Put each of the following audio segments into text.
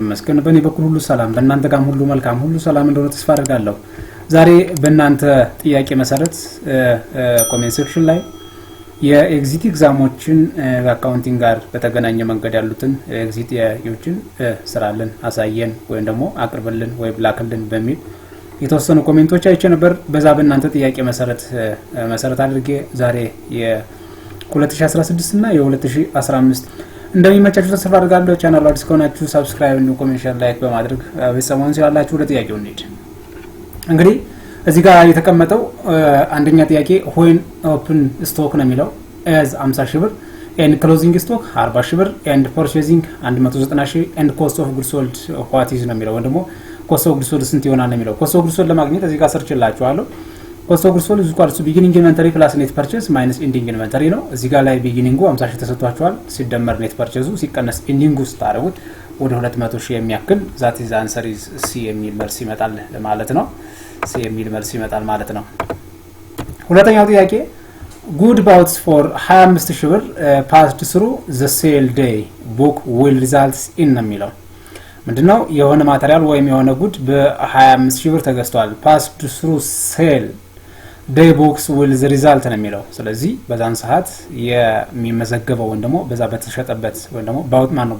መስከነ በኔ በኩል ሁሉ ሰላም በእናንተ ጋርም ሁሉ መልካም ሁሉ ሰላም እንደሆነ ተስፋ አደርጋለሁ። ዛሬ በእናንተ ጥያቄ መሰረት ኮሜንት ሴክሽን ላይ የኤግዚት ኤግዛሞችን ከአካውንቲንግ ጋር በተገናኘ መንገድ ያሉትን ኤግዚት ጥያቄዎችን ስራልን አሳየን ወይም ደግሞ አቅርብልን ወይ ብላክልን በሚል የተወሰኑ ኮሜንቶች አይቼ ነበር። በዛ በእናንተ ጥያቄ መሰረት አድርጌ ዛሬ የ2016 እና የ2015 እንደሚመቻችሁ ተስፋ አደርጋለሁ። ቻናሉ አዲስ ከሆናችሁ ሰብስክራይብ እና ኮሜንት ሼር ላይክ በማድረግ ቤተሰቡን ሲላላችሁ ወደ ጥያቄው እንሂድ። እንግዲህ እዚህ ጋር የተቀመጠው አንደኛ ጥያቄ when open stock ነው የሚለው as 50 ሺህ ብር and closing stock 40 ሺህ ብር and purchasing 190 ሺህ and cost of goods sold what is ነው የሚለው ወይ ደግሞ cost of goods sold ስንት ይሆናል ነው የሚለው። cost of goods sold ለማግኘት እዚህ ጋር ሰርች ላችኋለሁ። cost of goods sold is equal to beginning inventory plus net purchase minus ending inventory ነው። እዚህ ጋር ላይ beginning 50 ሺህ ተሰጥቷቸዋል ሲደመር net purchase ሲቀነስ ending ውስጥ ታረጉት ወደ 200 ሺህ የሚያክል that is answer is C የሚል መልስ ይመጣል ማለት ነው። C የሚል መልስ ይመጣል ማለት ነው። ሁለተኛው ጥያቄ good bouts for 25 ሺህ ብር passed through the sale day book will results in ነው የሚለው ምንድነው? የሆነ ማቴሪያል ወይም የሆነ ጉድ በ25 ሺህ ብር ተገዝቷል passed through sale day books will the result ነው የሚለው። ስለዚህ በዛን ሰዓት የሚመዘገበው ወይም ደግሞ በዛ በተሸጠበት ወይም ደግሞ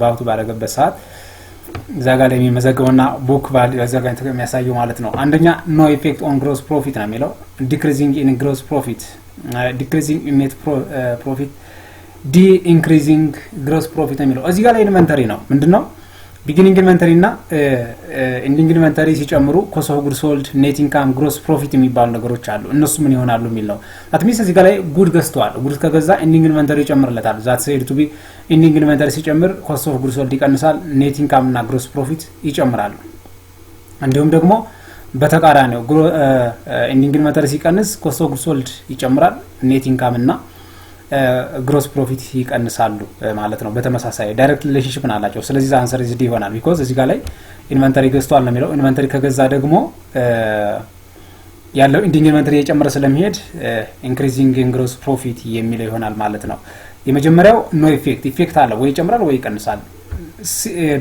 ባውት ባረገበት ሰዓት ዛጋ ላይ የሚመዘገበውና ቡክ ቫልዩ ዛጋ የሚያሳየው ማለት ነው። አንደኛ no effect on gross profit ነው የሚለው decreasing in gross profit decreasing in net profit increasing gross profit ነው የሚለው። እዚህ ጋር ላይ ኢንቨንተሪ ነው ምንድነው? beginning inventory እና ending inventory ሲጨምሩ cost of goods sold net income gross profit የሚባሉ ነገሮች አሉ። እነሱ ምን ይሆናሉ የሚለው አትሚስ እዚህ ጋር ላይ ጉድ ገዝቷል። ጉድ ከገዛ ending inventory ይጨምርለታል። that said to be ending inventory ሲጨምር cost of goods sold ይቀንሳል፣ net income እና gross profit ይጨምራሉ። እንዲሁም ደግሞ በተቃራኒው ending inventory ሲቀንስ cost of goods sold ይጨምራል፣ net income እና gross profit ይቀንሳሉ ማለት ነው። በተመሳሳይ ዳይሬክት ሪሌሽንሺፕ አላቸው። ስለዚህ አንሰር ኢዝ ዲ ይሆናል because እዚህ ጋር ላይ ኢንቨንተሪ ገዝቷል ነው የሚለው። ኢንቨንተሪ ከገዛ ደግሞ ያለው ኢንዲንግ ኢንቨንተሪ እየጨመረ ስለሚሄድ ኢንክሪዚንግ ኢን gross profit የሚለው ይሆናል ማለት ነው። የመጀመሪያው ኖ ኢፌክት አለ ወይ ይጨምራል ወይ ይቀንሳል።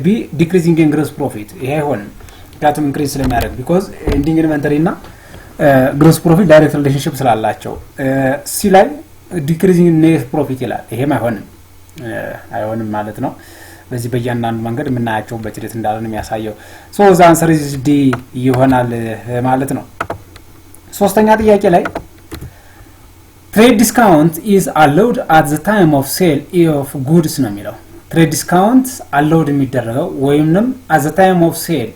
ቢ ዲክሪዚንግ ኢን gross profit ይሄ አይሆንም ምክንያቱም ኢንክሪዝ ስለሚያደርግ because ኢንዲንግ ኢንቨንተሪ እና gross profit ዳይሬክት ሪሌሽንሺፕ ስላላቸው። ሲ ላይ decreasing net profit ይላል። ይሄም አይሆንም ማለት ነው። በዚህ በእያንዳንዱ መንገድ የምናያቸው በትሪት እንዳለን የሚያሳየው so the answer is D ይሆናል ማለት ነው። ሶስተኛ ጥያቄ ላይ trade discount is allowed at the time of sale of goods ነው የሚለው። trade discount allowed የሚደረገው ወይንም at the time of sale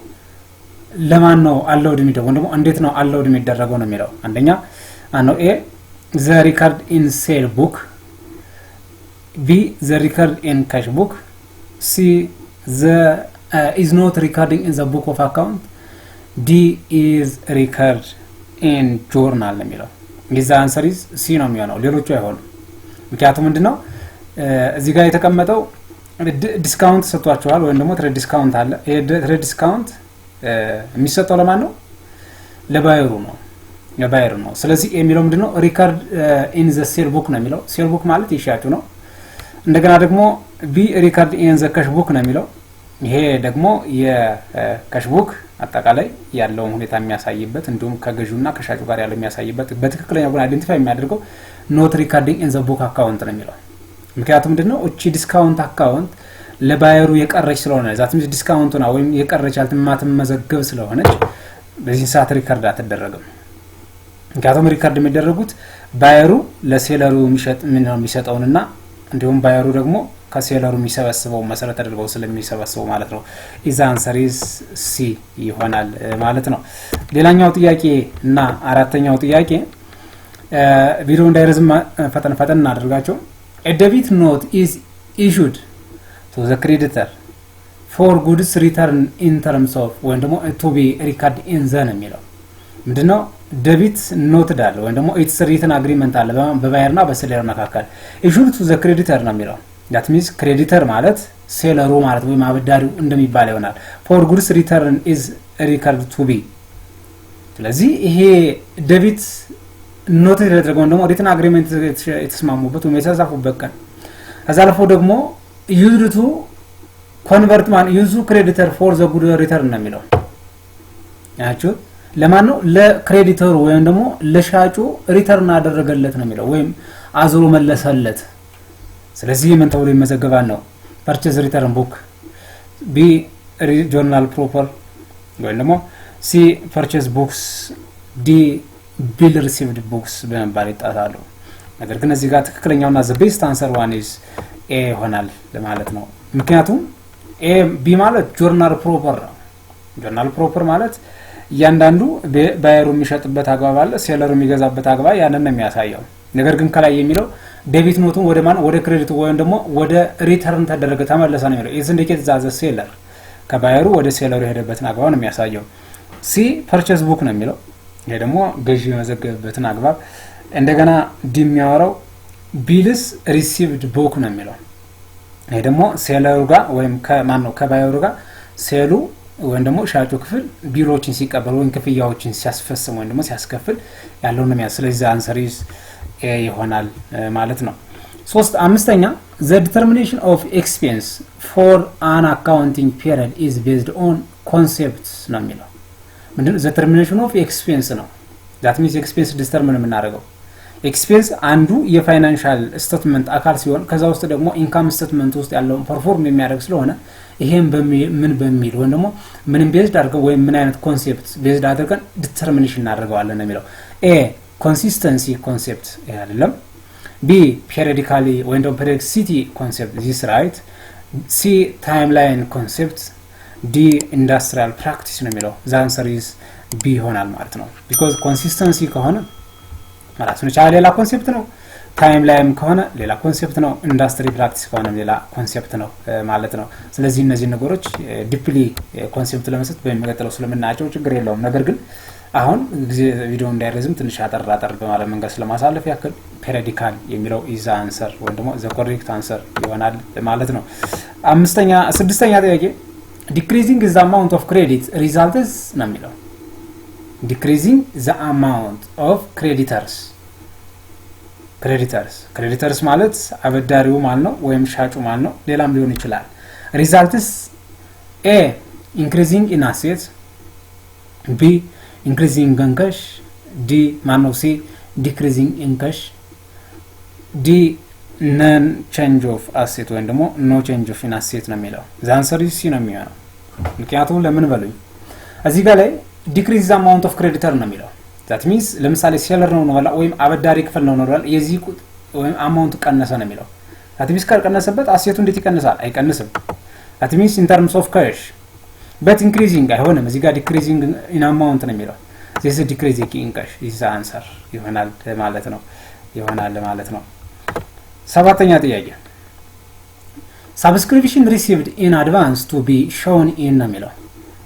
ለማን ነው allowed የሚደረገው ደግሞ እንዴት ነው allowed የሚደረገው ነው የሚለው። አንደኛ ነው A the record in sale book, B the record in cash book, C the is not recording in the book of account, D is record in journal ነው የሚለው። this answer is C ነው የሚሆነው። ሌሎቹ አይሆንም ምክንያቱም ምንድነው እዚህ ጋር የተቀመጠው ዲስካውንት ሰጥቷቸዋል ወይም ደግሞ ትሬድ ዲስካውንት አለ። ይሄ ትሬድ ዲስካውንት የሚሰጠው ለማን ነው? ለባየሩ ነው የባየሩ ነው። ስለዚህ የሚለው ምንድነው? ሪካርድ ኢን ዘ ሴል ቡክ ነው የሚለው። ሴል ቡክ ማለት የሻጩ ነው። እንደገና ደግሞ ቢ ሪካርድ ኢን ዘ ካሽ ቡክ ነው የሚለው። ይሄ ደግሞ የካሽ ቡክ አጠቃላይ ያለው ሁኔታ የሚያሳይበት እንዲሁም ከገዢውና ከሻጩ ጋር ያለው የሚያሳይበት በትክክለኛ ጉን አይደንቲፋይ የሚያደርገው ኖት ሪካርዲንግ ኢን ዘ ቡክ አካውንት ነው የሚለው። ምክንያቱም ምንድነው እቺ ዲስካውንት አካውንት ለባየሩ የቀረች ስለሆነ ዛት ሚንስ ዲስካውንቱና ወይም የቀረች አልተማተመዘገብ ስለሆነች በዚህ ሰዓት ሪካርድ አትደረግም። ምክንያቱም ሪካርድ የሚደረጉት ባየሩ ለሴለሩ የሚሰጠውንና እንዲሁም ባየሩ ደግሞ ከሴለሩ የሚሰበስበው መሰረት አድርገው ስለሚሰበስበው ማለት ነው። ኢዛ አንሰር ኢዝ ሲ ይሆናል ማለት ነው። ሌላኛው ጥያቄ እና አራተኛው ጥያቄ ቪዲዮ እንዳይረዝም ፈጠን እናደርጋቸው። a debit note is issued to the creditor for goods returned in terms of when ደግሞ to be recorded in the ነው የሚለው ምንድነው? ዴቢት ኖት ዳለ ወይ ደግሞ ኢትስ ሪትን አግሪመንት አለ በባየርና በሴለር መካከል ኢሹድ ቱ ዘ ክሬዲተር ነው የሚለው። that means ክሬዲተር ማለት ሴለሩ ማለት ወይ ማበዳሪው እንደሚባል ይሆናል። for goods return is recorded to be ስለዚህ ይሄ ዴቢት ኖት የተደረገው ደግሞ ሪትን አግሪመንት የተስማሙበት ወይ የተጻፉበት ቀን ከዛ አልፎ ደግሞ used to ኮንቨርት ማን ዩዙ ክሬዲተር ፎር ዘ ጉድ ሪተርን ነው የሚለው ያችሁ ለማን ነው ለክሬዲተሩ ወይም ደግሞ ለሻጩ ሪተርን አደረገለት ነው የሚለው ወይም አዝሮ መለሰለት ስለዚህ ምን ተብሎ ይመዘገባል ነው purchase return book b journal proper ወይም ደግሞ c purchase books d bill received books በመባል ይጣራሉ ነገር ግን እዚህ ጋር ትክክለኛውና the best answer one is a ይሆናል ለማለት ነው ምክንያቱም a b ማለት journal proper ነው journal proper ማለት ያንዳንዱ ባየሩ የሚሸጥበት አግባብ አለ ሴለሩ የሚገዛበት አግባብ ያንን ነው የሚያሳየው ነገር ግን ከላይ የሚለው ዴቢት ኖቱን ወደ ማን ወደ ክሬዲት ወይም ደግሞ ወደ ሪተርን ተደረገ ተመለሰ ነው የሚለው ኢዝ ኢንዲኬት ዛዘ ሴለር ከባየሩ ወደ ሴለሩ የሄደበትን አግባብ ነው የሚያሳየው ሲ ፐርቸስ ቡክ ነው የሚለው ይሄ ደግሞ ገዢ መዘገበበትን አግባብ እንደገና ዲ የሚያወራው ቢልስ ሪሲቭድ ቡክ ነው የሚለው ይሄ ደግሞ ሴለሩ ጋር ወይም ከማን ነው ከባየሩ ጋር ሴሉ ወይም ደግሞ ሻጩ ክፍል ቢሮዎችን ሲቀበል ወይም ክፍያዎችን ሲያስፈጽም ወይም ደግሞ ሲያስከፍል ያለው ነው የሚያሳየው ስለዚህ አንሰር ኢዝ a ይሆናል ማለት ነው አምስተኛ the determination of expense for an accounting period is based on concepts ነው የሚለው ምንድነው the determination of expense ነው that means expense determine የምናደርገው expense አንዱ የፋይናንሻል ስቴትመንት አካል ሲሆን ከዛ ውስጥ ደግሞ ኢንካም ስቴትመንት ውስጥ ያለው ፐርፎርም የሚያደርግ ስለሆነ ይሄን ምን በሚል ወይም ደግሞ ምንም ቤዝድ አድርገን ወይም ምን አይነት ኮንሴፕት ቤዝድ አድርገን ዲተርሚኔሽን እናደርገዋለን ነው የሚለው a consistency concept አይደለም b periodically when the periodicity concept is right c timeline concept d industrial practice ነው የሚለው the answer is b ይሆናል ማለት ነው because consistency ከሆነ ራሱን የቻለ ሌላ ኮንሴፕት ነው ታይምላይን ከሆነ ሌላ ኮንሴፕት ነው ኢንዳስትሪ ፕራክቲስ ከሆነ ሌላ ኮንሴፕት ነው ማለት ነው ስለዚህ እነዚህ ነገሮች ዲፕሊ ኮንሴፕት ለመስጠት በሚቀጥለው ስለምናያቸው ችግር የለውም ነገር ግን አሁን ቪዲዮ እንዳይረዝም ትንሽ አጠር በማለት መንገድ ስለማሳለፍ ያክል ፔሪዲካል የሚለው ኢዝ አንሰር ወይ ደግሞ ዘ ኮሬክት አንሰር ይሆናል ማለት ነው ስድስተኛ ጥያቄ decreasing the amount of credit results ነው የሚለው decreasing the amount of creditors ማለት አበዳሪው ማለት ነው ወይም ሻጩ ማለት ነው ሌላም ሊሆን ይችላል results a increasing in assets b increasing in cash d ማነው c decreasing in cash d non change of asset ወይም ደግሞ no change of in asset ነው የሚለው the answer is c ነው የሚሆነው ምክንያቱም ለምን በሉኝ እዚህ ጋር ላይ decrease the amount of creditor ነው የሚለው that means ለምሳሌ ሴለር ነው ወይም አበዳሪ ክፍል ነው የዚህ ወይም አማውንት ቀነሰ ነው የሚለው that means ካልቀነሰበት አሴቱ እንዴት ይቀንሳል አይቀንስም that means in terms of cash but increasing አይሆንም እዚህ ጋር decreasing in amount ነው የሚለው this is decreasing in cash is the answer ይሆናል ማለት ነው ሰባተኛ ጥያቄ subscription received in advance to be shown in ነው የሚለው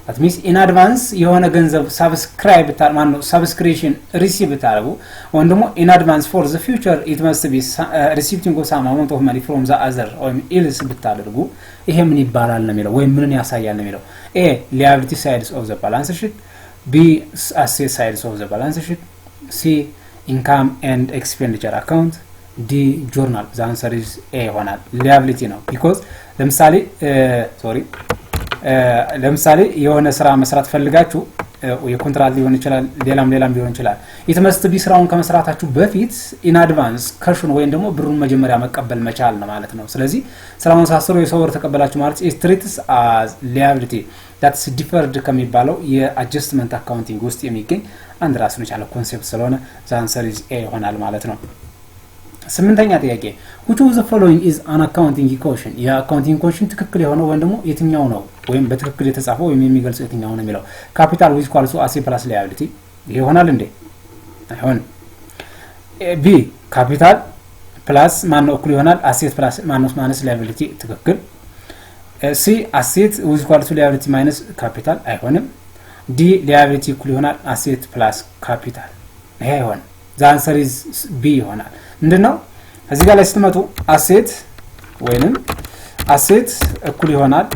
that means in advance የሆነ ገንዘብ subscribe ታርማነው subscription receive ታረጉ ወይም ደግሞ in advance for the future it must be receiving some amount of money from the other or else ብታደርጉ ይሄ ምን ይባላል ነው የሚለው ወይ ምንን ያሳያል ነው የሚለው a liability sides of the balance sheet b asset sides of the balance sheet c income and expenditure account d journal the answer is a ይሆናል liability ነው because ለምሳሌ የሆነ ስራ መስራት ፈልጋችሁ የኮንትራክት ሊሆን ይችላል ሌላም ሊሆን ይችላል የተመስጥ ቢስራውን ከመስራታችሁ በፊት in advance ካሹን ወይም ደግሞ ብሩን መጀመሪያ መቀበል መቻል ነው ማለት ነው ስለዚህ ስራውን ሳስሩ የሰወር ተቀበላችሁ ማለት is treated as liability that's differed ከሚባለው የadjustment accounting ውስጥ የሚገኝ አንድ ራሱን የቻለ ኮንሴፕት ስለሆነ the answer is a ይሆናል ማለት ነው ስምንተኛ ጥያቄ which of the following is an accounting equation የአካውንቲንግ ኢኩዌሽን ትክክል የሆነው ወይም ደግሞ የትኛው ነው ወይም በትክክል የተጻፈው ወይም የሚገልጸው የትኛው ነው የሚለው capital with equals to asset plus liability ይሆናል እንዴ አይሆንም b capital plus ማነው እኩል ይሆናል asset plus minus liability ትክክል c asset with equals to liability minus capital አይሆንም d liability እኩል ይሆናል asset plus capital ይሄ አይሆንም the answer is b ይሆናል ምንድነው እዚህ ጋር ላይ ስትመጡ asset ወይንም asset እኩል ይሆናል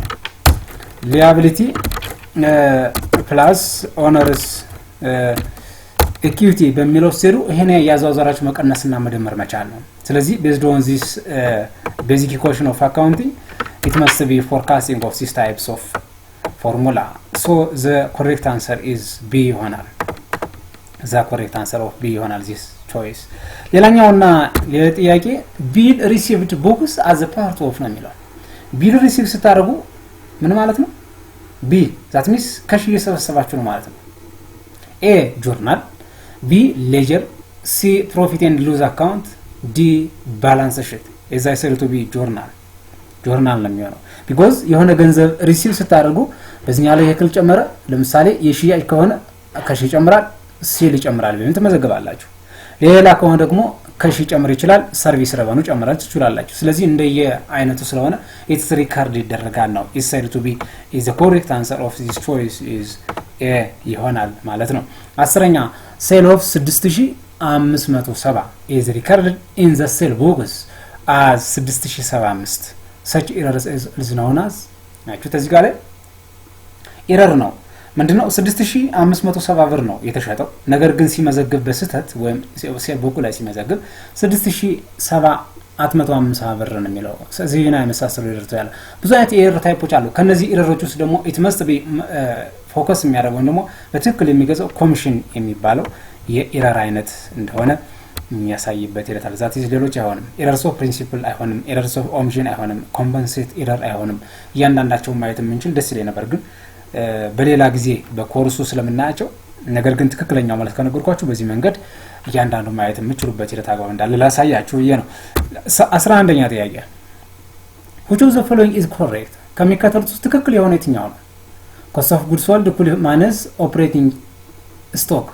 liability plus owners equity በሚለው ሲሩ ይሄን ያያዛዛራችሁ መቀነስና መደመር መቻል ነው ስለዚህ based on this basic equation of accounting it must be forecasting of these types of formula. So the correct answer is B ይሆናል። the correct answer of B ይሆናል this choice። ሌላኛውና ሌላ ጥያቄ bill received books as a part of ነው የሚለው bill receive ስታደርጉ ምን ማለት ነው? B that means ካሽ እየሰበሰባችሁ ነው ማለት ነው። A journal, B ledger, C profit and loss account, D balance sheet. as I said to be journal ነው የሚሆነው because የሆነ ገንዘብ ሪሲቭ ስታደርጉ በዚህኛው ላይ የክል ጨመረ ለምሳሌ የሽያጭ ከሆነ ካሽ ይጨምራል ሴል ይጨምራል በምን ተመዘገባላችሁ ሌላ ከሆነ ደግሞ ካሽ ይጨምር ይችላል ሰርቪስ ረቨኑ ጨምራል ትችላላችሁ ስለዚህ እንደየ አይነቱ ስለሆነ it's record ይደረጋል ነው is said to be is the correct answer of this choice is A ይሆናል ማለት ነው 10ኛ sale of 6570 is recorded in the sale books as 6075 such errors is known as ናችሁ ተዚህ ጋር ኤረር ነው ምንድነው 6570 ብር ነው የተሸጠው ነገር ግን ሲመዘግብ በስተት ወይም ሴል ቡክ ላይ ሲመዘግብ 6750 ብር ነው የሚለው ስለዚህ ነው የመሳሰሉ ኤረር ያለ ብዙ አይነት ኤረር ታይፖች አሉ ከነዚህ ኤረሮች ውስጥ ደግሞ it must be ፎከስ የሚያደርገው ደግሞ በትክክል የሚገዛው ኮሚሽን የሚባለው የኤረር አይነት እንደሆነ የሚያሳይበት ይላል ዛት is ሌሎች አይሆንም ኤረርስ ኦፍ ፕሪንሲፕል አይሆንም ኤረርስ ኦፍ ኦሚሽን አይሆንም ኮምፐንሴት ኤረር አይሆንም እያንዳንዳቸው ማየት የምንችል ደስ ይለኝ ነበር ግን በሌላ ጊዜ በኮርሱ ስለምናያቸው ነገር ግን ትክክለኛው ማለት ከነገርኳችሁ በዚህ መንገድ እያንዳንዱ ማየት የምትችሉበት ይላታጋው እንዳለ ላሳያችሁ ይሄ ነው 11ኛ ጥያቄ which of the following is correct ከሚከተሉት ውስጥ ትክክል የሆነ የትኛው ነው cost of goods sold equal minus operating stock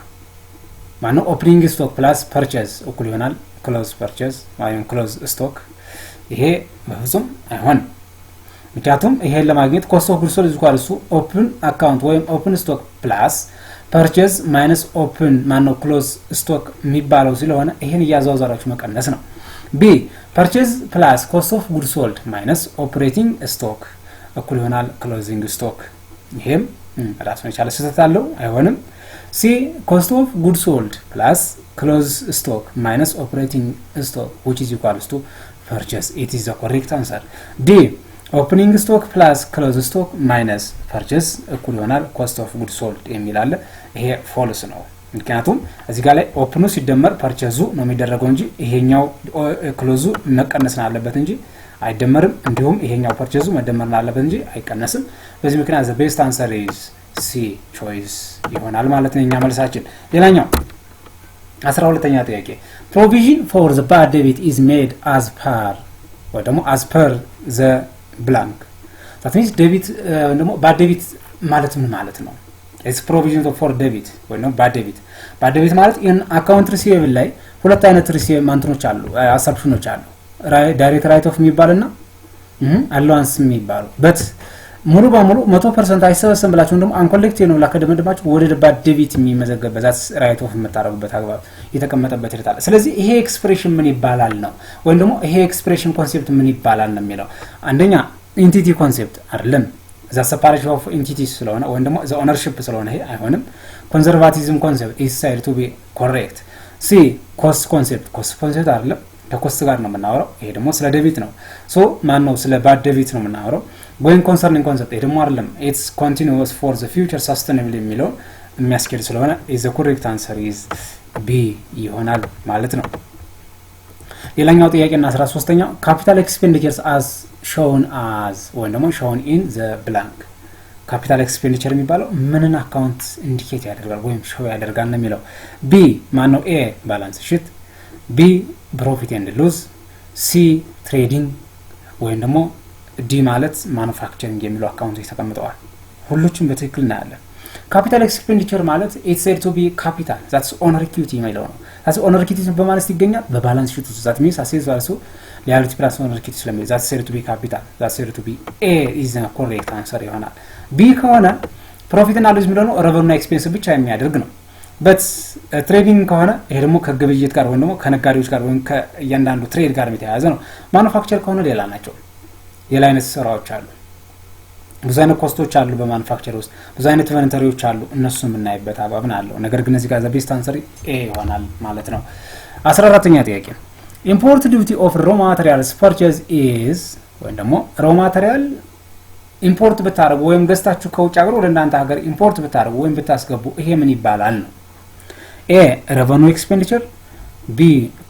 ማነው opening stock plus purchase እኩል ይሆናል close purchase ወይም close stock ይሄ በፍጹም አይሆንም ምክንያቱም ይሄን ለማግኘት cost of goods sold equal to open account ወይም open stock plus purchase minus open ማነው close stock የሚባለው ስለሆነ ይሄን ያዛዛራችሁ መቀነስ ነው B purchase plus cost of goods sold minus operating stock እኩል ይሆናል closing stock ይሄም ራስ ነው ያለ ስህተት አለው አይሆንም C cost of goods sold plus close stock minus operating stock which is equal to purchase it is the correct answer D opening stock plus close stock minus purchase እኩል ይሆናል cost of goods sold የሚላል ይሄ false ነው ምክንያቱም እዚህ ጋር ላይ ኦፕኑ ሲደመር ፐርቼዙ ነው የሚደረገው እንጂ ይሄኛው ክሎዙ መቀነስ አለበት እንጂ አይደመርም እንዲሁም ይሄኛው ፐርቼዙ መደመር አለበት እንጂ አይቀነስም በዚህ ምክንያት the best answer is C choice ይሆናል ማለት ነው እኛ መልሳችን ሌላኛው 12ኛ ጥያቄ provision for the bad debit is made as per ወይ ደግሞ as per the blank that means debit ደግሞ bad debit ማለት ምን ማለት ነው it's provision for debit ወይ ነው bad debit ማለት in account receivable ላይ ሁለት አይነት ሪሲቭ ማንትኖች አሉ አሰፕሽኖች አሉ direct write off የሚባልና allowance የሚባሉ but ሙሉ በሙሉ 100% አይሰበሰብም ብላችሁ እንደም አንኮሌክት ነው ለከደመደባችሁ ወደ bad debit የሚመዘገበው that's write off የምታረጉበት አግባብ የተቀመጠበት ይላል ስለዚህ ይሄ ኤክስፕሬሽን ምን ይባላል ነው ወይ ደግሞ ይሄ ኤክስፕሬሽን ኮንሰፕት ምን ይባላል ነው የሚለው አንደኛ entity concept አይደለም the separation of entities ስለሆነ ወይ ደግሞ the ownership ስለሆነ ይሄ አይሆንም conservatism concept is said to be correct C cost concept አይደለም ከኮስት ጋር ነው የምናወራው ይሄ ደግሞ ስለ ዴቢት ነው ሶ ማን ነው ስለ bad debit ነው የምናወራው going concerning concept ይሄ ደግሞ አይደለም it's continuous for the future sustainable የሚለው የሚያስኬድ ስለሆነ is the correct answer is B ይሆናል ማለት ነው ሌላኛው ጥያቄና 13ኛው capital expenditures as shown as ወይ ደግሞ shown in the blank capital expenditure የሚባለው ምንን አካውንት ኢንዲኬት ያደርጋል ወይም ሾው ያደርጋል ነው የሚለው B ማን ነው A balance sheet B profit and loss C trading ወይ ደግሞ D ማለት manufacturing የሚለው አካውንቶች ተቀምጠዋል ሁሉንም በትክክል እናያለን capital expenditure ማለት it's said to be capital that's owner equity የሚለው ነው that's owner equity በማለት ይገኛል በባላንስ ሺት ውስጥ that means assets also liability plus owner equity ስለሚል that's said to be capital that's said to be A is the correct answer ይሆናል B ከሆነ profit and loss የሚለው ነው revenue expense ብቻ የሚያደርግ ነው but trading ከሆነ ይሄ ደግሞ ከግብይት ጋር ወይ ደግሞ ከነጋዴዎች ጋር ወይ ከእያንዳንዱ ትሬድ ጋር የተያያዘ ነው manufacture ከሆነ ሌላ ናቸው ሌላ አይነት ስራዎች አሉ ብዙ አይነት ኮስቶች አሉ በማኑፋክቸር ውስጥ ብዙ አይነት ኢንቨንተሪዎች አሉ እነሱም እናይበት አባብን አለው ነገር ግን እዚህ ጋር the best answer A ይሆናል ማለት ነው 14ኛ ጥያቄ import duty of raw materials purchase is ወይም ደግሞ ሮ ማቴሪያል ኢምፖርት ብታረጉ ወይም ገዝታችሁ ከውጭ ሀገር ወደ እናንተ ሀገር ኢምፖርት ብታረጉ ወይም ብታስገቡ ይሄ ምን ይባላል ነው? ኤ revenue expenditure ቢ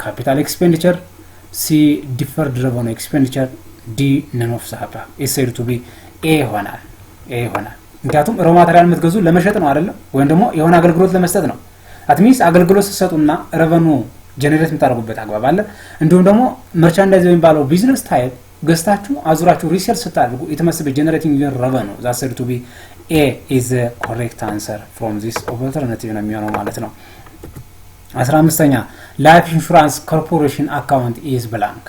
capital expenditure ሲ deferred revenue expenditure ዲ none of the above is said to be ኤ ይሆናል። ምክንያቱም ሮ ማቴሪያል የምትገዙ ለመሸጥ ነው አይደለም ወይም ደግሞ የሆነ አገልግሎት ለመስጠት ነው። አትሚስ አገልግሎት ሲሰጡና revenue ጀነሬት የምታደርጉበት አግባብ አለ። እንዲሁም ደግሞ መርቻንዳይዝ የሚባለው ቢዝነስ ታይፕ ገዝታችሁ አዙራችሁ ሪሰርች ስታደርጉ it must be generating your revenue. That's said to be A is the correct answer from this alternative ነው የሚሆነው ማለት ነው። 15ኛ ላይፍ ኢንሹራንስ ኮርፖሬሽን አካውንት is blank.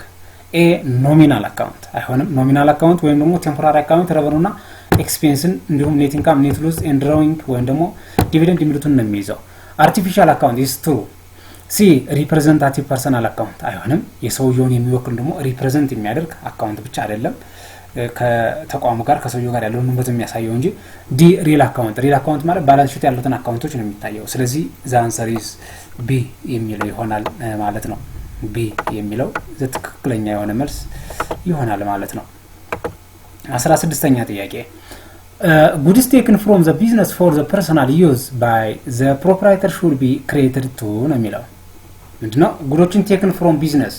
A ኖሚናል አካውንት አይሆንም። ኖሚናል አካውንት ወይም ደግሞ ቴምፖራሪ አካውንት revenue እና ኤክስፔንስን እንዲሁም ኔት ኢንካም ኔት ሎስ ኤንድ ድራዊንግ ወይም ደግሞ ዲቪደንድ የሚሉትን ነው የሚይዘው። አርቲፊሻል አካውንት is true. ሲ ሪፕሬዘንታቲቭ ፐርሰናል አካውንት አይሆንም። የሰውየውን የሚወክል ደግሞ ሪፕሬዘንት የሚያደርግ አካውንት ብቻ አይደለም ከተቋሙ ጋር ከሰውየው ጋር ያለውን ንብረት የሚያሳየው እንጂ። ዲ ሪል አካውንት ማለት ባላንስ ሺት ያሉትን አካውንቶች ነው የሚታየው። ስለዚህ ዘ አንሰር ኢዝ ቢ የሚለው ይሆናል ማለት ነው። ቢ የሚለው ትክክለኛ የሆነ መልስ ይሆናል ማለት ነው። 16ኛ ጥያቄ goods taken from the business for the personal use by the proprietor should be credited to ነው የሚለው ምንድነው? ጉዶችን ቴክን ፍሮም ቢዝነስ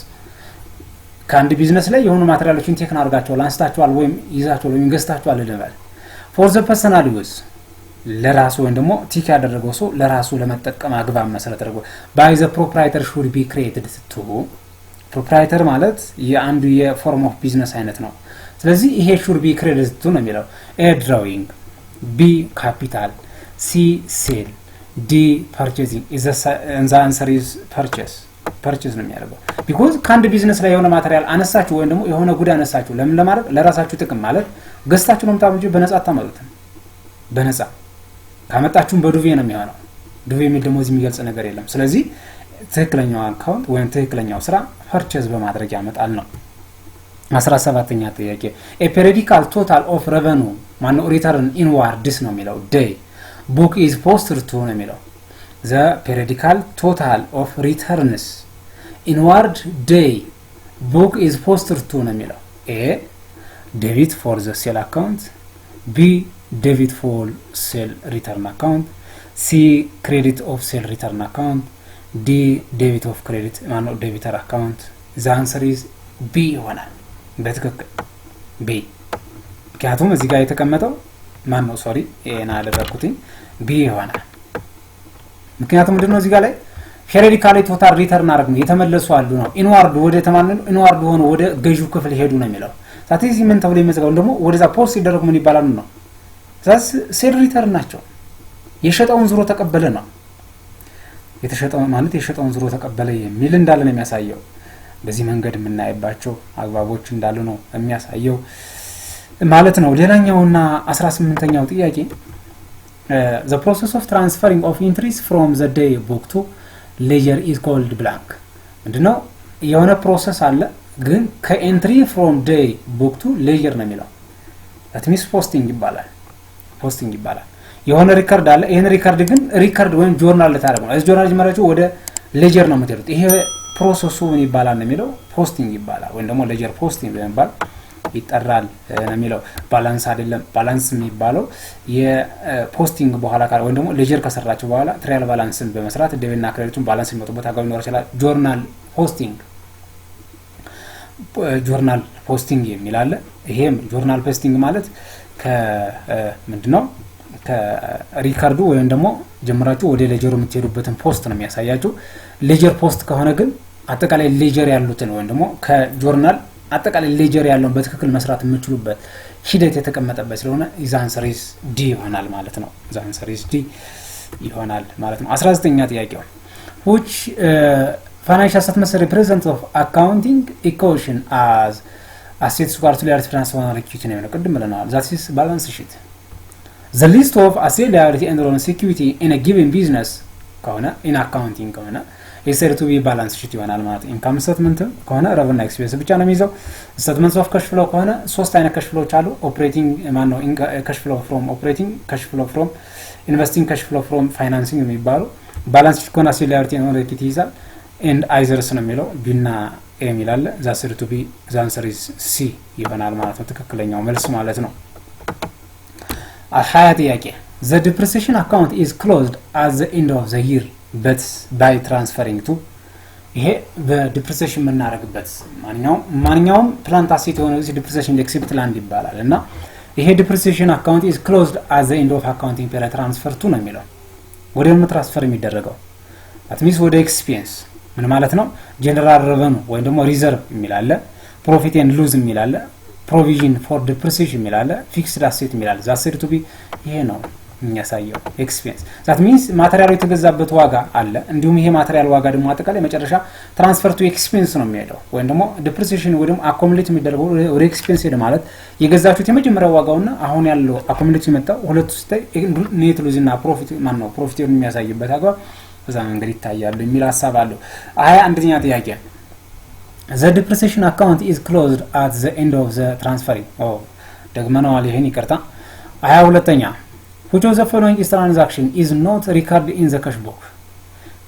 ከአንድ ቢዝነስ ላይ የሆኑ ማቴሪያሎችን ቴክን አድርጋቸዋል አንስታቸዋል ወይም ይዛቸዋል ወይም ገዝታቸዋል ልንበል። for the personal use ለራሱ ወይም ደግሞ ቲክ ያደረገው ሰው ለራሱ ለመጠቀም አግባብ መሰረት አድርጎ by the proprietor should be credited to proprietor ማለት የአንዱ የፎርም ኦፍ ቢዝነስ አይነት ነው። ስለዚህ ይሄ should be credited to ነው የሚለው። A drawing B capital C sale D purchasing is the answer is purchase ነው የሚያደርገው because ከአንድ ቢዝነስ ላይ የሆነ ማቴሪያል አነሳችሁ ወይም ደግሞ የሆነ ጉድ አነሳችሁ ለምን ለማድረግ ለራሳችሁ ጥቅም ማለት ገዝታችሁ ነው የምታመጡ በነፃ አታመጡት። በነፃ ካመጣችሁም በዱቬ ነው የሚሆነው። ዱቬ የሚል ደግሞ እዚህ የሚገልጽ ነገር የለም። ስለዚህ ትክክለኛው አካውንት ወይም ትክክለኛው ስራ purchase በማድረግ ያመጣል ነው። 17ኛ ጥያቄ a periodical total of revenue ማነው return inwards ነው የሚለው day book is posted to ነው የሚለው the periodical total of returns inward day book is posted to ነው የሚለው A debit for the sale account B debit for sale return account C credit of sale return account D debit of credit ማነው debitor account the answer is B ይሆናል በትክክል B ምክንያቱም እዚህ ጋር የተቀመጠው ማን ነው ሶሪ ኤና አደረኩትኝ B ይሆናል። ምክንያቱም ምንድነው እዚህ ጋር ላይ ፔሪዲካሊ ቶታል ሪተርን አድርገን የተመለሱ አሉ ነው ኢንዋርድ ወደ ተማነኑ ኢንዋርድ ሆኖ ወደ ገዢው ክፍል ሄዱ ነው የሚለው። ታዲያ ምን ተብሎ ይመዘጋው ደግሞ ወደዛ ፖስት ሲደረጉ ምን ይባላል ነው ዛስ ሴል ሪተርን ናቸው። የሸጠውን ዝሮ ተቀበለ ነው የተሸጠው ማለት የሸጠውን ዝሮ ተቀበለ የሚል እንዳለ ነው የሚያሳየው። በዚህ መንገድ የምናይባቸው አግባቦች እንዳሉ ነው የሚያሳየው ማለት ነው። ሌላኛውና 18ኛው ጥያቄ the process of transferring of entries from the day book to ledger is called blank ምንድነው? የሆነ ፕሮሰስ አለ ግን ከኤንትሪ from day book to ledger ነው የሚለው that means posting ይባላል። የሆነ ሪከርድ አለ። ይሄን ሪከርድ ግን ሪከርድ ወይም ጆርናል ልታደርጉ ነው። እዚህ ጆርናል ጀመራችሁ ወደ ሌጀር ነው የምትሄዱት። ይሄ ፕሮሰሱ ምን ይባላል ነው የሚለው ፖስቲንግ ይባላል ወይም ደግሞ ሌጀር ፖስቲንግ በመባል ይጠራል ነው የሚለው። ባላንስ አይደለም። ባላንስ የሚባለው የፖስቲንግ በኋላ ካለ ወይም ደግሞ ሌጀር ከሰራችሁ በኋላ ትራያል ባላንስን በመስራት ደብና ክሬዲቱን ባላንስ የሚወጡበት አጋጣሚ ሊኖር ይችላል። ጆርናል ፖስቲንግ የሚል አለ። ይሄም ጆርናል ፖስቲንግ ማለት ምንድነው ከሪካርዱ ወይም ደግሞ ጀምራችሁ ወደ ሌጀሩ የምትሄዱበትን ፖስት ነው የሚያሳያችሁ። ሌጀር ፖስት ከሆነ ግን አጠቃላይ ሌጀር ያሉትን ወይም ደግሞ ከጆርናል አጠቃላይ ሌጀር ያለውን በትክክል መስራት የምትችሉበት ሂደት የተቀመጠበት ስለሆነ ኢዛንሰሪስ ዲ ይሆናል ማለት ነው። ኢዛንሰሪስ ዲ ይሆናል ማለት ነው። 19ኛ ጥያቄው which financial statements represent of accounting equation as assets equal to liability transfer equity ነው ቅድም ብለናል። that is balance sheet. The list of asset liability and loan security in a given business ከሆነ in accounting ከሆነ is said to be balance sheet ይሆናል ማለት income statement ከሆነ revenue expense ብቻ ነው የሚይዘው። statements of cash flow ከሆነ ሶስት አይነት cash flow አሉ። operating ማነው cash flow from operating, cash flow from investing, cash flow from financing የሚባሉ balance sheet ከሆነ asset liability and equity ይዛል። ኤንድ አይዘርስ ነው የሚለው ቢና ኤ የሚላል ዛስር ቱ ቢ ዛንሰር ኢዝ ሲ ይሆናል ማለት ነው ትክክለኛው መልስ ማለት ነው 20 ጥያቄ the depreciation account is closed at the end of the year but by transferring to ይሄ በዲፕሪሲዬሽን የምናደርግበት ማንኛውም ፕላንት አሴት የሆነ ጊዜ ዲፕሪሲዬሽን ኤክሴፕት ላንድ ይባላል እና ይሄ ዲፕሪሲዬሽን አካውንት is closed at the end of accounting period transfer to ነው የሚለው ወደ ምን ትራንስፈር የሚደረገው that means ወደ ኤክስፔንስ ምን ማለት ነው ጀነራል ሬቨኑ ወይ ደግሞ ሪዘርቭ የሚላለ ፕሮፊት ኤንድ ሉዝ የሚላለ ፕሮቪዥን ፎር ዲፕሪሲዬሽን የሚላለ ፊክስድ አሴት የሚላለ ዛት ቱ ቢ ይሄ ነው የሚያሳየው ኤክስፔንስ that means ማቴሪያሉ የተገዛበት ዋጋ አለ እንዲሁም ይሄ ማቴሪያል ዋጋ ደግሞ አጠቃላይ መጨረሻ ትራንስፈር ቱ ኤክስፔንስ ነው የሚሄደው ወይ ደግሞ ዲፕሪሲዬሽን ወይ ደግሞ አኮሙሌት የሚደረገው ወደ ኤክስፔንስ ሄደ ማለት የገዛችሁት የመጀመሪያው ዋጋውና አሁን ያለው አኮሙሌት ሲመጣው ሁለቱ ሲታይ ኔት ሉዝ እና ፕሮፊት ማን ነው ፕሮፊቱን የሚያሳይበት አግባብ በዛ መንገድ ይታያሉ የሚል ሐሳብ አለው 21ኛ ጥያቄ the depreciation account is closed at the end of the transferring ደግመናል ይሄን ይቀርታ 22ኛ which of the following transaction is not recorded in the cash book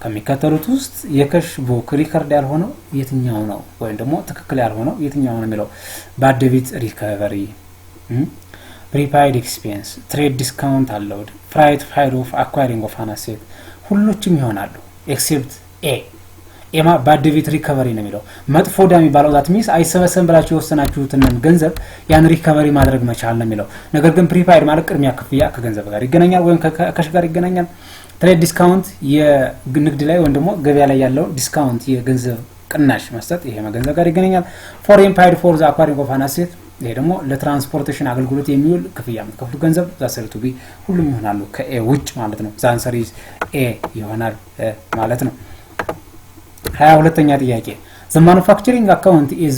ከሚከተሉት ውስጥ የካሽ ቡክ ሪከርድ ያልሆነው የትኛው ነው ወይ ደግሞ ትክክል ያልሆነው የትኛው ነው የሚለው bad debt recovery prepaid expense trade discount allowed freight fire of acquiring of an asset ሁሉችም ይሆናሉ except a ኤማ bad debt recovery ነው የሚለው መጥፎ ዳ የሚባለው that means አይሰበሰብም ብላችሁ ወሰናችሁትን ገንዘብ ያን ሪከቨሪ ማድረግ መቻል ነው የሚለው ነገር ግን prepaid ማለት ቅድሚያ ክፍያ ከገንዘብ ጋር ይገናኛል ወይም ከካሽ ጋር ይገናኛል ትሬድ ዲስካውንት የንግድ ላይ ወይም ደግሞ ገበያ ላይ ያለው ዲስካውንት የገንዘብ ቅናሽ መስጠት ይሄ መገንዘብ ጋር ይገናኛል foreign paid for the acquiring of an asset ይሄ ደግሞ ለትራንስፖርቴሽን አገልግሎት የሚውል ክፍያ የምትከፍሉ ገንዘብ ዛሰር ቱ ቢ ሁሉም ይሆናሉ ከኤ ውጭ ማለት ነው ዛንሰር ኢዝ ኤ ይሆናል ማለት ነው 22ኛ ጥያቄ the manufacturing account is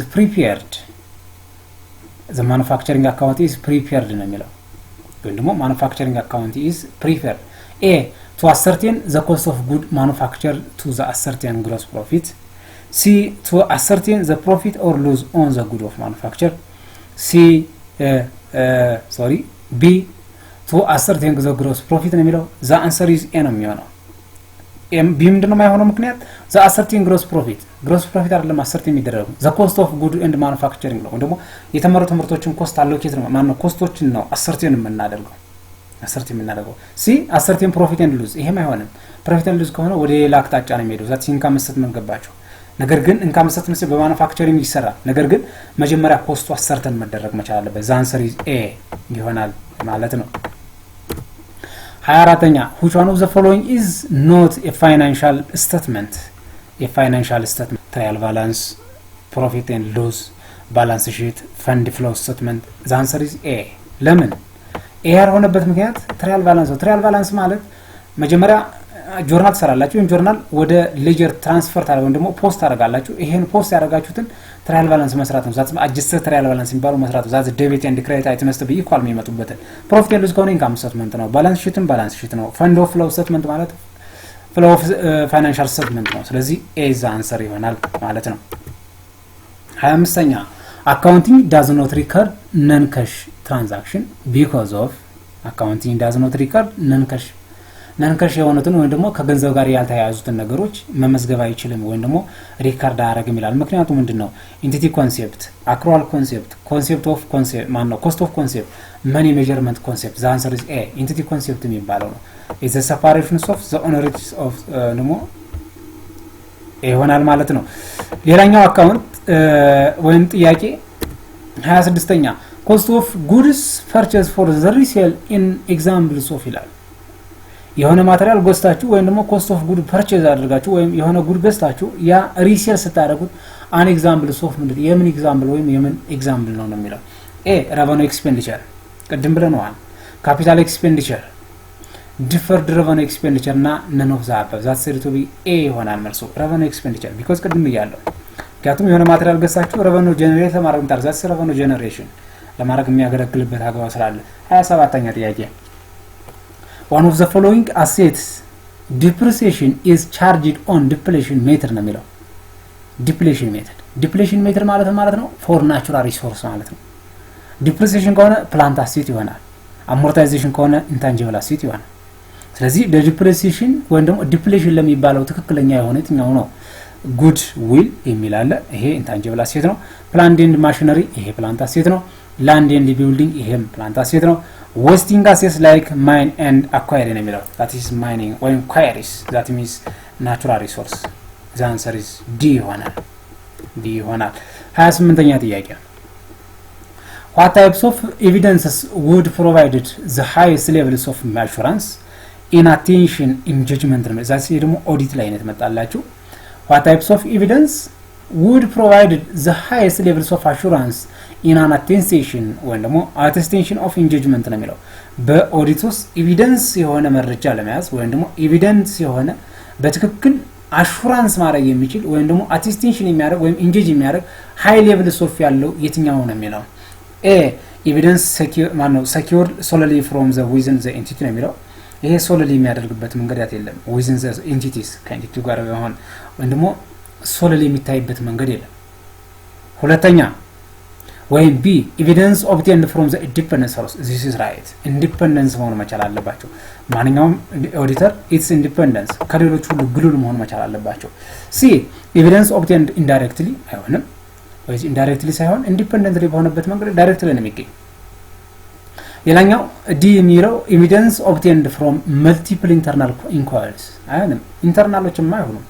prepared ነው የሚለው ወይም ደግሞ manufacturing account is prepared a to ascertain the cost of good manufactured to the ascertain gross profit c to ascertain the profit or loss on the good of manufacture b to ascertain the gross profit ነው የሚለው the answer is a ነው የሚሆነው b ምንድነው የማይሆነው ምክንያት the ascertain gross profit አይደለም ascertain የሚደረገው the cost of good and manufacturing ነው ደግሞ የተመረቱ ምርቶችን ኮስት አሎኬት ነው ማን ነው ኮስቶችን ነው ascertain የምናደርገው c ascertain profit and loss ይሄም አይሆንም profit and loss ከሆነ ወደ ሌላ አቅጣጫ ነው የሚሄደው that income statement ገባችሁ ነገር ግን income statement በማኑፋክቸሪንግ ይሰራል ነገር ግን መጀመሪያ ኮስቱ ascertain መደረግ መቻል አለበት the answer is a ይሆናል ማለት ነው 24ኛ which one of the following is not a financial statement trial balance profit and loss balance sheet fund flow statement the answer is a ለምን a ያልሆነበት ምክንያት trial balance ማለት መጀመሪያ ጆርናል ተሰራላችሁ ጆርናል ወደ ሌጀር ትራንስፈር ታደርጉ ደግሞ ፖስት አደርጋላችሁ ይሄን ፖስት ያደርጋችሁትን ትራያል ባላንስ መስራት ነው ዛት አጅስተር ትራያል ባላንስ የሚባለው መስራት ዛት ዴቢት ኤንድ ክሬዲት አይተምስ ቱ ቢ ኢኳል የሚመጡበት ፕሮፊት ኤንድ ሎስ ከሆነ ኢንካም ስቴትመንት ነው ባላንስ ሺት ነው ፈንድ ኦፍ ፍሎው ስቴትመንት ማለት ፍሎው ኦፍ ፋይናንሻል ስቴትመንት ነው ስለዚህ ኤ ኢዝ አንሰር ይሆናል ማለት ነው 25ኛ accounting does not record non cash transaction because of accounting does not record non cash የሆኑትን ወይ ደግሞ ከገንዘብ ጋር ያልተያያዙትን ነገሮች መመዝገብ አይችልም ወይ ደግሞ ሪካርድ አያረግም ይላል ምክንያቱም ምንድነው ኢንቲቲ ኮንሴፕት አክሩዋል ኮንሴፕት ኦፍ ኮንሴፕት ማን ነው ኮስት ኦፍ ኮንሴፕት መኒ ሜዠርመንት ኮንሴፕት the answer is a ኢንቲቲ ኮንሴፕት የሚባለው ነው is the separation of the ownership of ደግሞ ይሆናል ማለት ነው ሌላኛው አካውንት ወይም ጥያቄ 26ኛ cost of goods purchased for the resale in examples of ይላል የሆነ ማቴሪያል ገዝታችሁ ወይም ደግሞ ኮስት ኦፍ ጉድ ፐርቼዝ አድርጋችሁ ወይም የሆነ ጉድ ገዝታችሁ ያ ሪሴል ስታደርጉት አን ኤግዛምፕል ኦፍ ምንድነው የምን ኤግዛምፕል ወይም የምን ኤግዛምፕል ነው የሚለው ኤ revenue expenditure ቅድም ብለናል ካፒታል ኤክስፔንዲቸር ዲፈርድ revenue expenditure እና none of the above that said to be a ይሆናል መልሱ revenue expenditure because ቅድም ይያለው ምክንያቱም የሆነ ማቴሪያል ገዝታችሁ revenue generate ለማድረግ ታርዛስ revenue generation ለማድረግ የሚያገለግልበት አግባብ ስላለ 27ኛ ጥያቄ one of the following assets depreciation is charged on depletion method ነው የሚለው depletion method ማለት ነው for natural resource ማለት ነው depreciation ከሆነ plant asset ይሆናል amortization ከሆነ intangible asset ይሆናል ስለዚህ depreciation ወይ ደግሞ depletion ለሚባለው ትክክለኛ የሆነ የትኛው ነው ጉድ ዊል የሚል አለ። ይሄ ኢንታንጂብል አሴት ነው። ፕላንት ኤንድ ማሽነሪ ይሄ ፕላንት አሴት ነው። ላንድ ኤንድ ቢልዲንግ ይሄም ፕላንት አሴት ነው። ዌስቲንግ አሴትስ ላይክ ማይን ኤንድ አኳሪ ነው የሚለው that is mining ወይም quarries that means natural resource the answer is D ይሆናል። 28ኛ ጥያቄ what types of evidences would provided the highest levels of assurance in attention in judgment ነው ዛስ ደግሞ ኦዲት ላይ ነው ተመጣላችሁ what types of evidence would provided the highest levels of assurance in an attestation ወይም ደግሞ attestation of engagement ነው የሚለው በኦዲት ውስጥ ኤቪደንስ የሆነ መረጃ ለመያዝ ወይም ደግሞ ኤቪደንስ የሆነ በትክክል አሹራንስ ማድረግ የሚችል ወይም ደግሞ attestation የሚያደርግ ወይም engage የሚያደርግ high levels of ያለው የትኛው ነው የሚለው a evidence secured solely from the within the entity ነው የሚለው ይሄ solely የሚያደርግበት መንገድ አይደለም within the entities ከentity ጋር በመሆን ወይም ደግሞ solely የሚታይበት መንገድ የለም ሁለተኛ ወይ B evidence obtained from the independent source this is right independence መሆን መቻል አለባቸው ማንኛውም ኦዲተር its independence ከሌሎች ሁሉ ግሉል መሆን መቻል አለባቸው C evidence obtained indirectly አይሆንም ወይ indirectly ሳይሆን independently በሆነበት መንገድ directly ነው የሚገኝ ሌላኛው D የሚለው evidence obtained from multiple internal inquiries አይሆንም ኢንተርናሎችም አይሆኑም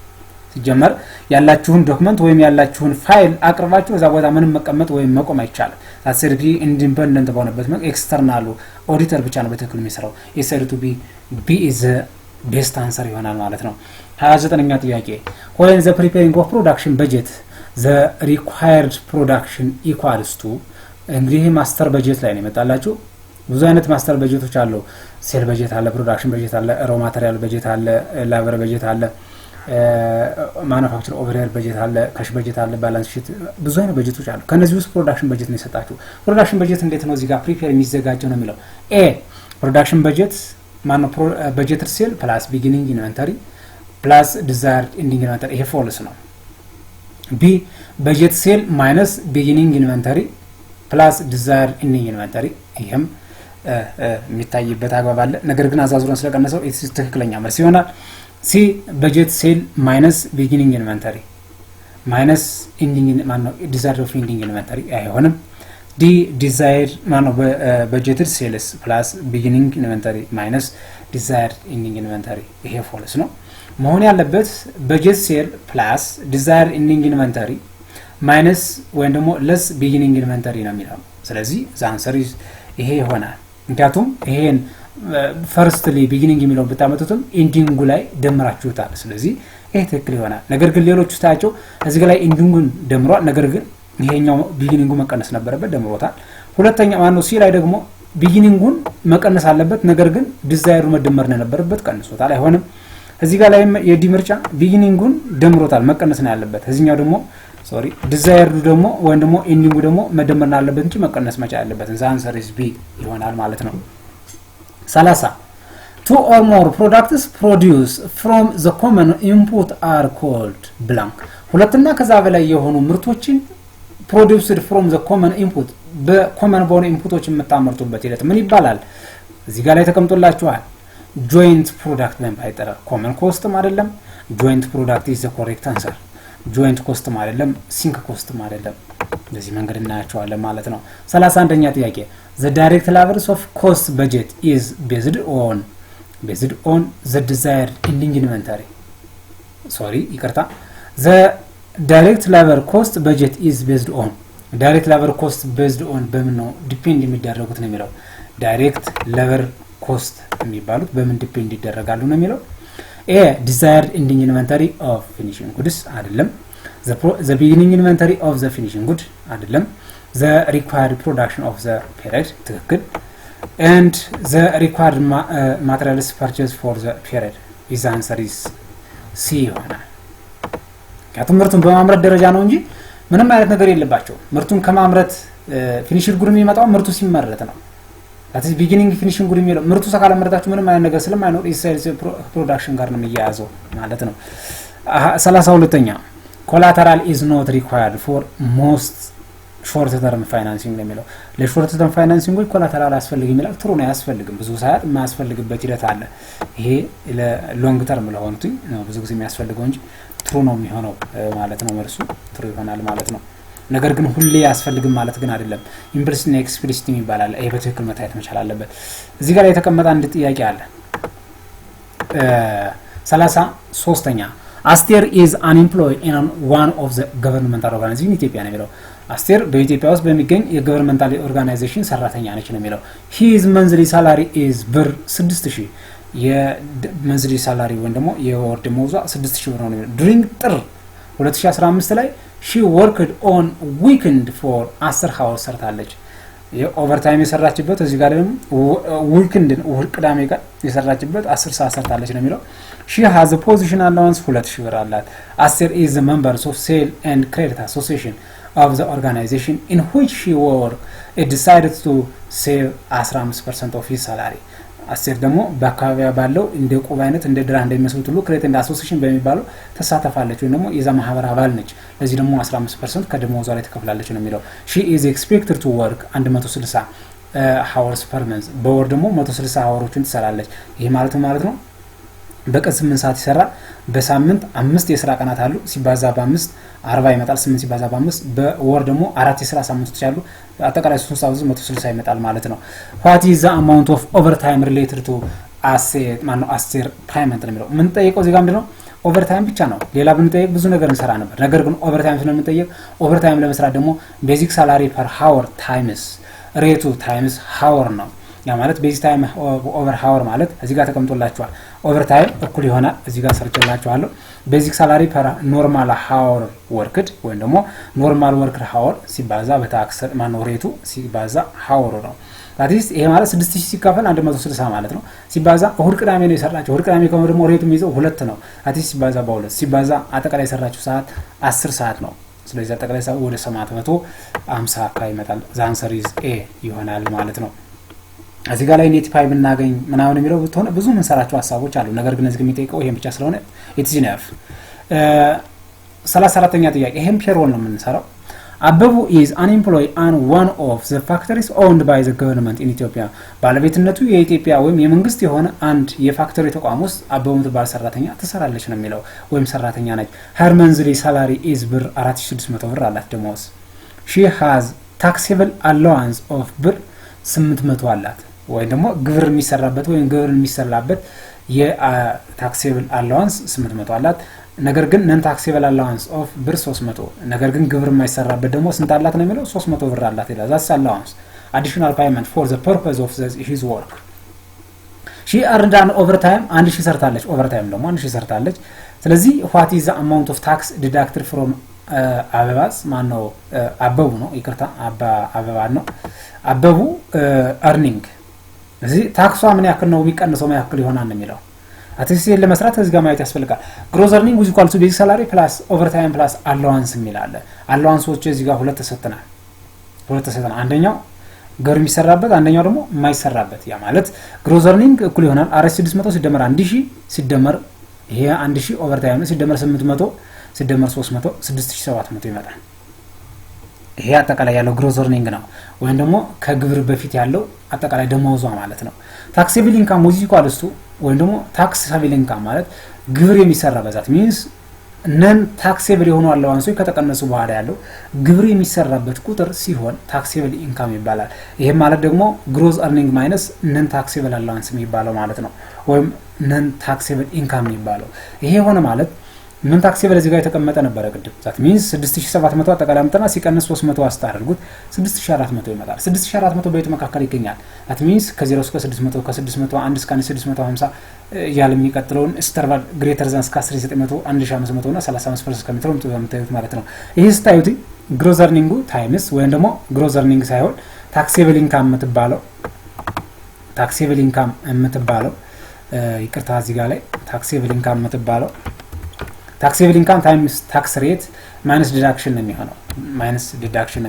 ሲጀመር ያላችሁን ዶክመንት ወይም ያላችሁን ፋይል አቅርባችሁ እዛ ቦታ ምንም መቀመጥ ወይም መቆም አይቻልም ታሰርቢ ኢንዲፔንደንት በሆነበት መንገድ ኤክስተርናሉ ኦዲተር ብቻ ነው በትክክል የሚሰራው የሰሪቱ B is the best answer ይሆናል ማለት ነው 29ኛ ጥያቄ when the preparing of production budget the required production equals to እንግዲህ ማስተር በጀት ላይ ነው የመጣላችሁ ብዙ አይነት ማስተር በጀቶች አሉ ሴል በጀት አለ ፕሮዳክሽን በጀት አለ ሮ ማቴሪያል በጀት አለ ላበር በጀት አለ ማኑፋክቸር ኦቨርሄድ በጀት አለ ካሽ በጀት አለ ባላንስ ሺት ብዙ አይነት በጀቶች አሉ ከነዚህ ውስጥ ፕሮዳክሽን በጀት ነው የሰጣችሁ ፕሮዳክሽን በጀት እንዴት ነው እዚህ ጋር ፕሪፔር የሚዘጋጀው ነው የሚለው ኤ ፕሮዳክሽን በጀት ማኑ በጀት ሴል ፕላስ ቢጊኒንግ ኢንቨንተሪ ፕላስ ዲዛይርድ ኤንዲንግ ኢንቨንተሪ ይሄ ፎልስ ነው ቢ በጀት ሴል ማይነስ ቢጊኒንግ ኢንቨንተሪ ፕላስ ዲዛይርድ ኤንዲንግ ኢንቨንተሪ ይሄም የሚታይበት አግባብ አለ ነገር ግን አዛዙረን ስለቀነሰው ኢትስ ትክክለኛ መልስ ይሆናል C budget sale minus beginning inventory minus ending desired of ending inventory አይሆንም D desired budgeted sales plus beginning inventory minus desired ending inventory ይሄ ፎልስ ነው መሆን ያለበት budget sale plus desired ending inventory minus ወይ ደግሞ less beginning inventory ነው የሚለው ስለዚህ the answer is ይሄ ይሆናል ምክንያቱም ይሄን firstly beginning የሚለው በታመጡትም ending ላይ ደምራችሁታል ስለዚህ ይሄ ትክክል ይሆናል ነገር ግን ሌሎቹ ታያቸው እዚህ ላይ ending ደምሯል ነገር ግን ይሄኛው beginning መቀነስ ነበረበት ደምሮታል ሁለተኛ ማነው ሲ ላይ ደግሞ beginning መቀነስ አለበት ነገር ግን ዲዛይሩ መደመር ነበረበት ቀንሶታል አይሆንም እዚህ ላይ የዲ ምርጫ beginning ደምሮታል መቀነስ ነው ያለበት እዚህኛው ደግሞ ሶሪ ዲዛይሩ ደግሞ ወይ ደግሞ ending ደግሞ መደመር አለበት እንጂ መቀነስ መቻል አለበት the answer is B ይሆናል ማለት ነው 30 two or more products produced from the common input are called blank ሁለትና ከዛ በላይ የሆኑ ምርቶችን produced from the common input በኮመን በሆነ ኢንፑቶች የምታመርቱበት ሂደት ምን ይባላል እዚህ ጋር ላይ ተቀምጦላችኋል joint product በመባይጠራ common cost አይደለም joint product is the correct answer joint cost አይደለም sink cost አይደለም በዚህ መንገድ እናያቸዋለን ማለት ነው 31ኛ ጥያቄ the direct levels of cost budget is based on the desired ending inventory sorry ይቅርታ the direct labor cost budget is based on direct labor cost based on በምን ነው ዲፔንድ የሚደረጉት ነው የሚለው direct labor cost የሚባሉት በምን ዲፔንድ ይደረጋሉ ነው የሚለው a desired ending inventory of finishing goods አይደለም the beginning inventory of the finishing good አይደለም the required production of the period ትክክል and the required materials purchased for the period his answer is C ይሆናል ምርቱን በማምረት ደረጃ ነው እንጂ ምንም አይነት ነገር የለባቸው ምርቱን ከማምረት ፊኒሽድ ጉድ የሚመጣው ምርቱ ሲመረት ነው that is beginning finishing ጉድ የሚለው ምርቱ ካላመረታችሁ ምንም አይነት ነገር ስለማይኖር sales production ጋር ነው የሚያያዘው ማለት ነው 32ኛ collateral is not required for most ሾርት ተርም ፋይናንሲንግ ነው የሚለው። ለሾርት ተርም ፋይናንሲንግ ኮላተራል አያስፈልግም ይላል። ትሩ ነው፣ አያስፈልግም። ብዙ ሰዓት የማያስፈልግበት ሂደት አለ። ይሄ ለሎንግ ተርም ለሆኑት ነው ብዙ ጊዜ የሚያስፈልገው እንጂ ትሩ ነው የሚሆነው ማለት ነው። መልሱ ትሩ ይሆናል ማለት ነው። ነገር ግን ሁሌ ያስፈልግም ማለት ግን አይደለም። ኢምፕሊሲት እና ኤክስፕሊሲት ይባላል። ይሄ በትክክል መታየት መቻል አለበት። እዚህ ጋር የተቀመጠ አንድ ጥያቄ አለ። 33ኛ አስቴር ኢዝ አን ኤምፕሎይ ኢን ዋን ኦፍ ዘ ገቨርንመንታል ኦርጋናይዜሽን ኢትዮጵያ ነው የሚለው። አስቴር በኢትዮጵያ ውስጥ በሚገኝ የገቨርንመንታል ኦርጋናይዜሽን ሰራተኛ ነች ነው የሚለው። ሂዝ መንዝሊ ሳላሪ ኢዝ ብር 6000 የመንዝሊ ሳላሪ ወይም ደግሞ የወር ደመወዟ 6000 ብር ነው የሚለው። ዱሪንግ ጥር 2015 ላይ ሺ ወርክድ ኦን ዊክንድ ፎር 10 ሀወር ሰርታለች። የኦቨርታይም የሰራችበት እዚህ ጋር ደግሞ ዊክንድን እሁድ ቅዳሜ ቀን የሰራችበት 10 ሰዓት ሰርታለች ነው የሚለው። ሺ ሃዝ ፖዚሽን አላውንስ 2000 ብር አላት። አስቴር ኢዝ ሜምበር ኦፍ ሴል ኤንድ ክሬዲት አሶሲዬሽን of the organization in which she worked. It decided to save 15% of his salary. አስቴር ደግሞ በአካባቢያ ባለው እንደ ቁብ አይነት እንደ ድራ እንደሚመስሉት ሁሉ ክሬት እንደ አሶሲዬሽን በሚባለው ተሳተፋለች ወይም ደግሞ የዛ ማህበር አባል ነች። ለዚህ ደግሞ 15% ከደሞዟ ላይ ተከፍላለች ነው የሚለው። she is expected to work 160 hours per month በወር ደግሞ 160 አወሮችን ትሰራለች። ይሄ ማለት ነው በቀን 8 ሰዓት ይሰራ፣ በሳምንት 5 የስራ ቀናት አሉ። ሲባዛ በ5 40 ይመጣል። 8 ሲባዛ በ5 በወር ደግሞ 4 የስራ ሳምንቶች አሉ። አጠቃላይ 3160 ይመጣል ማለት ነው። what is the amount of overtime related to አስቴር ፔመንት ነው የሚለው። ምን ጠይቀው እዚህ ጋር ምንድነው ኦቨርታይም ብቻ ነው። ሌላ ብንጠይቅ ብዙ ነገር እንሰራ ነበር። ነገር ግን ኦቨርታይም ስለምንጠይቅ ኦቨርታይም ለመስራት ደግሞ ቤዚክ ሳላሪ ፐር ሃወር ታይምስ ሬቱ ታይምስ ሃወር ነው። ያ ማለት ቤዚክ ታይም ኦቨር ሃወር ማለት እዚህ ጋር ተቀምጦላችኋል። ኦቨርታይም እኩል ይሆናል እዚህ ጋር ሰርችላችኋለሁ ቤዚክ ሳላሪ ፐር ኖርማል ሃወር ወርክድ ወይም ደግሞ ኖርማል ወርክድ ሃወር ሲባዛ በታክስ ሬቱ ሲባዛ ሃወሩ ነው። ታዲስ ይሄ ማለት 6000 ሲካፈል 160 ማለት ነው። ሲባዛ እሁድ ቅዳሜ ነው የሰራችው። እሁድ ቅዳሜ ከሆነ ደግሞ ሬቱ የሚይዘው 2 ነው። ታዲስ ሲባዛ በ2 ሲባዛ አጠቃላይ የሰራችው ሰዓት 10 ሰዓት ነው። ስለዚህ አጠቃላይ ሰዓት ወደ 750 አካባቢ ይመጣል። ዘ አንሰር ኢዝ ኤ ይሆናል ማለት ነው። እዚህ ጋር ላይ ኔት ፓይ ብናገኝ ምናምን የሚለው ብትሆነ ብዙ ምንሰራቸው ሀሳቦች አሉ። ነገር ግን እዚህ የሚጠይቀው ይሄን ብቻ ስለሆነ ኢትስ ኢነፍ። 34ኛ ጥያቄ ይሄን ፔሮል ነው የምንሰራው። አበቡ is an employee on one of the factories owned by the government in Ethiopia ባለቤትነቱ የኢትዮጵያ ወይም የመንግስት የሆነ አንድ የፋክተሪ ተቋም ውስጥ አበቡ የምትባል ሰራተኛ ትሰራለች ነው የሚለው ወይም ሰራተኛ ነች። her monthly salary is ብር 4600 ብር አላት ደሞዝ። she has taxable allowance of ብር 800 አላት ወይ ደግሞ ግብር የሚሰራበት ወይም ግብር የሚሰራበት የታክሴብል አላዋንስ 800 አላት። ነገር ግን ነን ታክሴብል አላዋንስ ኦፍ ብር 300 ነገር ግን ግብር የማይሰራበት ደግሞ ስንት አላት ነው የሚለው 300 ብር አላት ይላል። ዛስ አላዋንስ additional payment for the purpose of his work. she earned an overtime 1000 ሰርታለች። ኦቨርታይም ደግሞ 1000 ሰርታለች። ስለዚህ what is the amount of tax deducted from አበባስ ማነው አበቡ ነው ይቅርታ አበባ ነው አበቡ earning እዚህ ታክሷ ምን ያክል ነው የሚቀንሰው ምን ያክል ይሆናል ነው የሚለው። አትሲል ለመስራት እዚህ ጋር ማየት ያስፈልጋል። ግሮስ earning is equal to basic salary plus overtime plus allowance የሚላል አላዋንሶች እዚህ ጋር ሁለት ተሰጥተናል። አንደኛው ግብር የሚሰራበት አንደኛው ደግሞ የማይሰራበት። ያ ማለት ግሮስ earning እኩል ይሆናል 4600 ሲደመር 1000 ሲደመር ይሄ 1000 overtime ነው ሲደመር 800 ሲደመር 300 6700 ይመጣል። ይሄ አጠቃላይ ያለው ግሮስ earning ነው ወይም ደግሞ ከግብር በፊት ያለው አጠቃላይ ደሞዟ ማለት ነው። ታክሴብል ኢንካም is equal to ወይም ደግሞ ታክሴብል ኢንካም ማለት ግብር የሚሰራበት means ነን ታክሴብል የሆኑ አላዋንሶች ከተቀነሱ በኋላ ያለው ግብር የሚሰራበት ቁጥር ሲሆን ታክሴብል ኢንካም ይባላል። ይሄ ማለት ደግሞ ግሮስ earning ማይነስ ነን ታክሴብል አላዋንስ የሚባለው ማለት ነው ወይም ነን ታክሴብል ኢንካም የሚባለው። ይሄ ሆነ ማለት ምን ታክሴብል እዚህ ጋር የተቀመጠ ነበር ቅድም that means 6700 አጠቃላይ አምጥተና ሲቀነስ 300 አስታርጉት 6400 ይመጣል። 6400 በየት መካከል ይገኛል? that means ከ0 እስከ 600 ከ600 1 እስከ 650 ያለ የሚቀጥለውን ኢንተርቫል ግሬተር ዛን እስከ 10900 1500 እና 35% እስከሚተረም ተምታዩት ማለት ነው። ይሄ ስታዩት ግሮስ earning ታይምስ ወይም ደግሞ ግሮስ earning ሳይሆን ታክሴብል ኢንካም የምትባለው ይቅርታ እዚህ ጋር ላይ ታክሴብል ኢንካም የምትባለው ታክሴብል ኢንካም ታይምስ ታክስ ሬት ማይነስ ዲዳክሽን ነው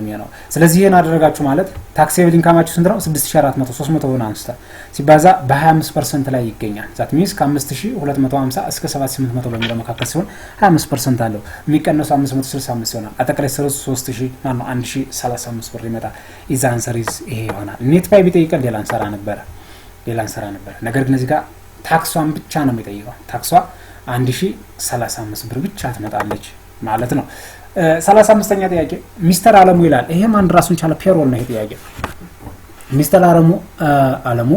የሚሆነው ስለዚህ ይሄን አደረጋችሁ ማለት ታክሴብል ኢንካማችሁ ስንት ነው 6400 300 ብር አንስታ ሲባዛ በ25% ላይ ይገኛል ዛት ሚንስ ከ5250 እስከ 7800 በሚለው መካከል ሲሆን 25% አለው የሚቀነሱ 565 ይሆናል አጠቃላይ 3000 ማን ነው 1035 ብር ይመጣል ኢዝ አንሰር ኢዝ ይሄ ይሆናል ኔት ፓይ ቢጠይቀን ሌላ እንሰራ ነበር ነገር ግን እዚህ ጋር ታክሷን ብቻ ነው የሚጠይቀው ታክሷ 1035 ብር ብቻ ትመጣለች ማለት ነው 35ኛ ጥያቄ ሚስተር አለሙ ይላል ይሄም አንድ ራሱን ቻለ ፔሮል ነው ይሄ ጥያቄ ሚስተር አለሙ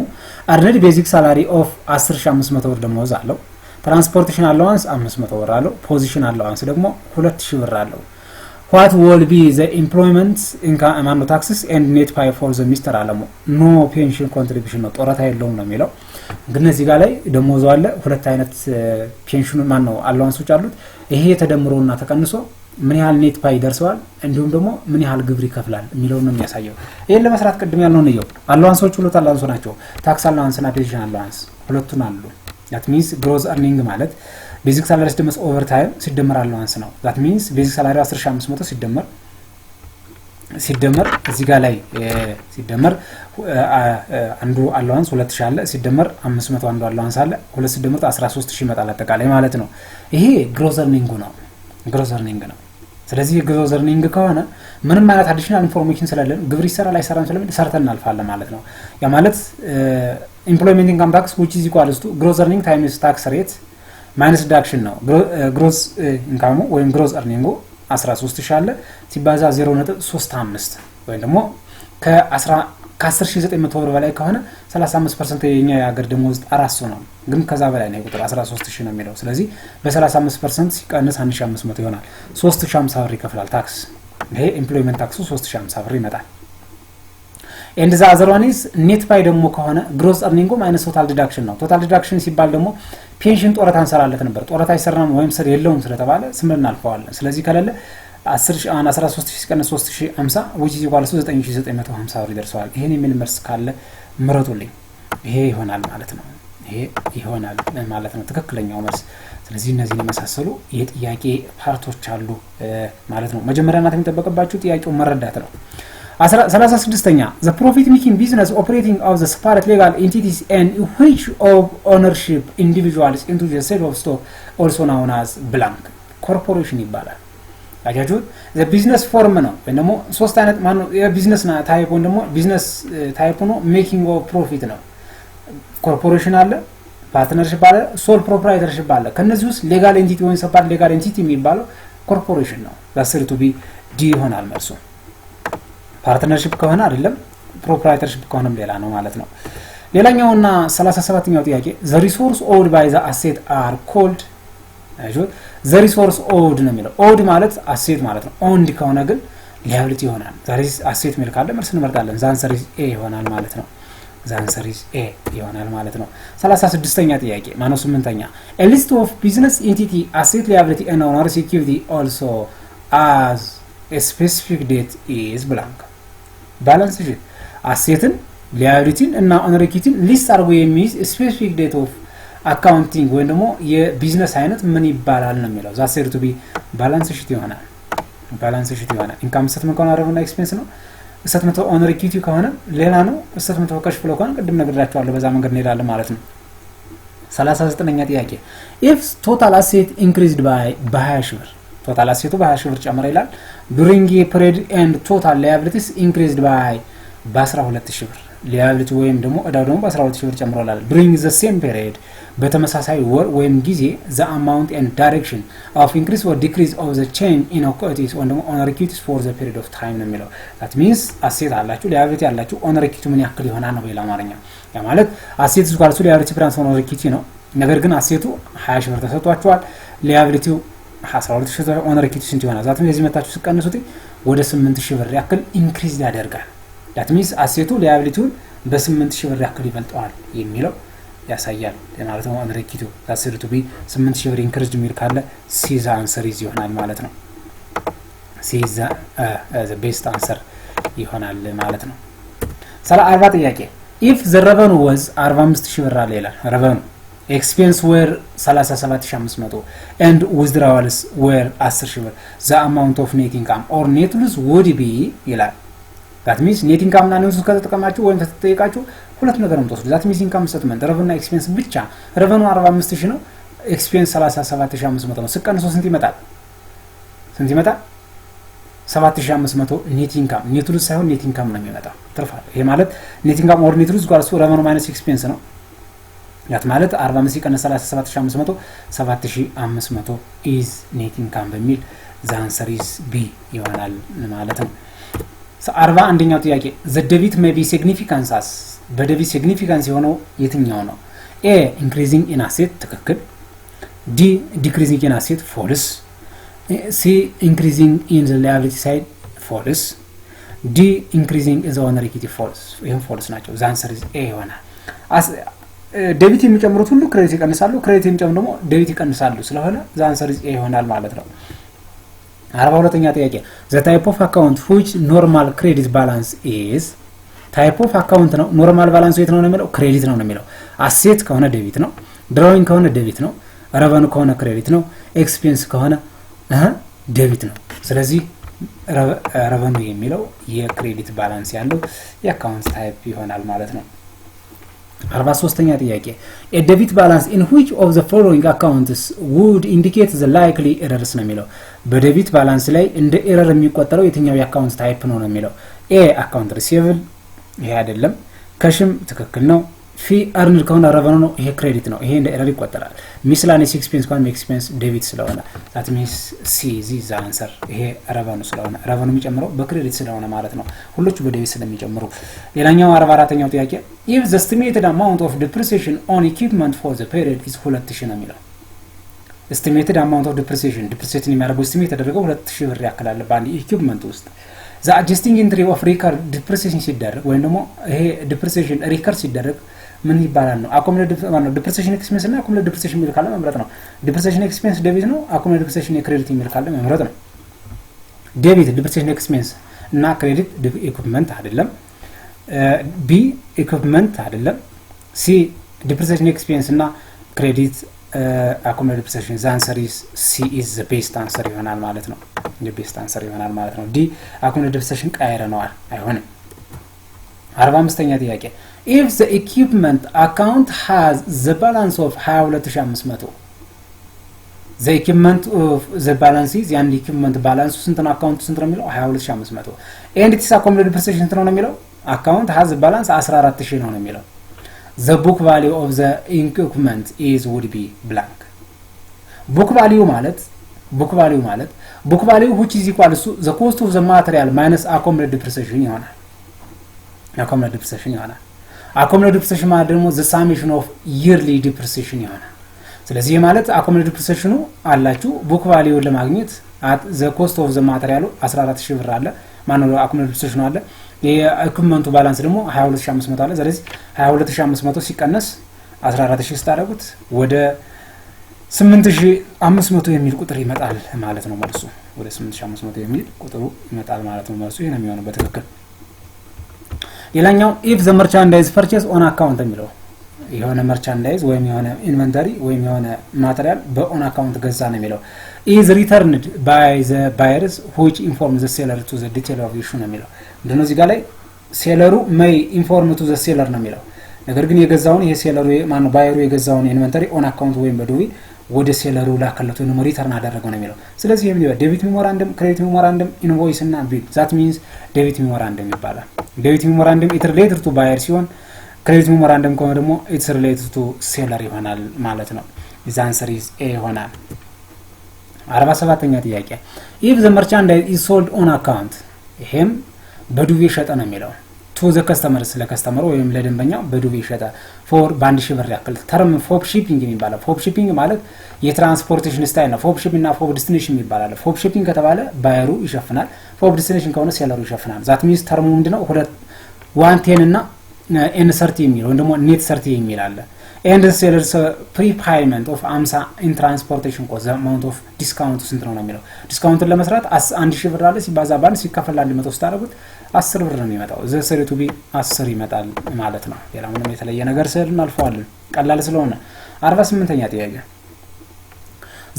አርነድ ቤዚክ ሳላሪ ኦፍ 10500 ብር ደሞዝ አለው ትራንስፖርቴሽን አላዋንስ 500 ብር አለው ፖዚሽን አላዋንስ ደግሞ 2000 ብር አለው what will be the employment income and taxes and net pay for the Mr. አለሙ no pension contribution ነው ጦረታ የለውም ነው የሚለው ግን እዚህ ጋር ላይ ደሞዙ አለ ሁለት አይነት ፔንሽኑ ማን ነው አላዋንሶች አሉት ይሄ ተደምሮና ተቀንሶ ምን ያህል ኔት ፓይ ደርሰዋል እንዲሁም ደግሞ ምን ያህል ግብር ይከፍላል የሚለው ነው የሚያሳየው ይሄን ለመስራት ቅድም ያልነው ነው አላዋንሶች ሁለት አላዋንሶ ናቸው ታክስ አላዋንስ እና ፔንሽን አላዋንስ ሁለቱን አሉ that means gross earning ማለት ቤዚክ ሳላሪ ደመስ ኦቨር ታይም ሲደመር አላዋንስ ነው that means ቤዚክ ሳላሪ 10500 ሲደመር እዚህ ጋር ላይ ሲደመር አንዱ አላዋንስ 2000 አለ ሲደመር 500 አንዱ አላዋንስ አለ ሁለት ሲደመር 13000 ይመጣል አጠቃላይ ማለት ነው ይሄ ግሮስ earning ነው ስለዚህ ግሮስ earning ከሆነ ምንም ማለት አዲሽናል ኢንፎርሜሽን ስለሌለን ግብር ይሰራ ላይ ሰራን ስለምን ሰርተን እናልፋለን ማለት ነው ያ ማለት employment income tax which is equals to gross earning times tax rate minus deduction ነው gross income ወይም gross earning 13000 አለ ሲባዛ 0.35 ወይም ደግሞ ከ10900 ብር በላይ ከሆነ 35% የኛ ያገር ደሞዝ 400 ነው ግን ከዛ በላይ ነው ቁጥር 13000 ነው የሚለው ስለዚህ በ35% ሲቀነስ 1500 ይሆናል 3050 ብር ይከፍላል ታክስ ይሄ ኤምፕሎይመንት ታክሱ 3050 ብር ይመጣል and the other one is net pay ደግሞ ከሆነ gross earning minus total deduction ነው total deduction ሲባል ደግሞ ፔንሽን ጦረታ እንሰራለት ነበር ጦረታ አይሰራም ወይም ስር የለውም ስለተባለ ስምርን አልፈዋለን ስለዚህ ከሌለ 13000 ሲቀነስ 3050 which is equal to 9950 ብር ይደርሳል ይሄን የሚል መልስ ካለ ምረጡልኝ ይሄ ይሆናል ማለት ነው ትክክለኛው መልስ ስለዚህ እነዚህን የመሳሰሉ የጥያቄ ፓርቶች አሉ ማለት ነው መጀመሪያ እናንተ የሚጠበቅባችሁ ጥያቄው መረዳት ነው 36ኛ the profit making business operating of the separate legal entities and which of ownership individuals into the sale of stock also known as blank corporation ይባላል አያችሁ the business form ነው ወይንም ሶስት አይነት ማን የቢዝነስ ታይፕ ወይንም ቢዝነስ ታይፕ ነው making of profit ነው corporation አለ ፓርትነርሺፕ አለ ሶል ፕሮፕራይተርሺፕ አለ ከነዚህ ውስጥ ሌጋል ኤንቲቲ ወይም ሰፓሬት ሌጋል ኤንቲቲ የሚባለው ኮርፖሬሽን ነው that's to be D ይሆናል መልሱ ፓርትነርሺፕ ከሆነ አይደለም ፕሮፕራይተርሺፕ ከሆነም ሌላ ነው ማለት ነው ሌላኛውና 37ኛው ጥያቄ the resource owed by the asset are called the resource owed ነው የሚለው owed ማለት asset ማለት ነው owned ከሆነ ግን liability ይሆናል ዛሬ asset ሚል ካለ መልስ እንመርጣለን the answer is A ይሆናል ማለት ነው the answer is A ይሆናል ማለት ነው 36ኛ ጥያቄ ማነው 8ኛ a list of business entity asset liability and owner security also as a specific date is blank balance sheet asset liability እና owner equity list አርጎ የሚይዝ specific date of accounting ወይ ደግሞ የቢዝነስ አይነት ምን ይባላል ነው የሚለው that said to be balance sheet ይሆናል income statement ከሆነ revenue expense ነው statement owner equity ከሆነ ሌላ ነው statement of cash flow ከሆነ ቅድም ነግሬያችኋለሁ በዛ መንገድ እንሄዳለን ማለት ነው 39ኛ ጥያቄ if total asset increased by 20 ብር total asset በ20 ብር ጨመረ ይላል during a period and total liabilities increased by 12000 ብር liability ወይም ደግሞ እዳው ደግሞ በ12000 ብር ጨምሮ ይላል during the same period በተመሳሳይ ወር ወይም ጊዜ the amount and direction of increase or decrease of the change in equities or owner equities for the period of time ነው የሚለው that means asset አላችሁ liability አላችሁ owner equity ምን ያክል ይሆናል ነው በሌላ አማርኛ ያ ማለት asset ስኳር ሱ liability ፕላስ owner equity ነው ነገር ግን አሴቱ 20 ሺህ ብር ተሰጥቷቸዋል liability 12000 ብር owner equity ስንት ይሆናል ዛት እንደዚህ መታችሁ ስቀንሱት ወደ 8000 ብር ያክል ኢንክሪዝ ያደርጋል that means አሴቱ liabilityውን በ8000 ብር ያክል ይበልጣል የሚለው ያሳያል ማለት ነው owner equity that said to be 8000 ብር ኢንክሪዝ የሚል ካለ C the answer is ይሆናል ማለት ነው C is the best answer ይሆናል ማለት ነው 40 ጥያቄ if the revenue was 45000 ብር አለ ይላል revenue expense were 37500 and withdrawals were 10000 ብር the amount of net income or net loss would be ይላል that means net income እና net loss ከተጠቀማችሁ ወይም ተጠይቃችሁ ሁለት ነገር ነው ተወስዱ that means income statement revenue እና expense ብቻ revenue 45000 ነው expense 37500 ነው ስቀንሶ ስንት ይመጣል 7500 net income net loss ሳይሆን net income ነው የሚመጣው ትርፋል ይሄ ማለት net income or net loss ጋር እሱ revenue minus expense ነው ያት ማለት 45 ሲቀነስ 37500 7500 is net income በሚል the answer is B ይሆናል ማለት ነው 41ኛው ጥያቄ the debit may be significant as በdebit significance የሆነው የትኛው ነው A increasing in asset ትክክል D decreasing in asset false C increasing in the liability side false D increasing in the owner equity false ይሄም false ናቸው the answer is A ይሆናል debit የሚጨምሩት ሁሉ credit ይቀንሳሉ credit የሚጨምሩ ደግሞ debit ይቀንሳሉ ስለሆነ the answer is A ይሆናል ማለት ነው 42ኛ ጥያቄ the type of account which normal credit balance is type of account ነው normal balance የት ነው የሚለው credit ነው የሚለው asset ከሆነ debit ነው drawing ከሆነ debit ነው revenue ከሆነ credit ነው expense ከሆነ debit ነው ስለዚህ revenue የሚለው የcredit balance ያለው የaccount type ይሆናል ማለት ነው 43ኛ ጥያቄ a debit balance in which of the following accounts would indicate the likely errors ነው የሚለው በdebit balance ላይ እንደ error የሚቆጠረው የትኛው የaccount type ነው የሚለው A account receivable ይሄ አይደለም ከሽም ትክክል ነው fee earned ከሆነ revenue ነው ይሄ credit ነው ይሄ እንደ error ይቆጠራል miscellaneous expense ከሆነ expense debit ስለሆነ that means C is the answer ይሄ revenue ስለሆነ revenue የሚጨምረው በcredit ስለሆነ ማለት ነው ሁሉቹ በdebit ስለሚጨምሩ ሌላኛው 44ኛው ጥያቄ if the estimated amount of depreciation on equipment for the period is 2000 ነው የሚለው estimated amount of depreciation የሚያደርገው estimate ተደረገው 2000 ብር ያክላል በአንድ equipment ውስጥ the adjusting entry of record depreciation ሲደረግ ወይም ደግሞ ይሄ depreciation record ሲደረግ ምን ይባላል ነው accumulated depreciation expense እና accumulated depreciation የሚል ካለ መምረጥ ነው depreciation expense debit ነው accumulated depreciation credit የሚል ካለ መምረጥ ነው debit depreciation expense እና credit equipment አይደለም B equipment አይደለም C depreciation expense እና credit accumulated depreciation the answer is C is the best answer ይሆናል ማለት ነው the best answer ይሆናል ማለት ነው D accumulated depreciation ቀይረነዋል አይሆንም 45ኛ ጥያቄ if the equipment account has the balance of 22500 the equipment of the balance is and equipment balance ስንት ነው account ስንት ነው የሚለው 22500 and its accumulated depreciation ስንት ነው የሚለው account has the balance 14000 ነው የሚለው the book value of the equipment is would be blank book value ማለት book value which is equal to the cost of the material minus accumulated depreciation ይሆናል accumulated depreciation ይሆናል accumulated depreciation ማለት ደግሞ the summation of yearly depreciation ይሆናል ስለዚህ ማለት accumulated depreciation አላችሁ book value ለማግኘት at the cost of the material 14000 ብር አለ ማነው accumulated depreciation አለ የኢኩይፕመንቱ ባላንስ ደግሞ 22500 አለ ስለዚህ 22500 ሲቀነስ 14000 ስታደርጉት ወደ 8500 የሚል ቁጥር ይመጣል ማለት ነው መልሱ ወደ 8500 የሚል ቁጥሩ ይመጣል ማለት ነው መልሱ ይሄ ነው የሚሆነው በትክክል ሌላኛው if the merchandise purchase on account የሚለው የሆነ merchandise ወይም የሆነ inventory ወይም የሆነ ማቴሪያል በon account ገዛ ነው የሚለው is returned by the buyers which inform the seller to the detail of issue ነው የሚለው እንደነዚህ እዚህ ጋር ላይ ሴለሩ may inform to the seller ነው የሚለው ነገር ግን የገዛውን ይሄ ሴለሩ ማነው ባየሩ የገዛውን inventory on account ወይም በዱዊ ወደ ሴለሩ ላከለቱ ነው ሪተርን አደረገው ነው የሚለው ስለዚህ የሚለው debit memorandum credit memorandum invoice እና bill that means debit memorandum ይባላል debit memorandum it related to buyer ሲሆን credit memorandum ከሆነ ደግሞ it's related to seller ይሆናል ማለት ነው the answer is A ይሆናል 47ኛ ጥያቄ if the merchandise is sold on account ይሄም በዱቤ ሸጠ ነው የሚለው to the customer ስለ customer ወይም ለደንበኛው በዱቤ ሸጠ for ባንድ ሺህ ብር ያክል term fob shipping የሚባለው fob shipping ማለት የትራንስፖርቴሽን ስታይል ነው fob shipping እና fob destination የሚባላል fob shipping ከተባለ ባየሩ ይሸፍናል fob destination ከሆነ ሴለሩ ይሸፍናል that means term ምንድነው ሁለት 110 እና n30 የሚለው ደግሞ net 30 የሚል አለ and the seller's prepayment of 50 in transportation cost the amount of discount ስንት ነው የሚለው ዲስካውንት ለመስራት 1000 ብር አለ ሲባዛ ባንድ ሲከፈል 100 ስታረጉት 10 ብር ነው የሚመጣው ዘ ሰሪ ቱ ቢ 10 ይመጣል ማለት ነው ሌላ ምንም የተለየ ነገር ስለልን አልፈዋለን ቀላል ስለሆነ 48ኛ ጥያቄ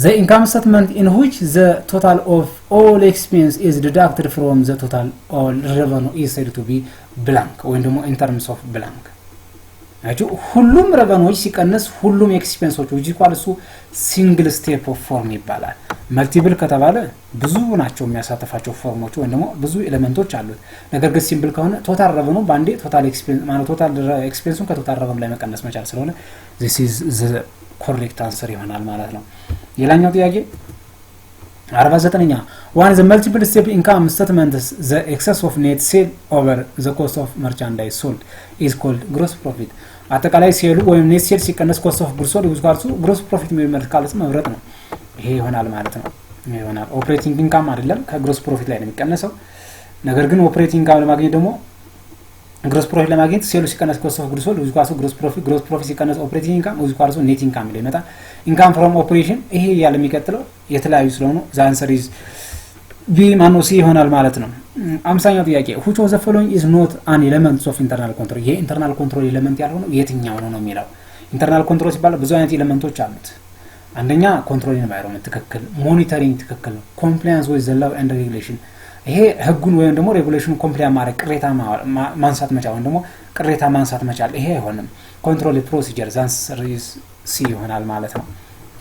The income statement in which the total of all expense is deducted from the total all revenue is said to be blank ወይም ደግሞ in terms of blank አጁ ሁሉም revenues ሲቀነስ ሁሉም expenses which equals to single step of form ይባላል multiple ከተባለ ብዙ ናቸው የሚያሳተፋቸው ፎርሞች ወይም ደግሞ ብዙ ኤሌመንቶች አሉት ነገር ግን ሲምፕል ከሆነ total revenue ባንዴ total expense ማለት total expense ከtotal revenue ላይ መቀነስ መቻል ስለሆነ this is the correct answer ይሆናል ማለት ነው የላኛው ጥያቄ 49ኛ one the multiple step income statement the excess of net sale over the cost of merchandise sold is called gross profit አጠቃላይ ሴሉ ወይም net sale ሲቀነስ cost of goods sold ይውስካርሱ gross profit የሚመርካለት መብረት ነው ይሄ ይሆናል ማለት ነው ይሆናል ኦፕሬቲንግ ኢንካም አይደለም ከግሮስ ፕሮፊት ላይ ነው የሚቀነሰው ነገር ግን ኦፕሬቲንግ ኢንካም ለማግኘት ደግሞ gross profit ለማግኘት ሴሉ ሲቀነስ cost of goods sold ይውስካርሱ gross profit ሲቀነስ ኦፕሬቲንግ ኢንካም ይውስካርሱ net income ላይ ይመጣል income from operation ይሄ ያለ የሚቀጥለው የተለያዩ ስለሆነ the answer is B ማነው C ይሆናል ማለት ነው 50ኛው ጥያቄ which of the following is not an element of internal control ይሄ internal control element ያልሆነው የትኛው ነው የሚለው internal control ሲባል ብዙ አይነት ኤሌመንቶች አሉት አንደኛ control environment ትክክል monitoring ትክክል compliance with the law and regulation ይሄ ህጉን ወይም ደግሞ ሬጉሌሽን ኮምፕሊያንት ማድረግ ቅሬታ ማንሳት መቻል ወይም ደግሞ ቅሬታ ማንሳት መቻል ይሄ አይሆንም ኮንትሮል ፕሮሲጀር ዛንስ ሪዝ ሲ ይሆናል ማለት ነው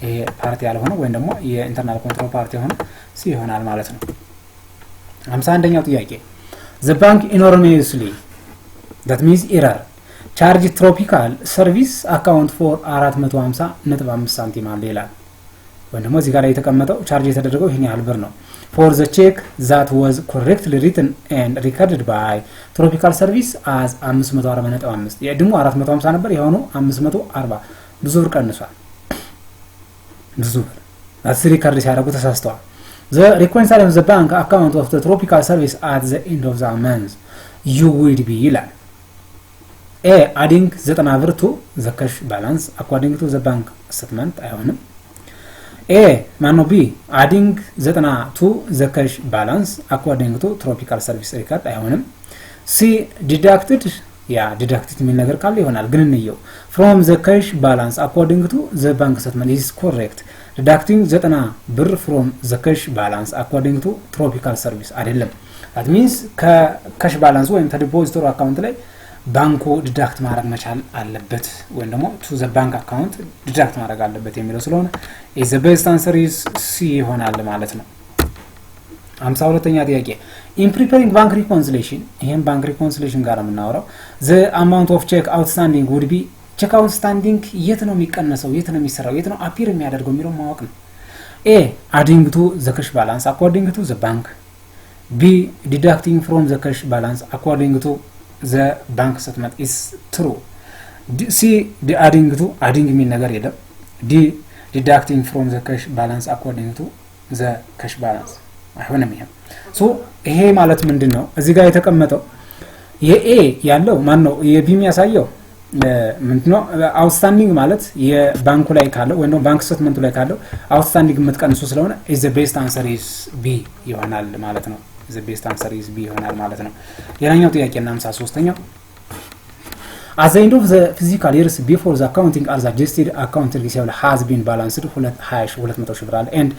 ይሄ ፓርቲ ያልሆነ ወይም ደግሞ የኢንተርናል ኮንትሮል ፓርቲ ሆነ ሲ ይሆናል ማለት ነው 51ኛው ጥያቄ the bank enormously that means error charge tropical service account for 450.5 ሳንቲም አለ ይላል ወይም ደግሞ እዚህ ጋር የተቀመጠው ቻርጅ የተደረገው ይሄን ያህል ብር ነው for the check that was correctly written and recorded by tropical service as 540.5 የድሙ 450 ነበር የሆነው 540 ብዙ ብር ቀንሷል ብዙ ብር አስሪ ካርድ ሲያደርጉ ተሳስተዋል the reconciliation of the bank account of the tropical service at the end of the month you would be ይላል a adding 90 ብር to the cash balance according to the bank statement አይሆንም A mano B adding 90 to the cash balance according to tropical service record አይሆንም C deducted deducted የሚል ነገር ካለ ይሆናል ግን እንየው from the cash balance according to the bank statement is correct deducting 90 ብር from the cash balance according to tropical service አይደለም that means ከcash balance ወይም ከዲፖዚተሩ አካውንት ላይ ባንኩ ዲዳክት ማድረግ መቻል አለበት ወይም ደግሞ to the bank account ዲዳክት ማድረግ አለበት የሚለው ስለሆነ is the best answer is C ይሆናል ማለት ነው 52ኛ ጥያቄ in preparing bank reconciliation ይሄን bank reconciliation ጋር የምናወራው the amount of check outstanding would be check outstanding የት ነው የሚቀነሰው የት ነው የሚሰራው የት ነው appear የሚያደርገው የሚለው ማወቅ ነው A adding to the cash balance according to the bank B deducting from the cash balance according to the bank statement is true C adding የሚል ነገር የለም D deducting from the cash balance according to the cash balance አይሆንም ይሄ ሶ ይሄ ማለት ምንድነው እዚህ ጋር የተቀመጠው የኤ ያለው ማን ነው የቢ የሚያሳየው ምንድነው outstanding ማለት የባንኩ ላይ ካለው ወይ ነው ባንክ ስቴትመንቱ ላይ ካለው outstanding የምትቀንሱ ስለሆነ is the best answer is B ይሆናል ማለት ነው the best answer is B ይሆናል ማለት ነው ሌላኛው ጥያቄና 53ኛው at the end of the physical years before the accounting as adjusted account receivable has been balanced 200 ብር and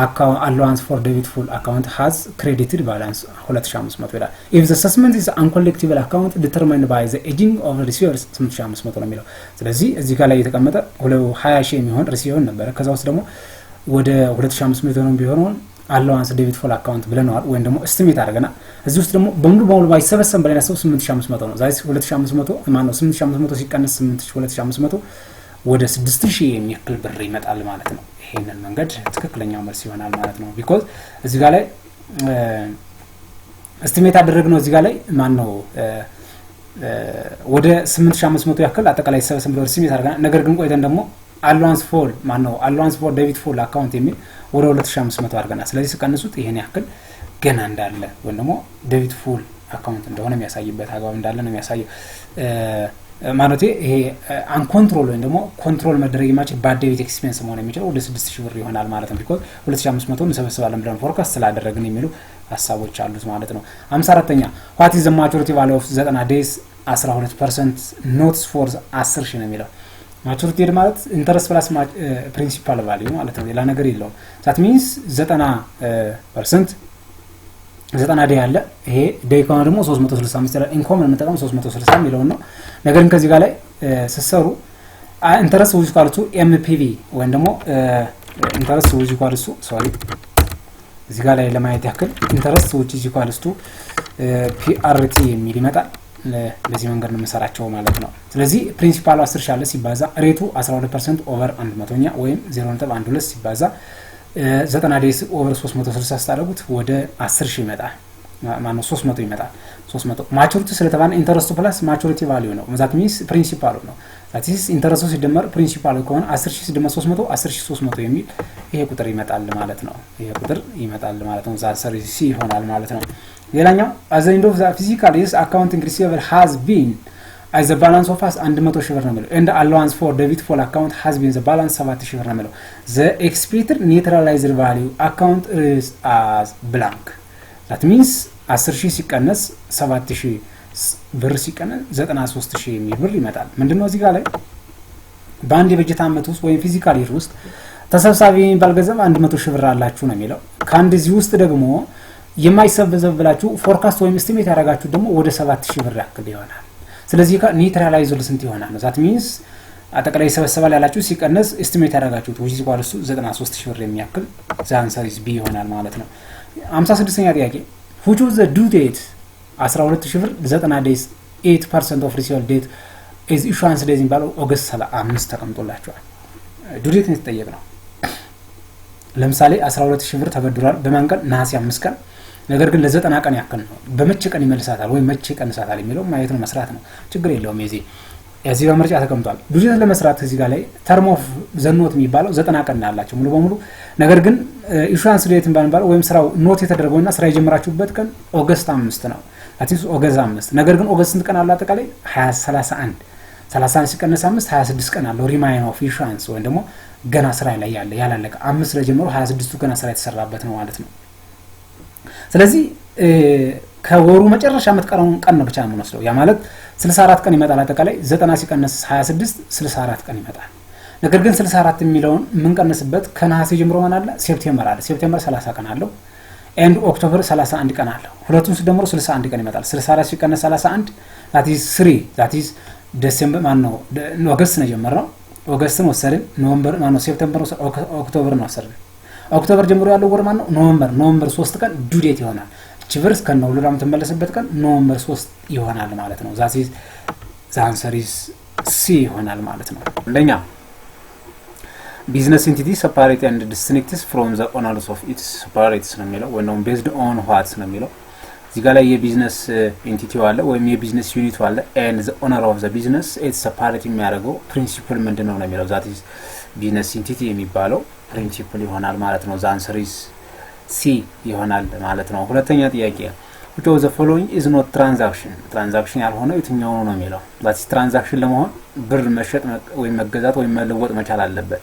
account allowance for debitful account has credited balance 2500 ይላል if the assessment is uncollectible account determined by the aging of the receivers 8500 ነው የሚለው ስለዚህ እዚህ ጋር ላይ የተቀመጠ 20000 የሚሆን ሪሲቨር ነበር ከዛ ውስጥ ደግሞ ወደ 2500 ነው ቢሆነው allowance debitful account ብለናል ወይ ደግሞ estimate አድርገና እዚህ ውስጥ ደግሞ በሙሉ ባይሰበሰብ በላይ ነው 8500 ነው ዛይስ 2500 ማነው 8500 ሲቀነስ 2500 ወደ 6000 የሚያክል ብር ይመጣል ማለት ነው ይሄንን መንገድ ትክክለኛው መልስ ይሆናል ማለት ነው because እዚህ ጋር ላይ estimate አደረግነው እዚህ ጋር ላይ ማነው ወደ 8500 ያክል አጠቃላይ ሰበሰብ ብሎ estimate አድርገና ነገር ግን ቆይተን ደግሞ allowance for debitful account የሚል ወደ 2500 አድርገና ስለዚህ ሲቀንሱት ይሄን ያክል ገና እንዳለ ወይ ደግሞ debitful account እንደሆነ የሚያሳይበት አግባብ እንዳለ ነው የሚያሳየው ማለቴ ይሄ አንኮንትሮል ወይም ደግሞ ኮንትሮል መደረግ የማይችል ባድ ዴቢት ኤክስፔንስ መሆን የሚችለው ወደ 6000 ብር ይሆናል ማለት ነው። ቢኮዝ 2500 እንሰበስባለን ብለን ፎርካስት ስላደረግን የሚሉ ሀሳቦች አሉት ማለት ነው። 54ኛ what is the maturity value of 90 days 12% notes for 10000 ነው የሚለው ማቹሪቲ ማለት ኢንተረስት ፕላስ ፕሪንሲፓል ቫልዩ ማለት ነው። ሌላ ነገር የለውም። that means 90% 90 ዴይ አለ። ይሄ ዴይ ከሆነ ደግሞ 365 ይላል። ኢንኮም የምንጠቀመው 360 የሚለው ነው። ነገር ግን ከዚህ ጋር ላይ ሲሰሩ ኢንተረስት ዊዝ ኢኳል ቱ ኤምፒቪ ወይም ደግሞ ኢንተረስት ዊዝ ኢኳል ቱ ሶሪ እዚህ ጋር ላይ ለማየት ያክል ኢንተረስት ዊዝ ኢኳል ቱ ፒአርቲ የሚል ይመጣል። በዚህ መንገድ ነው የምንሰራቸው ማለት ነው። ስለዚህ ፕሪንሲፓሉ 10 ሺህ አለ ሲባዛ ሬቱ 12% ኦቨር 100ኛ ወይም 0.12 ሲባዛ 90 ዴይስ ኦቨር 360 ስታደርጉት ወደ 10000 ይመጣል። ማነው 300 ይመጣል። 300 ማቹሪቲ ስለተባለ ኢንተረስቱ ፕላስ ማቹሪቲ ቫልዩ ነው። ዛት ሚንስ ፕሪንሲፓሉ ነው። ዛት ኢዝ ኢንተረስቱ ሲደመር ፕሪንሲፓሉ ከሆነ 10000 ሲደመር 300 10300 የሚል ይሄ ቁጥር ይመጣል ማለት ነው። ይሄ ቁጥር ይመጣል ማለት ነው። ዛት ሰሪ ሲ ይሆናል ማለት ነው። ሌላኛው as the end of the physical years accounting receivable has been as the balance of us 100 ሺህ ብር ነው የሚለው and allowance for debit for account has been the balance 7000 ብር ነው የሚለው the expected neutralizer value account is as blank that means 10000 ሲቀነስ 7000 ብር ሲቀነስ 93000 የሚል ብር ይመጣል። ምንድነው እዚህ ጋር ላይ በአንድ የበጀት አመት ውስጥ ወይም ፊዚካል ይር ውስጥ ተሰብሳቢ የሚባል ገንዘብ 100 ሺህ ብር አላችሁ ነው የሚለው። ከአንድ እዚህ ውስጥ ደግሞ የማይሰበሰብ ብላችሁ ፎርካስት ወይም ኤስቲሜት ያደረጋችሁ ደግሞ ወደ 7000 ብር ያክል ይሆናል። ስለዚህ ኒውትራላይዝድ ስንት ይሆናል? ዛት ሚንስ አጠቃላይ ይሰበሰባል ያላችሁ ሲቀነስ ኤስቲሜት ያደረጋችሁት ወይስ ቋል እሱ 93000 ብር የሚያክል ዛንሰሪስ ቢ ይሆናል ማለት ነው። 56ኛ ጥያቄ which was the due date 12000 ብር 90 days 8% of receivable date is issuance days ባለው ኦገስት 5 ተቀምጦላችኋል። ዱው ዴት ነው የተጠየቀው። ለምሳሌ 12000 ብር ተበድሯል በማንቀል ነሐሴ 5 ቀን ነገር ግን ለ90 ቀን ያክል ነው። በመቼ ቀን ይመልሳታል ወይ መቼ ቀንሳታል የሚለው ማየት ነው መስራት ነው። ችግር የለውም። የዚህ በመርጫ ተቀምጧል። ብዙ ለመስራት እዚህ ጋር ላይ ተርም ኦፍ ዘኖት የሚባለው 90 ቀን ያላችሁ ሙሉ በሙሉ ነገር ግን ኢንሹራንስ ዴት ባንባል ወይም ስራው ኖት የተደረገውና ስራ የጀመራችሁበት ቀን ኦገስት 5 ነው። አትሊስት ኦገስት 5 ነገር ግን ኦገስት ስንት ቀን አለ አጠቃላይ 31 ሲቀነስ 5 26 ቀን አለው ሪማይን ኦፍ ኢንሹራንስ ወይም ደግሞ ገና ስራ ላይ ያለ ያላለቀ 5 ለጀመሩ 26ቱ ገና ስራ የተሰራበት ነው ማለት ነው። ስለዚህ ከወሩ መጨረሻ መትቀረውን ቀን ነው ብቻ ነው የምንወስደው። ያ ማለት 64 ቀን ይመጣል አጠቃላይ 90 ሲቀነስ 26 64 ቀን ይመጣል። ነገር ግን 64 የሚለውን ምን ቀነስበት ከነሐሴ ጀምሮ ማን አለ ሴፕቴምበር አለ። ሴፕቴምበር 30 ቀን አለው ኤንድ ኦክቶበር 31 ቀን አለው። ሁለቱም ሲደመሩ 61 ቀን ይመጣል። 64 ሲቀነስ 31 that is 3 that is ዲሴምበር ማን ነው ኦገስት ነው የጀመረው። ኦገስትን ወሰድን ኖቬምበር ማን ነው ሴፕቴምበር ኦክቶበር ነው ወሰድን። ኦክቶበር ጀምሮ ያለው ወር ማን ነው ኖቬምበር 3 ቀን ዱው ዴት ይሆናል። ቺቨርስ ከነ ሁሉም ተመለሰበት ቀን ኖቬምበር 3 ይሆናል ማለት ነው። ዛት ኢዝ ዘ አንሰር ኢዝ ሲ ይሆናል ማለት ነው። ለኛ ቢዝነስ ኢንቲቲ ሰፓሬት ኤንድ ዲስቲንክትስ ፍሮም ዘ ኦነርስ ኦፍ ኢትስ ሰፓሬትስ ነው የሚለው ወይም ቤዝድ ኦን ዋትስ ነው የሚለው። እዚህ ጋር ላይ የቢዝነስ ኢንቲቲው አለ ወይም የቢዝነስ ዩኒቱ አለ ኤንድ ዘ ኦነር ኦፍ ዘ ቢዝነስ ኢትስ ሰፓሬት የሚያደርገው ፕሪንሲፕል ምንድነው ነው የሚለው። ዛት ኢዝ ቢዝነስ ኢንቲቲ የሚባለው ፕሪንሲፕል ይሆናል ማለት ነው። ዘ አንሰር ኢዝ ሲ ይሆናል ማለት ነው። ሁለተኛ ጥያቄ which of the following is not transaction ያልሆነው የትኛው ነው የሚለው። ዛት ትራንዛክሽን ለመሆን ብር መሸጥ ወይ መገዛት ወይ መለወጥ መቻል አለበት።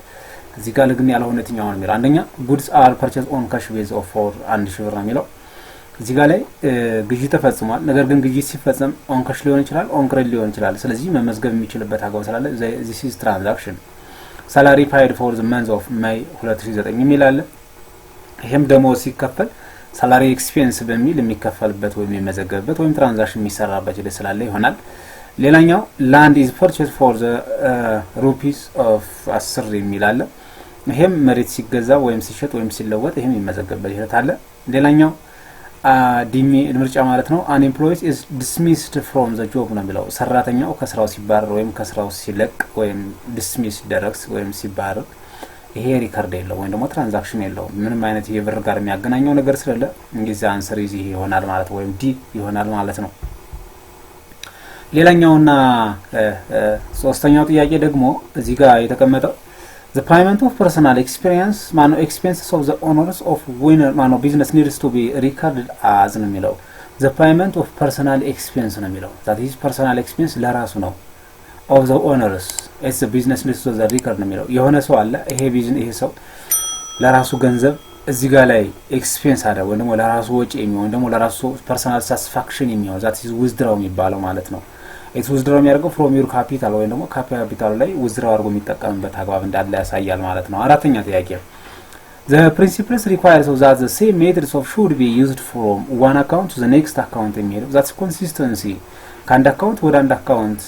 እዚህ ጋር ግን ያልሆነ የትኛው ነው የሚለው። አንደኛ goods are purchased on cash base of for 1000 ብር ነው የሚለው። እዚህ ጋር ላይ ግዢ ተፈጽሟል። ነገር ግን ግዢ ሲፈጸም on cash ሊሆን ይችላል on credit ሊሆን ይችላል። ስለዚህ መመዝገብ የሚችልበት አግባብ ስላለ this is transaction salary paid for the month of May 2009 የሚል አለ። ይሄም ደሞዝ ሲከፈል ሳላሪ ኤክስፔንስ በሚል የሚከፈልበት ወይም የሚመዘገብበት ወይም ትራንዛክሽን የሚሰራበት ሂደት ስላለ ይሆናል። ሌላኛው land is purchased for the rupees of 10 የሚል አለ። ይሄም መሬት ሲገዛ ወይም ሲሸጥ ወይም ሲለወጥ ይሄም የሚመዘገብበት ሂደት አለ። ሌላኛው ዲሚ ምርጫ ማለት ነው unemployed is dismissed from the job ነው የሚለው። ሰራተኛው ከስራው ሲባረር ወይም ከስራው ሲለቅ ወይም dismiss ደረክስ ወይም ሲባረር ይሄ ሪከርድ የለው ወይም ደግሞ ትራንዛክሽን የለው ምንም አይነት የብር ጋር የሚያገናኘው ነገር ስለሌለ እንግዲህ አንሰር ይሄ ይሆናል ማለት ወይም ዲ ይሆናል ማለት ነው። ሌላኛውና ሶስተኛው ጥያቄ ደግሞ እዚህ ጋር የተቀመጠው the payment of personal expenses of the owners of winner business needs to be recorded as ነው የሚለው። the payment of personal expense ነው የሚለው that is personal expense ለራሱ ነው of the owners it's a business needs to the record ነው የሚለው የሆነ ሰው አለ ይሄ ቢዝነስ ይሄ ሰው ለራሱ ገንዘብ እዚህ ጋር ላይ ኤክስፔንስ አደረገ ወይ ደግሞ ለራሱ ወጪ የሚሆን ደግሞ ለራሱ ፐርሰናል ሳቲስፋክሽን የሚሆን that is withdraw የሚባለው ማለት ነው it's withdraw የሚያደርገው from your capital ወይ ደግሞ ካፒታል ላይ withdraw አድርጎ የሚጠቀምበት አግባብ እንዳለ ያሳያል ማለት ነው አራተኛ ጥያቄ the principles require so that the same methods of should be used from one account to the next account የሚለው that's consistency ከአንድ አካውንት ወደ አንድ አካውንት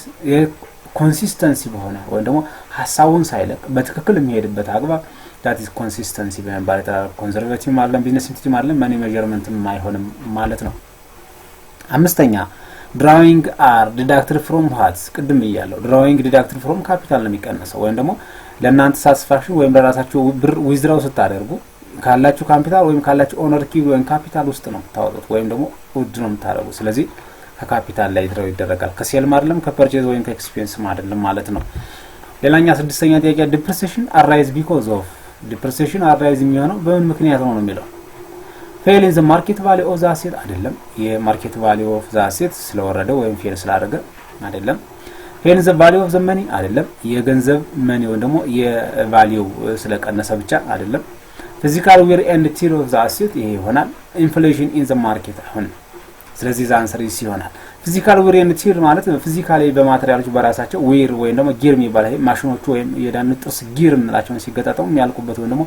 ኮንሲስተንሲ በሆነ ወይ ደግሞ ሐሳቡን ሳይለቅ በትክክል የሚሄድበት አግባብ that is consistency በመባል ኮንሰርቬቲቭ ማለት ቢዝነስ ኢንቲቲ ማለት ማኒ ሜዠርመንት የማይሆንም ማለት ነው አምስተኛ drawing are deducted from what ቅድም ይያለው drawing deducted from capital ነው የሚቀነሰው ወይ ደግሞ ለእናንተ ሳቲስፋክሽን ወይም ለራሳችሁ ብር ዊዝድራው ስታደርጉ ካላችሁ ካፒታል ወይም ካላችሁ ኦነር ኪ ወይም ካፒታል ውስጥ ነው ታወጡት ወይም ደግሞ ውድ ነው የምታደርጉ ስለዚህ ከካፒታል ላይ ድራው ይደረጋል ከሴል ማድለም ከፐርቼዝ ወይም ከኤክስፔንስ ማድለም ማለት ነው ሌላኛ ስድስተኛ ጥያቄ depreciation arise because of depreciation arise የሚሆነው በምን ምክንያት ነው የሚለው fail in the market value of the asset አይደለም የማርኬት value of the asset ስለወረደ ወይም ፌል ስላደረገ አይደለም fail in the value of the money አይደለም የገንዘብ money ወይ ደግሞ የቫልዩ ስለቀነሰ ብቻ አይደለም physical wear and tear of the asset ይሄ ይሆናል inflation in the market አሁን ስለዚህ ዛንሰር ይሆናል ፊዚካል ዌር ኤንድ ቲር ማለት ፊዚካሊ በማቴሪያሎች በራሳቸው ዌር ወይ ደግሞ ጊር የሚባለው ማሽኖቹ ወይም የዳን ጥርስ ጊር እንላቸው ሲገጣጣው የሚያልቁበት ወይ ደግሞ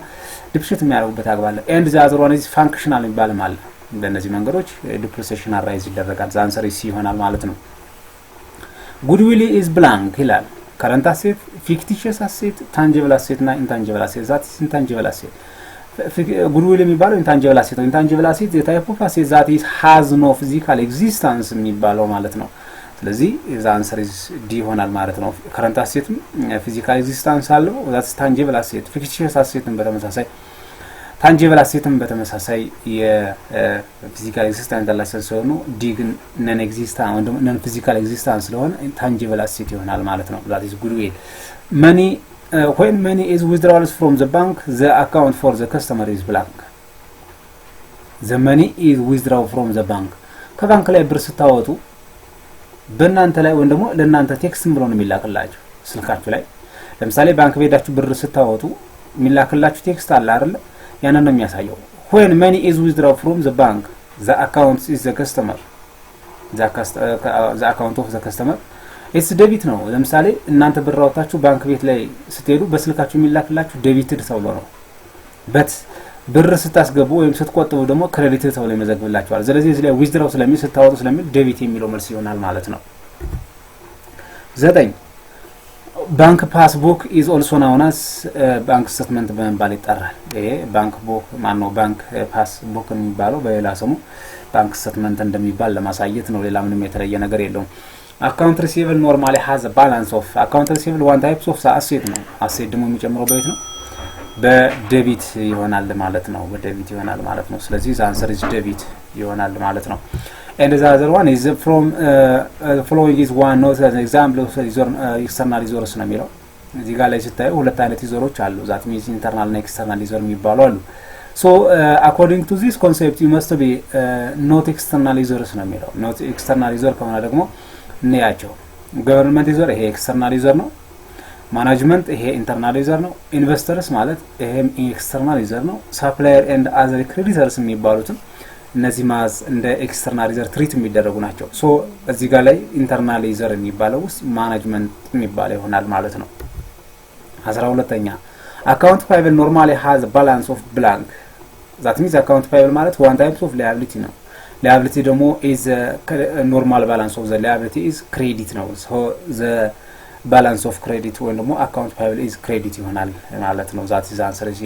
ዲፕሪሺየት የሚያደርጉበት አግባለ ኤንድ ዛዘር ዋን ኢዝ ፋንክሽናል የሚባል ማለት በእነዚህ መንገዶች ዲፕሪሺየሽን አራይዝ ይደረጋል ዛንሰር ይሆናል ማለት ነው ጉድዊል ኢዝ ብላንክ ይላል ከረንት አሴት ፊክቲሽስ አሴት ታንጂብል አሴት እና ኢንታንጂብል አሴት ዛት ኢዝ ኢንታንጂብል አሴት ጉድዊል የሚባለው ኢንታንጂብል አሴት ነው ኢንታንጂብል አሴት የታይፕ ኦፍ አሴት ዛት ኢዝ ሃዝ ኖ ፊዚካል ኤግዚስተንስ የሚባለው ማለት ነው ስለዚህ ዘ አንሰር ኢዝ ዲ ይሆናል ማለት ነው ከረንት አሴትም ፊዚካል ኤግዚስተንስ አለው ዛት ኢዝ ታንጂብል አሴት ፊክቲሽስ አሴትም በተመሳሳይ ታንጂብል አሴትም በተመሳሳይ የፊዚካል ኤግዚስተንስ ያላቸው ስለሆነ ዲ ግን ነን ኤግዚስተንስ ወይም ነን ፊዚካል ኤግዚስተንስ ስለሆነ ታንጂብል አሴት ይሆናል ማለት ነው ዛት ኢዝ ጉድዊል መኒ when money is withdrawn from the bank the account for the customer is blank the money is withdrawn from the bank ከባንክ ላይ ብር ስታወጡ በእናንተ ላይ ወይ ደግሞ ለእናንተ ቴክስት ብሎ ነው የሚላክላችሁ ስልካችሁ ላይ ለምሳሌ ባንክ ቤታችሁ ብር ስታወጡ የሚላክላችሁ ቴክስት አለ አይደል ያንን ነው የሚያሳየው when money is withdrawn from the bank the account is the customer the account of the customer it's debit ነው ለምሳሌ እናንተ ብር አውጣችሁ ባንክ ቤት ላይ ስትሄዱ በስልካችሁ የሚላክላችሁ ዴቢትድ ተብሎ ነው በት ብር ስታስገቡ ወይም ስትቆጥቡ ደግሞ ክሬዲት ተብሎ ይመዘግብላችኋል ስለዚህ እዚህ ላይ ዊዝድራው ስለሚል ስታወጡ ስለሚል ዴቢት የሚለው መልስ ይሆናል ማለት ነው 9 ባንክ ፓስቡክ is also known as ባንክ ስቴትመንት በመባል ይጠራል ይሄ ባንክ ቡክ ማነው ባንክ ፓስቡክ የሚባለው በሌላ ስሙ ባንክ ስቴትመንት እንደሚባል ለማሳየት ነው ሌላ ምንም የተለየ ነገር የለውም account receivable normally has a balance of account receivable one types of asset ነው asset ደግሞ የሚጨምረው በየት ነው በዴቢት ይሆናል ማለት ነው በዴቢት ይሆናል ማለት ነው ስለዚህ the answer is debit ይሆናል ማለት ነው and the other one is from following is one not as an example of external resource ነው የሚለው እዚህ ጋር ላይ ስታዩ ሁለት አይነት ሪዞርሶች አሉ that means internal and external resource የሚባሉ አሉ so according to this concept you must be not external resource ነው የሚለው not external resource ከሆነ ደግሞ ነያቸው ገቨርንመንት ዩዘር ይሄ ኤክስተርናል ዩዘር ነው ማኔጅመንት ይሄ ኢንተርናል ዩዘር ነው ኢንቨስተርስ ማለት ይሄም ኤክስተርናል ዩዘር ነው ሰፕላየር ኤንድ አዘር ክሬዲተርስ የሚባሉት እነዚህ ማዝ እንደ ኤክስተርናል ዩዘር ትሪት የሚደረጉ ናቸው ሶ እዚህ ጋር ላይ ኢንተርናል ዩዘር የሚባለው ውስጥ ማኔጅመንት የሚባለው ይሆናል ማለት ነው 12ኛ አካውንት ፓይብል ኖርማሊ ሃዝ ባላንስ ኦፍ ብላንክ ዛት ሚንስ አካውንት ፓይብል ማለት ዋን ታይፕስ ኦፍ ላያቢሊቲ ነው liability ደግሞ is normal balance of the liability is credit ነው so the balance of credit ወይ ደግሞ account payable is credit ይሆናል ማለት ነው that is answer is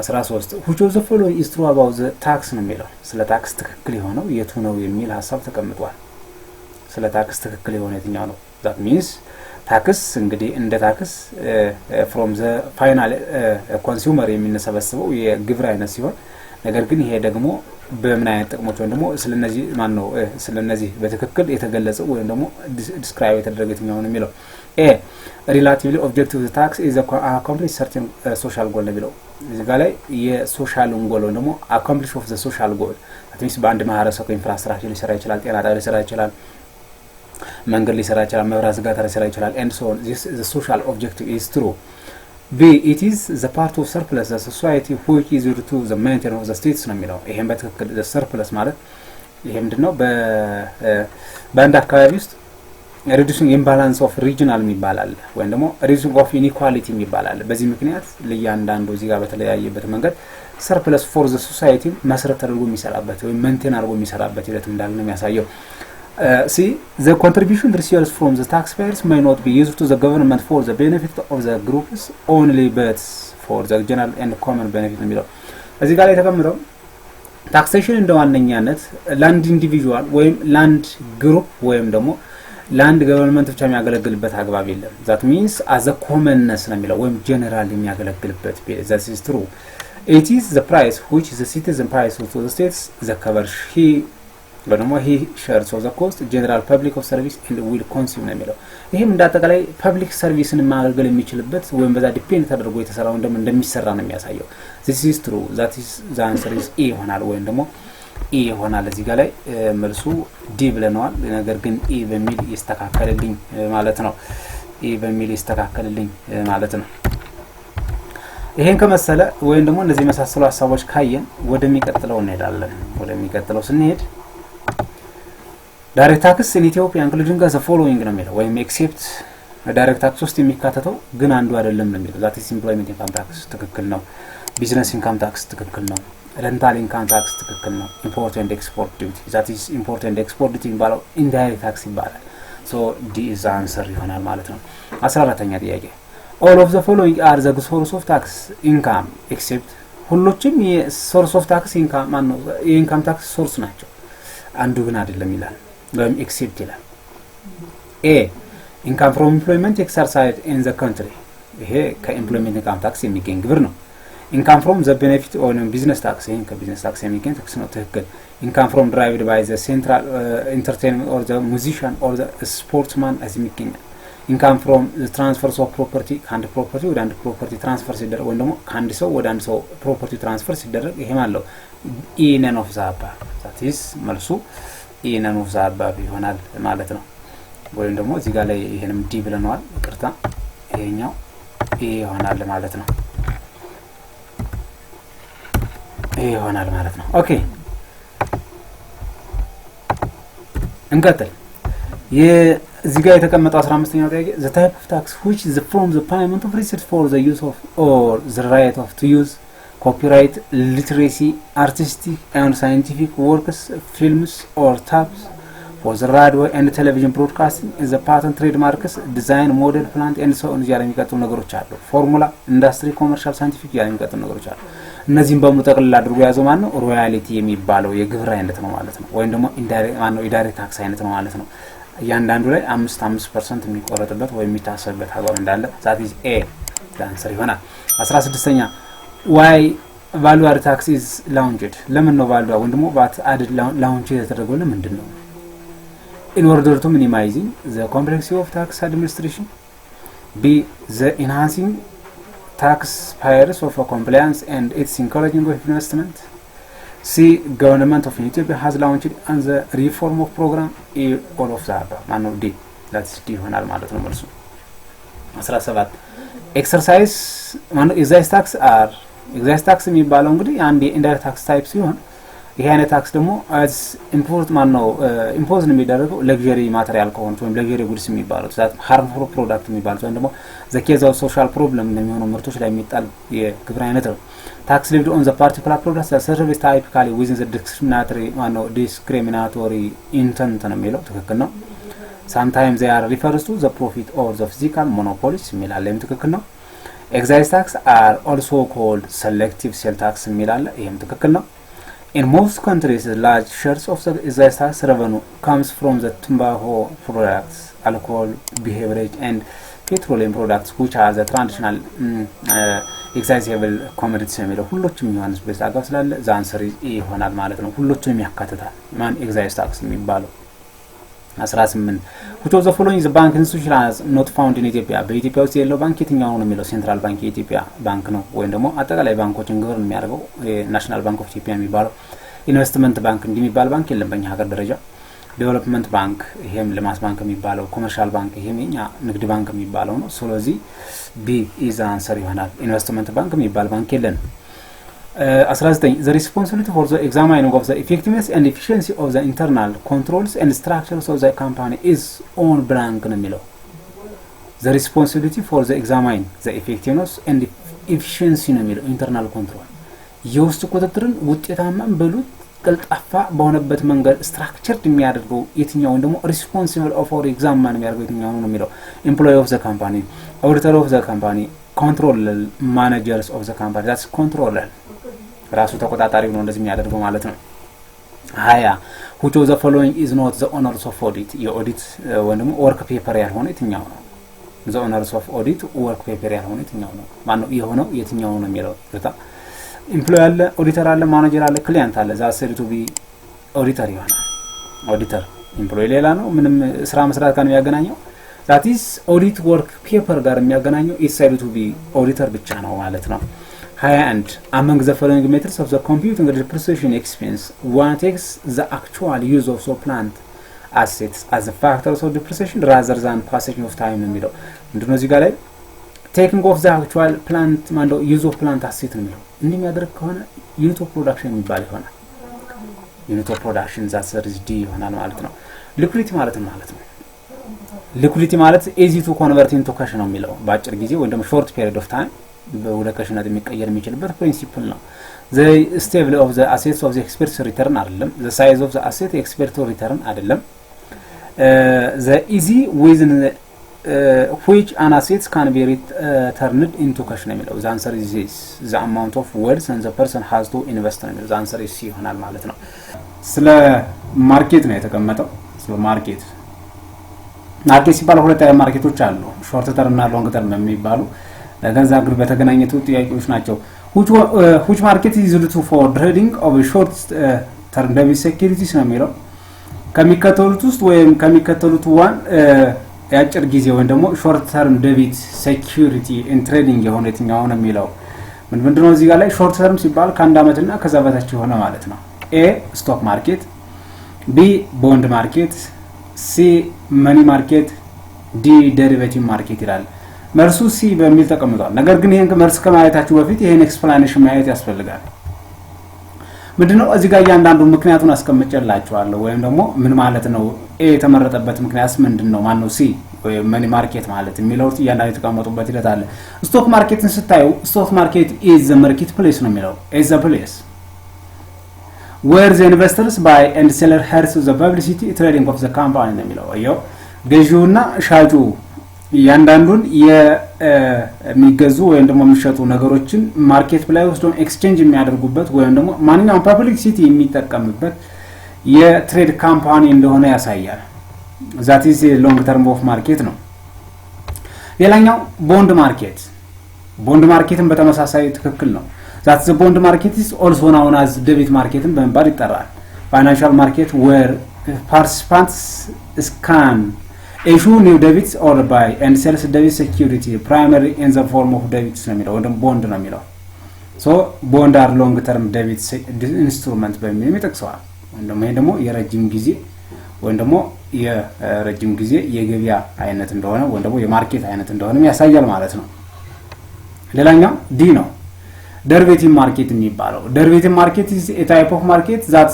13 which of the following is true about the tax ነው የሚለው ስለ ታክስ ትክክል የሆነው የቱ ነው የሚል ሐሳብ ተቀምጧል ስለ ታክስ ትክክል የሆነ የትኛው ነው that means ታክስ እንግዲህ እንደ ታክስ from the final consumer የሚነሰበስበው የግብር አይነት ሲሆን ነገር ግን ይሄ ደግሞ በምን አይነት ጥቅሞች ወይ ደግሞ ስለነዚህ ማን ነው ስለነዚህ በትክክል የተገለጸው ወይ ደግሞ ዲስክራይብ የተደረገው ነው የሚለው ኤ relatively objective to tax is a accomplish certain social goal ነው የሚለው እዚህ ጋር ላይ የሶሻል ጎል ወይ ደግሞ accomplish of the social goal that means በአንድ ማህበረሰብ ኢንፍራስትራክቸር ሊሰራ ይችላል ጤና ጣቢያ ሊሰራ ይችላል መንገድ ሊሰራ ይችላል መብራት ዝጋታ ሊሰራ ይችላል and so on this the social objective is true b it is the part of surplus the society which is due to the maintenance of the states ነው የሚለው ይሄን በትክክል the surplus ማለት ይሄ ምንድነው በአንድ አካባቢ ውስጥ reducing imbalance of regional የሚባላል ወይም ደግሞ reducing of inequality የሚባላል በዚህ ምክንያት ለያንዳንዱ እዚህ ጋር በተለያየበት መንገድ surplus for the society መስረት ተደርጎ የሚሰራበት ወይ ሜንቴን አድርጎ የሚሰራበት ሂደት እንዳለ ነው የሚያሳየው see the contribution received from the taxpayers may not be used to the government for the benefit of the groups only but for the general and common benefit የሚለው እዚህ ጋር ላይ ተቀምጠው ታክሴሽን እንደዋነኛነት ላንድ ኢንዲቪጁዋል ወይም ላንድ ግሩፕ ወይም ደግሞ ላንድ ገቨርንመንት ብቻ የሚያገለግልበት አግባብ የለም that means as a commonness ነው የሚለው ወይም ጀነራል የሚያገለግልበት that is true it is the price which the citizen price to the states the cover he shares of the cost general public of service and will consume ነው የሚለው ይሄም እንዳጠቃላይ ፐብሊክ ሰርቪስን ማገልገል የሚችልበት ወይም በዛ ዲፔንድ ተደርጎ የተሰራው እንደሚሰራ ነው የሚያሳየው this is true that is the answer is a ይሆናል ወይም ደግሞ e ይሆናል እዚህ ጋር ላይ መልሱ d ብለናል ነገር ግን e በሚል ይስተካከልልኝ ማለት ነው e በሚል ይስተካከልልኝ ማለት ነው ይሄን ከመሰለ ወይም ደግሞ እነዚህ መሳሰሉ ሐሳቦች ካየን ወደሚቀጥለው እንሄዳለን ወደሚቀጥለው ስንሄድ direct tax in Ethiopia including the following ነው የሚለው ወይም except direct tax ውስጥ የሚካተተው ግን አንዱ አይደለም ነው የሚለው that is employment income tax ትክክል ነው business income tax ትክክል ነው rental income tax ትክክል ነው import and export duty that is import and export duty የሚባለው indirect tax ይባላል so d is the answer ይሆናል ማለት ነው 14ኛ ጥያቄ all of the following are the source of tax income except ሁሉም የsource of tax income ማነው የኢንካም ታክስ ሶርስ ናቸው አንዱ ግን አይደለም ይላል ወይም except ይላል a income from employment exercised in the country ይሄ ከemployment income tax የሚገኝ ግብር ነው income from the benefit on business tax ይሄ ከቢዝነስ ታክስ የሚገኝ ታክስ ነው ትክክል income from derived by the central entertainment or the musician or the sportsman as የሚገኝ income from the transfers of property ከአንድ ፕሮፐርቲ ወደ አንድ ፕሮፐርቲ ትራንስፈር ሲደረግ ወይም ደግሞ ከአንድ ሰው ወደ አንድ ሰው ፕሮፐርቲ ትራንስፈር ሲደረግ ይሄ ማለት ኢነን ኦፍ ዛባ that is መልሱ ኢነን ኦፍ ዛባ ይሆናል ማለት ነው ወይም ደግሞ እዚህ ጋር ላይ ይሄንም ዲ ብለናል ይቅርታ ይሄኛው ኤ ይሆናል ማለት ነው ኤ ይሆናል ማለት ነው ኦኬ እንቀጥል እዚህ ጋር የተቀመጠው 15ኛው ጥያቄ the type of tax which is from the payment of receipts for the use of or the right of to use copyright literacy artistic and scientific works films or taps for the radio and television broadcasting is the patent trademarks design model plant and so on ያለ የሚቀጥሉ ነገሮች አሉ ፎርሙላ ኢንዱስትሪ ኮመርሻል ሳይንቲፊክ ያለ የሚቀጥሉ ነገሮች አሉ እነዚህን በመጠቅለል አድርጎ ያዘው ማን ነው ሮያሊቲ የሚባለው የግብር አይነት ነው ማለት ነው ወይም ደግሞ ኢንዳይሬክት ታክስ አይነት ነው ማለት ነው ያንዳንዱ ላይ 5% የሚቆረጥበት ወይ የሚታሰብበት አግባብ እንዳለ that is a answer ይሆናል 16ኛ why value added tax is launched ለምን ነው value ወይም ደግሞ VAT added launch የተደረገው ለምንድን ነው in order to minimizing the complexity of tax administration b the enhancing taxpayers of compliance and its encouraging of investment c government of Ethiopia has launched and the reform of program a all of that man of d that's d ይሆናል ማለት ነው መልሱ 17 exercise man excise tax are excise tax የሚባለው እንግዲህ አንድ indirect tax type ሲሆን ይሄ አይነት ታክስ ደግሞ as import man ነው impose ነው የሚደረገው luxury material ከሆነ ወይም luxury goods የሚባለው that harmful product የሚባለው ወይም ደግሞ the case of social problem የሚሆነው ምርቶች ላይ የሚጣል የግብር አይነት ነው tax levied on the particular products that serve typically within the discriminatory intent ነው የሚለው ትክክል ነው sometimes they are refers to the profit or the physical monopolies የሚላል ትክክል ነው excise tax are also called selective sale tax የሚላል ይሄም ትክክል ነው in most countries large shares of the excise tax revenue comes from the tobacco products alcohol beverage and petroleum products which are the traditional excise-able commodities የሚለው ሁሉም ዮሐንስ በዛጋው ስላለ the answer is a ይሆናል ማለት ነው ሁሉም ያካትታል ማን excise tax የሚባለው 18 which of the following is the bank institution has not found in Ethiopia በኢትዮጵያ ውስጥ ያለው ባንክ የትኛው ነው የሚለው ሴንትራል ባንክ የኢትዮጵያ ባንክ ነው ወይም ደግሞ አጠቃላይ ባንኮችን ግብር የሚያደርገው ናሽናል ባንክ ኦፍ ኢትዮጵያ የሚባለው ኢንቨስትመንት ባንክ እንደሚባል ባንክ የለም በእኛ ሀገር ደረጃ ዴቨሎፕመንት ባንክ ይሄም ልማት ባንክ የሚባለው ኮመርሻል ባንክ ይሄም የኛ ንግድ ባንክ የሚባለው ነው ስለዚህ ቢ ኢዝ አንሰር ይሆናል ኢንቨስትመንት ባንክ የሚባል ባንክ የለን 19 the responsibility for the examining of the effectiveness and efficiency of the internal controls and structures of the company is on blank ነው የሚለው the responsibility for the examining the effectiveness and efficiency ነው የሚለው internal control የውስጥ ቁጥጥርን ውጤታማን በሉት ቀልጣፋ በሆነበት መንገድ ስትራክቸርድ የሚያደርገው የትኛው ደግሞ responsible of or examine የሚያደርገው የትኛው ነው የሚለው employee of the company auditor of the company controller managers of the company that's controller ራሱ ተቆጣጣሪው ነው እንደዚህ የሚያደርገው ማለት ነው 20 which of the following is not the owners of audit የኦዲት ወይንም work paper ያልሆነ የትኛው ነው the owners of audit work paper ያልሆነ የትኛው ነው ማነው የሆነው የትኛው ነው የሚለው እታ employee አለ auditor አለ manager አለ client አለ that said to be auditor ይሆናል auditor employee ሌላ ነው ምንም ስራ መስራት ጋር የሚያገናኘው that is audit work paper ጋር የሚያገናኘው is said to be auditor ብቻ ነው ማለት ነው 21 among the following methods of the computing the depreciation expense one takes the actual use of so plant assets as a factor of depreciation rather than passage of time የሚለው እንደነዚህ እዚህ ጋር ላይ taking of the actual plant ማንዶ use of plant asset የሚለው እንደሚያደርግ ከሆነ unit of production የሚባል ይሆናል unit of production that's D ይሆናል ማለት ነው liquidity ማለት ነው liquidity ማለት easy to convert into cash ነው የሚለው በአጭር ጊዜ ወይ ደግሞ short period of time በወደ ካሽናት የሚቀየር የሚችልበት ፕሪንሲፕል ነው the stability of the assets of the expected return አይደለም the size of the asset expected return አይደለም the easy within which an assets can be turned into cash ነው የሚለው the answer is this the amount of wealth and the person has to invest ነው የሚለው the answer is C ይሆናል ማለት ነው ስለ ማርኬት ነው የተቀመጠው ስለ ማርኬት ሲባል ሁለት አይነት ማርኬቶች አሉ ሾርት ተርም እና ሎንግ ተርም የሚባሉ ለገንዘብ ግብ በተገናኘቱ ጥያቄዎች ናቸው which market is used for trading of short term debit securities ነው የሚለው ከሚከተሉት ውስጥ ወይም ከሚከተሉት ዋን ያጭር ጊዜ ወይም ደግሞ short term debit security in trading የሆነ የትኛው ነው የሚለው ምንድነው እዚህ ጋር ላይ short term ሲባል ከአንድ አመትና ከዛ በታች የሆነ ማለት ነው A stock market B bond market C money market D derivative market ይላል መርሱ ሲ በሚል ተቀምጧል ነገር ግን ይሄን መርስ ከማየታችሁ በፊት ይሄን ኤክስፕላኔሽን ማየት ያስፈልጋል ምንድነው እዚህ ጋር ያንዳንዱ ምክንያቱን አስቀምጬላችኋለሁ ወይም ደግሞ ምን ማለት ነው ኤ የተመረጠበት ምክንያት ምንድነው ማን ነው ሲ ወይ መኒ ማርኬት ማለት የሚለው ያንዳንዱ የተቀመጡበት ይላል አለ ስቶክ ማርኬትን ስታዩ ስቶክ ማርኬት is the market place ነው የሚለው is the place where the investors buy and seller hears the publicity trading of the company ነው የሚለው አየው ገዢውና ሻጩ ያንዳንዱን የሚገዙ ወይም ደግሞ የሚሸጡ ነገሮችን ማርኬት ላይ ወስዶ ኤክስቼንጅ የሚያደርጉበት ወይም ደግሞ ማንኛውም ፐብሊሲቲ የሚጠቀምበት የትሬድ ካምፓኒ እንደሆነ ያሳያል that is a long term of market ነው ሌላኛው ቦንድ ማርኬትን በተመሳሳይ ትክክል ነው that the bond market is also known as debit market በመባል ይጠራል financial market where participants scan issue new debits or buy and sell debit security primarily in the form of debits ነው የሚለው ወይም ቦንድ ነው የሚለው so bond are long term debit instrument በሚል የሚጠቅሰዋል ወይም ደግሞ የረጅም ጊዜ ወይም ደግሞ የረጅም ጊዜ የገበያ አይነት እንደሆነ ወይም ደግሞ የማርኬት አይነት እንደሆነ ያሳያል ማለት ነው ሌላኛው ዲ ነው derivative market የሚባለው derivative market is a type of market that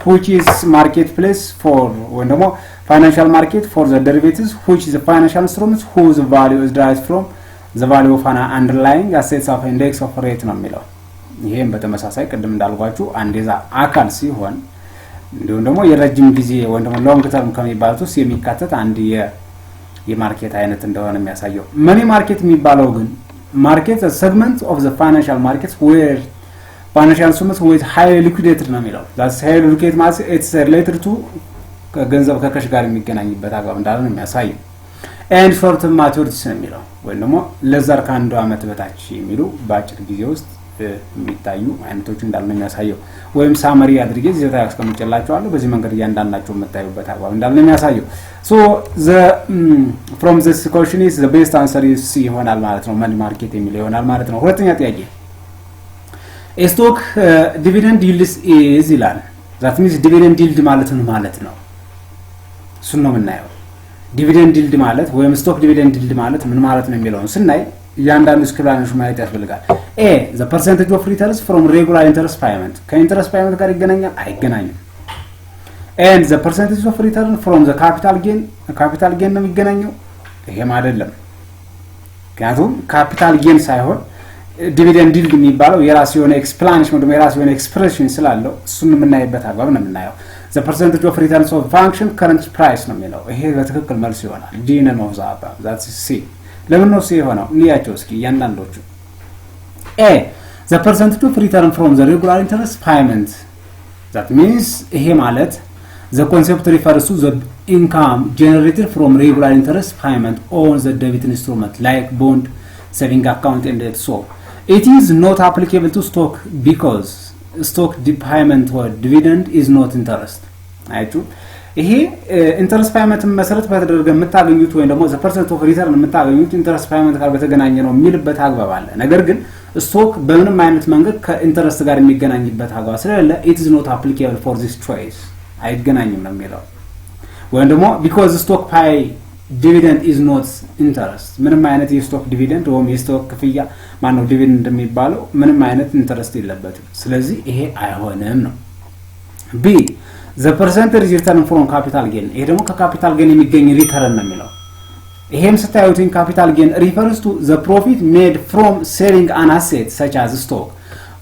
which is marketplace for ወይም ደግሞ financial market for the derivatives which is a financial instrument whose value is derived from the value of an underlying assets of index of rate ነው የሚለው ይሄን በተመሳሳይ ቀደም እንዳልኳችሁ አንዴዛ አካል ሲሆን እንደውም ደግሞ የረጅም ጊዜ ወይም ደግሞ ሎንግ ተርም ከሚባሉት ውስጥ የሚካተት አንድ የማርኬት አይነት እንደሆነ የሚያሳየው መኒ ማርኬት የሚባለው ግን market a segment of the financial markets where financial instruments with high liquidity ነው የሚለው that's high liquidity ማለት it's related to ገንዘብ ከካሽ ጋር የሚገናኝበት አግባብ እንዳለ ነው የሚያሳየው and short term maturities ነው የሚለው ወይም ደግሞ ለዛር ከአንዱ አመት በታች የሚሉ በአጭር ጊዜ ውስጥ የሚታዩ አይነቶች እንዳለ ነው የሚያሳየው ወይም ሳመሪ አድርጌ እዚህ ታክስ ከመጨላቸዋለሁ በዚህ መንገድ ያንዳንዳቸው መታዩበት አግባብ እንዳለ ነው የሚያሳየው so the from this question is the best answer is C ይሆናል ማለት ነው money market የሚለው ይሆናል ማለት ነው ሁለተኛ ጥያቄ a stock dividend yield is ይላል that means dividend yield ማለት ነው እሱን ነው የምናየው dividend yield ማለት ወይም stock dividend yield ማለት ምን ማለት ነው የሚለውን ስናይ ያንዳንዱ ስክላንሽ ማየት ያስፈልጋል a the percentage of returns from regular interest payment ከኢንተረስት ፔመንት ጋር ይገናኛል አይገናኝም and the percentage of return from the capital gain ነው የሚገናኘው ይሄም አይደለም ምክንያቱም capital gain ሳይሆን dividend yield የሚባለው የራሱ የሆነ ኤክስፕላኔሽን ወይም የራሱ የሆነ ኤክስፕሬሽን ስላለው እሱን የምናይበት አግባብ ነው የምናየው the percentage of returns of function current price ነው የሚለው ይሄ በትክክል መልስ ይሆናል d none of the above that's c ለምን ነው c የሆነው እንያቸው እስኪ ያንዳንዶቹ a the percentage of return from the regular interest payment that means ይሄ ማለት the concept refers to the income generated from regular interest payment on the debit instrument like bond saving account and so it is not applicable to stock because stock payment or dividend is not interest አይቱ ይሄ ኢንተረስት ፔመንት መሰረት በተደረገ የምታገኙት ወይ ደግሞ the percent of return የምታገኙት ኢንተረስት ፔመንት ጋር በተገናኘ ነው የሚልበት አግባብ አለ ነገር ግን ስቶክ በምንም አይነት መንገድ ከኢንተረስት ጋር የሚገናኝበት አግባብ ስለሌለ it is not applicable for this choice አይገናኝም ነው የሚለው ወይ ደግሞ because stock pay dividend is not interest ምንም አይነት የስቶክ ዲቪደንድ ወይም የስቶክ ክፍያ ማነው ዲቪደንድ የሚባለው ምንም አይነት ኢንተረስት የለበትም ስለዚህ ይሄ አይሆንም ነው b the percentage return from capital gain ይሄ ደግሞ ከካፒታል ጌን የሚገኝ ሪተርን ነው የሚለው ይሄም ስታዩት capital gain refers to the profit made from selling an asset such as stock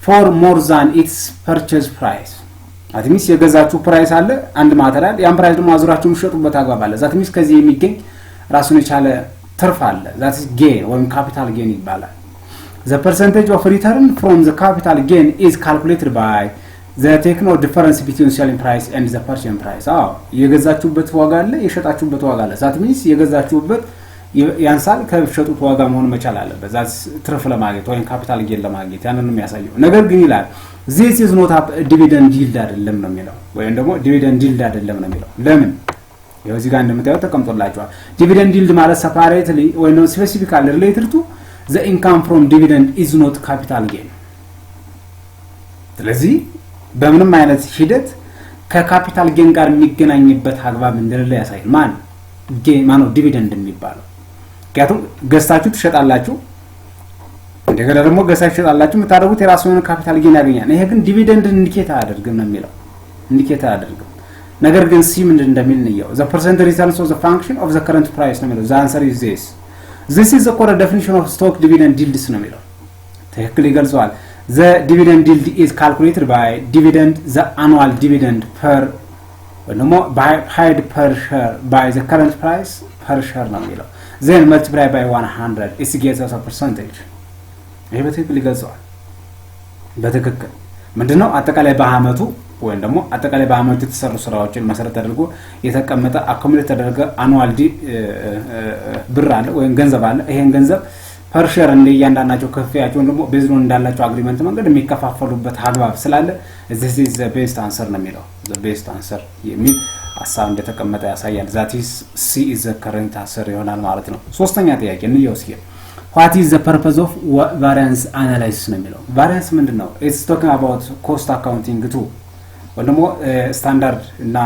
for more than its purchase price አትሚስ የገዛችሁ ፕራይስ አለ አንድ ማተሪያል ያን ፕራይስ ደግሞ አዙራችሁ ምሽጡበት አግባብ አለ ዛትሚስ ከዚህ የሚገኝ ራሱን የቻለ ትርፍ አለ that is gain ወይም capital gain ይባላል the percentage of return from the capital gain is calculated by the taken difference between selling price and the purchase price የገዛችሁበት ዋጋ አለ የሸጣችሁበት ዋጋ አለ ዛትሚስ የገዛችሁበት ያንሳል ከሸጡት ዋጋ መሆን መቻል አለበት ዛት ትርፍ ለማግኘት ወይም capital gain ለማግኘት ያንን ነው የሚያሳየው ነገር ግን ይላል this is not a dividend yield አይደለም ነው የሚለው ወይም ደግሞ dividend yield አይደለም ነው የሚለው ለምን ያው እዚህ ጋር እንደምታዩት ተቀምጦላችኋል dividend yield ማለት separately ወይ ነው specifically related to the income from dividend is not capital gain ስለዚህ በምንም አይነት ሂደት ከካፒታል ጌን ጋር የሚገናኝበት አግባብ እንደሌለ ያሳያል ማን ጌን ማነው ዲቪደንድ የሚባለው ምክንያቱም ገዝታችሁ ትሸጣላችሁ እንደገና ደግሞ ገዝታችሁ ትሸጣላችሁ የምታደርጉት የራሱን ካፒታል ጌን ያገኛል ይሄ ግን ዲቪደንድ ኢንዲኬት አያደርግም ነው የሚለው ኢንዲኬት አያደርግም ነገር ግን ሲ ምን እንደሚል ነው the percent returns of the function of the current price ነው የሚለው the answer is this is the correct definition of stock dividend yields ነው የሚለው ትክክል ይገልጸዋል the dividend yield is calculated by dividend the annual dividend per paid per share by the current price per share ነው የሚለው then multiply by 100 it gives us a percentage ይሄ በትክክል ይገልጸዋል በትክክል ምንድነው አጠቃላይ በአመቱ ወይም ደግሞ አጠቃላይ በአመቱ የተሰሩ ስራዎችን መሰረት አድርጎ የተቀመጠ አኩሙሌት ተደረገ annual ብር አለ ወይም ገንዘብ አለ ይሄን ገንዘብ per share እንደ ያንዳናቸው ከፍያቸው ደግሞ ቤዝዶን እንዳላቸው አግሪመንት መንገድ የሚከፋፈሉበት አግባብ ስላለ this is the best answer ነው የሚለው the best answer የሚል ሐሳብ እንደተቀመጠ ያሳያል that is c is the correct answer ይሆናል ማለት ነው ሶስተኛ ጥያቄ ነው እስኪ what is the purpose of variance analysis ነው የሚለው variance ምንድነው it's talking about cost accounting too ወይ ደግሞ ስታንዳርድ እና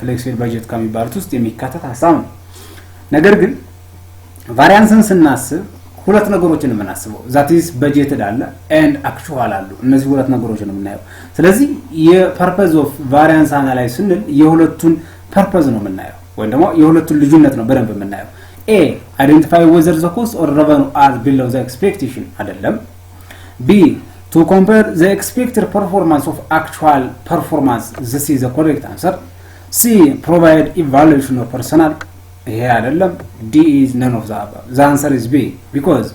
ፍሌክሲብል በጀት ከሚባሉት ውስጥ የሚካተት ሐሳብ ነው ነገር ግን variance-ን ስናስብ ሁለት ነገሮችን እናስበው that is budgeted አለ and actual አሉ እነዚህ ሁለት ነገሮችን እናየው ስለዚህ የፐርፐዝ ኦፍ ቫሪያንስ አናላይዝ ስንል የሁለቱን ፐርፐዝ ነው የምናየው ወይ ደግሞ የሁለቱን ልዩነት ነው በደንብ የምናየው a identify whether the cost or revenue are below the expectation አይደለም b to compare the expected performance of actual performance this is the correct answer c provide evaluation of personnel ይሄ አይደለም d is none of the above the answer is b because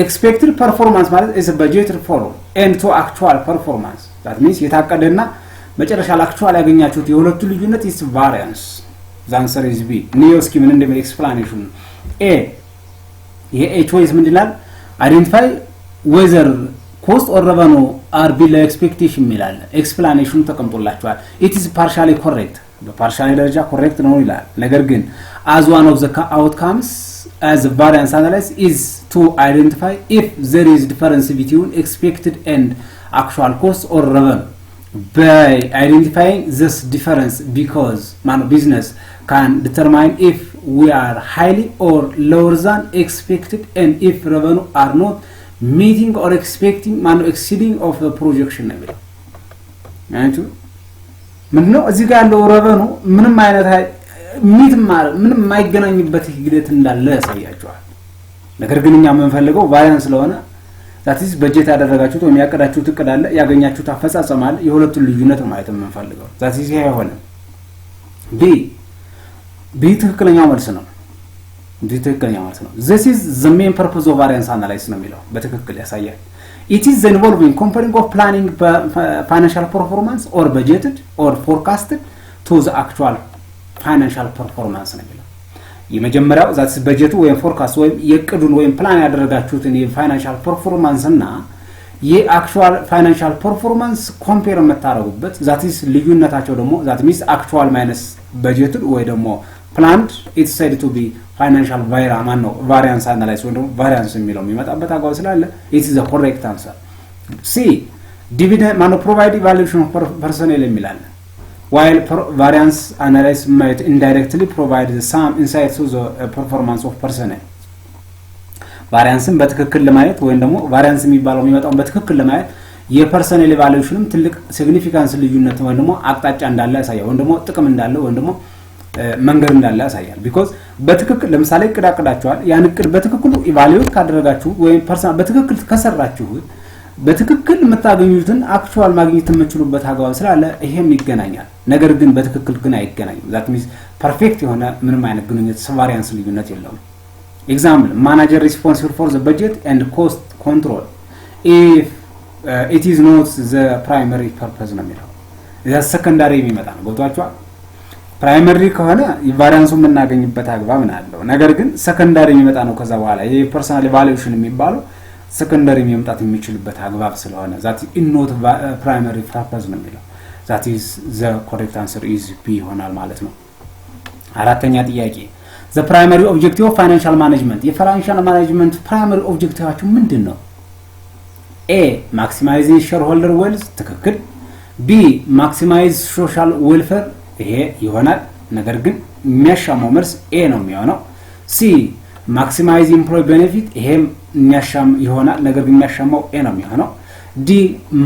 expected performance ማለት is budgeted for and to actual performance that means የታቀደና መጨረሻ ላይ actual ያገኛችሁት የሁለቱ ልዩነት is variance the answer is b ኒዮስኪ ምን እንደሚል explanation a ይሄ choice ምን ይላል identify whether cost or revenue are below expectation ይላል explanation ተቀምጦላችኋል it is partially correct በፓርሻሊ ደረጃ ኮሬክት ነው ይላል ነገር ግን as one of the outcomes as a variance analysis is to identify if there is difference between expected and actual cost or revenue by identifying this difference because business can determine if we are highly or lower than expected and if revenue are not meeting or expecting exceeding of the projection level. يعني ምንድነው እዚህ ጋር ያለው ረቨኑ ምንም አይነት ምንም ማይገናኝበት ሂደት እንዳለ ያሳያቸዋል። ነገር ግን እኛ የምንፈልገው ቫሪያንስ ስለሆነ that is በጀት ያደረጋችሁት ወይ ያቀዳችሁት እቅድ አለ ያገኛችሁት አፈጻጸም አለ የሁለቱን ልዩነት ማለት የምንፈልገው that is ይሄ ሆነ ቢ ትክክለኛው መልስ ነው። ትክክለኛው መልስ ነው። this is the main purpose of variance analysis ነው የሚለው በትክክል ያሳያል። it is the involving comparing of planning financial performance or budgeted or forecasted to the actual financial performance ነው የሚለው የመጀመሪያው that is budget ወይ forecast ወይ የቅዱን ወይ ፕላን ያደረጋችሁትን የፋይናንሻል ፐርፎርማንስ እና የአክቹዋል ፋይናንሻል ፐርፎርማንስ ኮምፔር መታረጉበት that is ልዩነታቸው ደግሞ that means actual minus budgeted ወይ ደግሞ planned it's said to be financial variance analysis ወይ ደግሞ variance የሚለው የሚመጣበት አጋው ስላለ it is the correct answer. C dividend provide evaluation of personnel የሚላል while variance analysis might indirectly provide some insight to the performance of personnel. variance በትክክል ለማየት ወይ ደግሞ variance የሚባለው የሚመጣው በትክክል ለማየት የፐርሰናል ኢቫሉዌሽንም ትልቅ ሲግኒፊካንስ ልዩነት ወይ ደግሞ አቅጣጫ እንዳለ ያሳያል ወይ ደግሞ ጥቅም እንዳለ ወይ ደግሞ መንገድ እንዳለ ያሳያል because በትክክል ለምሳሌ ቅዳቅዳችኋል ያን ቅድ በትክክሉ ኢቫሉዌት ካደረጋችሁ ወይ ፐርሰናል በትክክል ከሰራችሁ በትክክል መታገኙትን አክቹዋል ማግኘት የምትችሉበት አግባብ ስላለ ይሄም ይገናኛል ነገር ግን በትክክል ግን አይገናኝም that means perfect የሆነ ምንም አይነት ግንኙነት variance ልዩነት የለውም example manager responsible for the budget and cost control if it is not the primary purpose ነው የሚለው the secondary የሚመጣ ነው ገብቷችኋል primary ከሆነ variance የምናገኝበት አግባብ ነው ነገር ግን secondary የሚመጣ ነው ከዛ በኋላ ይሄ personal evaluation የሚባለው secondary የሚመጣት የሚችልበት አግባብ ስለሆነ that is not primary purpose ነው የሚለው that is the correct answer is B ይሆናል ማለት ነው አራተኛ ጥያቄ the primary objective of financial management የፋይናንሻል ማኔጅመንት primary objectiveአችሁ ምንድነው A maximizing shareholder wealth ትክክል B maximize social welfare ይሄ ይሆናል ነገር ግን የሚያሻማው መልስ A ነው የሚሆነው C maximize employee benefit ይሄም የሚያሻም ይሆናል ነገር ግን የሚያሻማው A ነው የሚሆነው D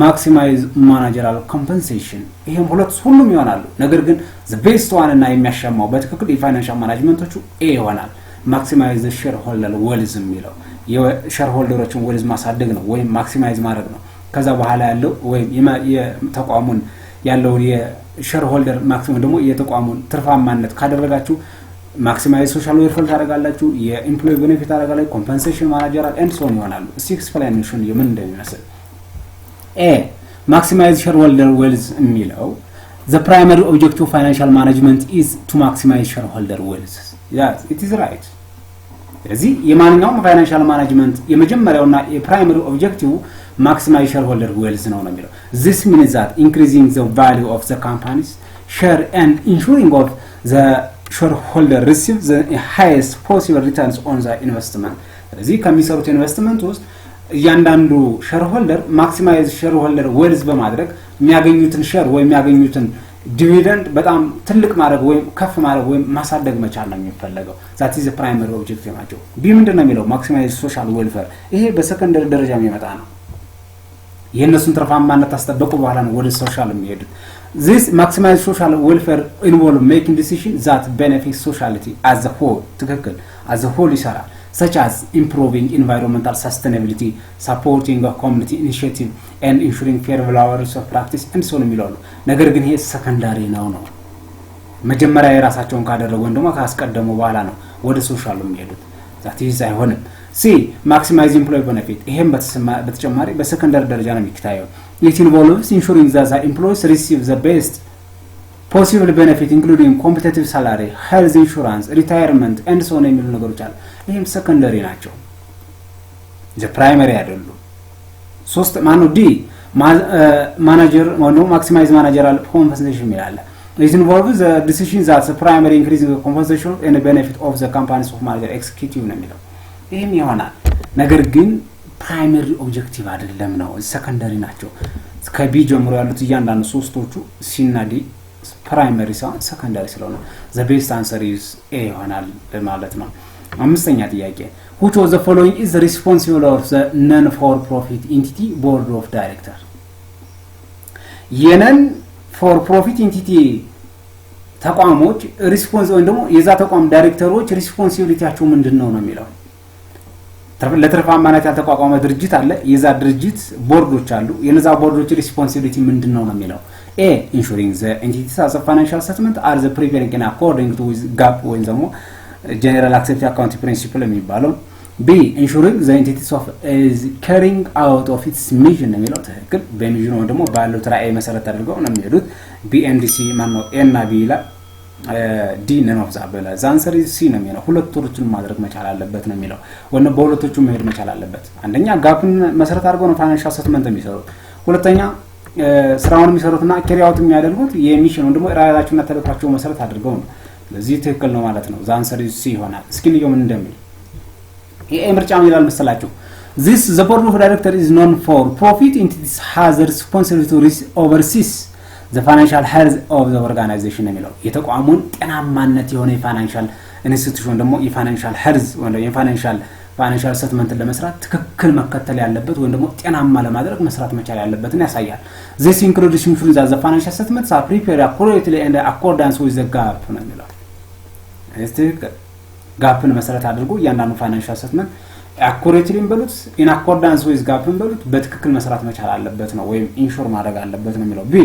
maximize managerial compensation ይሄም ሁሉም ይሆናሉ ነገር ግን the best one እና የሚያሻማው በትክክል የፋይናንሻል ማኔጅመንቶቹ A ይሆናል maximize the shareholder wealth የሚለው የሼርሆልደሮችን wealth ማሳደግ ነው ወይ maximize ማድረግ ነው ከዛ በኋላ ያለው ወይ የተቋሙን ያለው የሼርሆልደር ማክሲመም ደግሞ የተቋሙን ትርፋማነት ካደረጋችሁ maximize social welfare ታደርጋላችሁ የኤምፕሎይ ቤኔፊት ታደርጋላችሁ compensation managerial and so on ይሆናሉ እስቲ explanation የምን እንደሚመስል A maximize shareholder wealth የሚለው the primary objective of financial management is to maximize shareholder wealth yes it is right ስለዚህ የማንኛውም ፋይናንሻል ማኔጅመንት የመጀመሪያውና የፕራይመሪ ኦብጀክቲቭ maximize shareholder wealth ነው የሚለው this means that increasing the value of the company's share and ensuring of the shareholder receive the highest possible returns on the investment ስለዚህ ከሚሰሩት ኢንቨስትመንት ውስጥ እያንዳንዱ ሼርሆልደር maximize shareholder wealth በማድረግ የሚያገኙትን ሼር ወይ የሚያገኙትን ዲቪደንድ በጣም ትልቅ ማድረግ ወይ ከፍ ማድረግ ወይ ማሳደግ መቻል ነው የሚፈልገው that is the primary objective ናቸው ቢ ምንድነው የሚለው maximize social welfare ይሄ በሰከንደሪ ደረጃ የሚመጣ ነው የነሱን ትርፋማነት ታስጠብቁ በኋላ ነው ወደ ሶሻል የሚሄዱት this maximize social welfare involve making decisions that benefit society as a whole ትክክል as a whole ይሰራል such as improving environmental sustainability supporting a community initiative and ensuring fair values of practice and so on የሚለው ነገር ግን ይሄ ሰከንዳሪ ነው መጀመሪያ የራሳቸውን ካደረጉ እንደማ ካስቀደሙ በኋላ ነው ወደ ሶሻል የሚሄዱት that is አይሆንም C maximize employee benefit ይሄም በተጨማሪ በሰከንዳሪ ደረጃ ነው የሚታየው it involves ensuring that the employees receive the best possible benefit including competitive salary health insurance retirement and so on የሚሉ ነገሮች አሉ ይሄም ሰከንዳሪ ናቸው the primary አይደሉ ሶስት ማኑ D manager ነው maximize managerial compensation ይላል it involves the decision that the primary increasing the compensation and the benefit of the companies of manager executive ነው የሚለው ይሄም ይሆናል ነገር ግን primary objective አይደለም ነው ሰከንዳሪ ናቸው ከቢ ጀምሮ ያሉት እያንዳንዱ ሶስቶቹ ሲ እና ዲ ፕራይመሪ ሳይሆን ሰከንዳሪ ስለሆነ the best answer is A ይሆናል ማለት ነው። አምስተኛ ጥያቄ which of the following is responsible of the non for profit entity board of director የነን for profit entity ተቋሞች ሪስፖንስ ወይ ደግሞ የዛ ተቋም ዳይሬክተሮች ሪስፖንሲቢሊቲያቸው ምንድነው ነው የሚለው ለትርፋማነት ያልተቋቋመ ድርጅት አለ የዛ ድርጅት ቦርዶች አሉ የነዛ ቦርዶች ሪስፖንሲቢሊቲ ምንድነው ነው የሚለው A ensuring the entities as a financial settlement are the preparing in according to with GAAP ወይም ደግሞ general accepted accounting principle የሚባለው B ensuring the entities of is carrying out of its mission የሚለው ትክክል በሚሽኑ ደግሞ ባለው ራዕይ መሰረት አድርገው ነው የሚሄዱት B and C ማነው A እና B ይላል ዲ ነን ኦፍ ዛበላ ዛንሰር ሲ ነው የሚለው ሁለቶቹን ማድረግ መቻል አለበት ነው የሚለው ወነ በሁለቶቹ መሄድ መቻል አለበት አንደኛ ጋፕን መሰረት አድርገው ነው ፋይናንሻል ሰትመንት የሚሰሩት ሁለተኛ ስራውን የሚሰሩትና ካሪያውት የሚያደርጉት የሚሽን ደግሞ ራያቸውና ተለካቸው መሰረት አድርገው ነው ለዚህ ትክክል ነው ማለት ነው ዛንሰር ሲ ይሆናል እስኪ ልዩ ምን እንደሚል ይሄ ምርጫው ይላል መሰላችሁ this the board of director is known for profit entities has a responsibility to oversees the financial health of the organization የሚለው የተቋሙን ጤናማነት የሆነ የፋይናንሻል ኢንስቲትዩሽን ደግሞ የፋይናንሻል ሄልዝ ወይ የፋይናንሻል ሰትመንት ለመስራት ትክክል መከተል ያለበት ወይ ደግሞ ጤናማ ለማድረግ መስራት መቻል ያለበትን ያሳያል this includes ensuring that the financial statements are prepared accurately and in accordance with the GAAP ነው የሚለው እስቲ ጋፕን መሰረት አድርጎ ያንዳንዱ ፋይናንሻል ሰትመንት accurately በሉት in accordance with GAAP በሉት በትክክል መስራት መቻል አለበት ነው ወይም ኢንሹር ማድረግ አለበት ነው የሚለው ቢ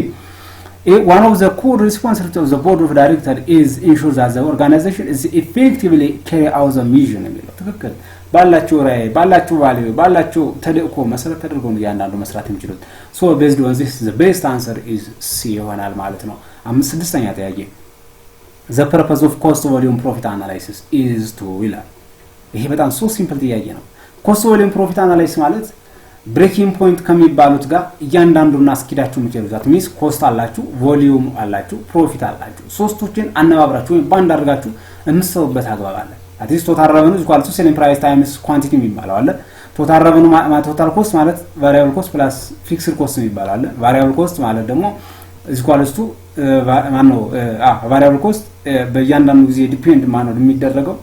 one of the core responsibilities of the board of directors is ensure that the organization is effectively carry out the mission የሚለው ትክክል ባላችሁ ራይ ባላችሁ ቫልዩ ባላችሁ ተልእኮ መሰረት ተደርገው ነው ያንዳንዱ መስራት የሚችሉት so based on this the best answer is C ይሆናል ማለት ነው ስድስተኛ ጥያቄ the purpose of cost volume profit analysis is to ይላል ይሄ በጣም so simple ጥያቄ ነው cost volume profit analysis ማለት breaking point ከሚባሉት ጋር እያንዳንዱና አስኪዳችሁ ምትሉት ሚስ ኮስት አላችሁ ቮሊዩም አላችሁ ፕሮፊት አላችሁ ሶስቶችን አነባብራችሁ ወይ ባንድ አድርጋችሁ እንሰውበት አግባብ አለ አትሊስት ቶታል ሬቨኑ ኢኳል ቱ ሴሊንግ ፕራይስ ታይምስ ኳንቲቲ የሚባለው አለ ቶታል ሬቨኑ ቶታል ኮስት ማለት ቫሪያብል ኮስት ፕላስ ፊክስድ ኮስት የሚባለው አለ ቫሪያብል ኮስት ማለት ደግሞ ኢኳል ቱ ማነው ቫሪያብል ኮስት በእያንዳንዱ ጊዜ ዲፔንድ ማነው የሚደረገው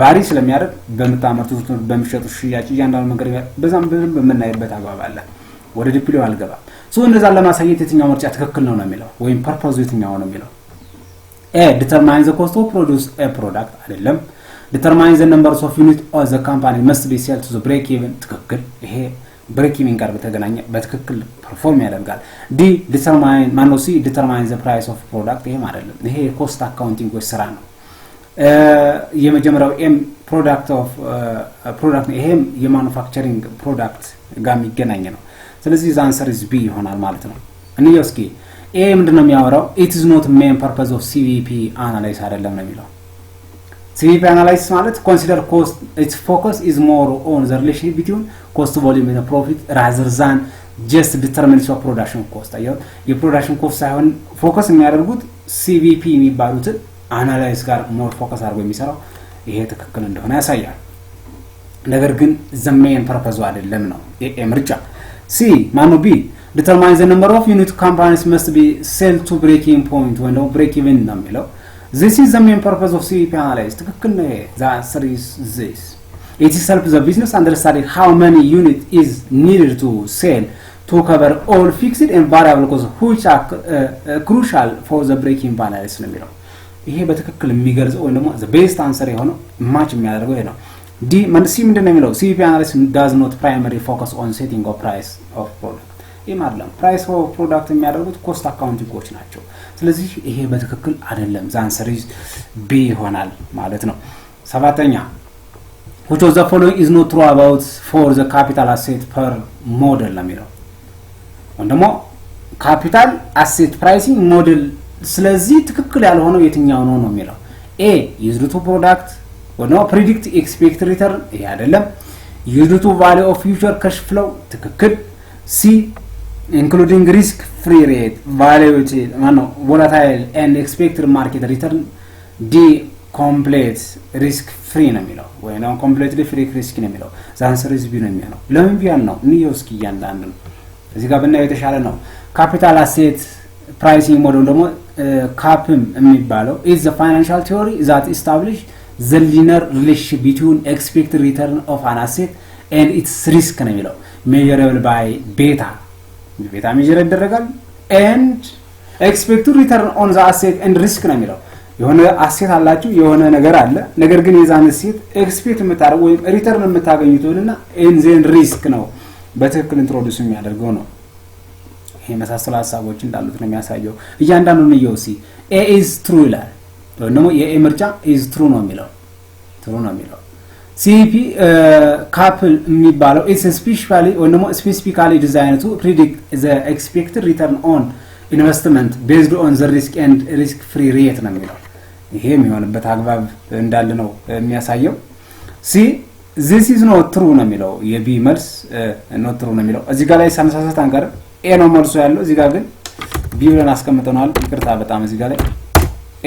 ቫሪ ስለሚያደርግ በመታመርቱት በሚሸጡ ሽያጭ እያንዳንዱ ነገር በዛም በመናይበት አግባብ አለ ወደ ዲፕሊው አልገባ ሶ እንደዛ ለማሳየት የትኛው ምርጫ ትክክል ነው ነው የሚለው ወይም ፐርፖዝ የትኛው ነው የሚለው A determine the cost of produce a product አይደለም determine the numbers of units of the company must be sell to the break even ትክክል ይሄ break even ጋር በተገናኘ በትክክል ፐርፎርም ያደርጋል D determine ማነው C determine the price of product ይሄ አይደለም ይሄ ኮስት አካውንቲንግ ወይ ስራ ነው የመጀመሪያው ኤም ፕሮዳክት ኦፍ ፕሮዳክት ይሄም የማኑፋክቸሪንግ ፕሮዳክት ጋር የሚገናኝ ነው ስለዚህ the answer is B ይሆናል ማለት ነው እንየው እስኪ ኤ ምንድነው የሚያወራው it is not main purpose of CVP analysis አይደለም ነው የሚለው CVP analysis ማለት consider cost its focus is more on the relationship between cost volume and profit rather than just determination of production cost አየው የፕሮዳክሽን ኮስት ሳይሆን ፎከስ የሚያደርጉት CVP የሚባሉት አናላይዝ ጋር ሞር ፎከስ አድርጎ የሚሰራው ይሄ ትክክል እንደሆነ ያሳያል ነገር ግን the main purpose አይደለም ነው ኤ ምርጫ C ማነው B determine the number of unit companies must be sell to breaking point when no break even ነው የሚለው this is the main purpose of CVP analysis ትክክል ነው the answer is this it is help the business understand how many unit is needed to sell to cover all fixed and variable costs which are crucial for the breaking balance ነው የሚለው ይሄ በትክክል የሚገልጸው ወይ ደግሞ the best answer የሆነው ማች የሚያደርገው ይሄ ነው ዲ መንሲ ምንድነው የሚለው CVP analysis does not primarily focus on setting of price of product ይማርለም price of product የሚያደርጉት cost accountingዎች ናቸው ስለዚህ ይሄ በትክክል አይደለም the answer is B ይሆናል ማለት ነው ሰባተኛ which of the following is not true about for the capital asset per model ነው የሚለው ወንደሞ capital asset pricing model ስለዚህ ትክክል ያልሆነው የትኛው ነው ነው የሚለው A used to product or no predict expect return ይሄ አይደለም used to value of future cash flow ትክክል C including risk free rate volatility ማነው volatile and expected market return D complete risk free ነው የሚለው ወይ ነው completely free risk ነው የሚለው the answer is B ነው የሚለው ለምን ቢያል ነው ኒዮስኪ ያንዳንዱ እዚህ ጋር ብናየው የተሻለ ነው። ካፒታል አሴት ፕራይሲንግ ሞዴል ደግሞ ካፕም የሚባለው is the financial theory that establish the linear relationship between expected return of an asset and its risk ነው የሚለው measurable by beta ሜጀር ይደረጋል and expected return on the asset and risk ነው የሚለው የሆነ አሴት አላችሁ የሆነ ነገር አለ ነገር ግን የዛን አሴት ኤክስፔክት የምታደርጉ ወይም ሪተርን የምታገኙትና and then risk ነው በትክክል ኢንትሮዲዩስ የሚያደርገው ነው። ይሄ መሳሰሉ ሐሳቦች እንዳሉት ነው የሚያሳየው። እያንዳንዱን ነው ሲ a is true ይላል ወይም ደግሞ የኤ ምርጫ is true ነው የሚለው CP couple የሚባለው is specifically designed to predict the expected return on investment based on the risk and risk free rate ነው የሚለው ይሄ የሚሆንበት አግባብ እንዳለ ነው የሚያሳየው። C this is not true ነው የሚለው የቢ መልስ not true ነው የሚለው እዚህ ጋር ላይ ሳንሳሳት አንቀር ኤ ነው መልሱ ያለው እዚህ ጋር ግን ቢ ብለን አስቀምጠናል። ይቅርታ በጣም እዚህ ጋር ላይ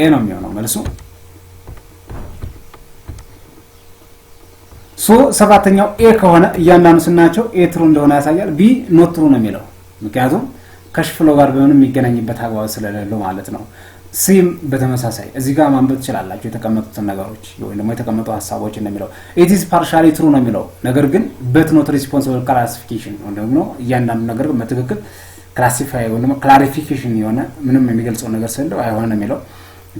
ኤ ነው የሚሆነው መልሱ። ሶ ሰባተኛው ኤ ከሆነ እያንዳንዱ ስናቸው ኤ ትሩ እንደሆነ ያሳያል። ቢ ኖት ትሩ ነው የሚለው ምክንያቱም ከሽፍሎ ጋር በምንም የሚገናኝበት አግባብ ስለሌለው ማለት ነው። ሲም በተመሳሳይ እዚህ ጋር ማንበብ ትችላላችሁ የተቀመጡትን ነገሮች ወይ ደግሞ የተቀመጡ ሐሳቦች እንደሚለው it is partially true ነው የሚለው ነገር ግን but not responsible classification ወይ ደግሞ እያንዳንዱ ነገር በትክክል ክላሲፋይ ወይ ደግሞ ክላሪፊኬሽን የሆነ ምንም የሚገልጸው ነገር ስለሌለው አይሆንም የሚለው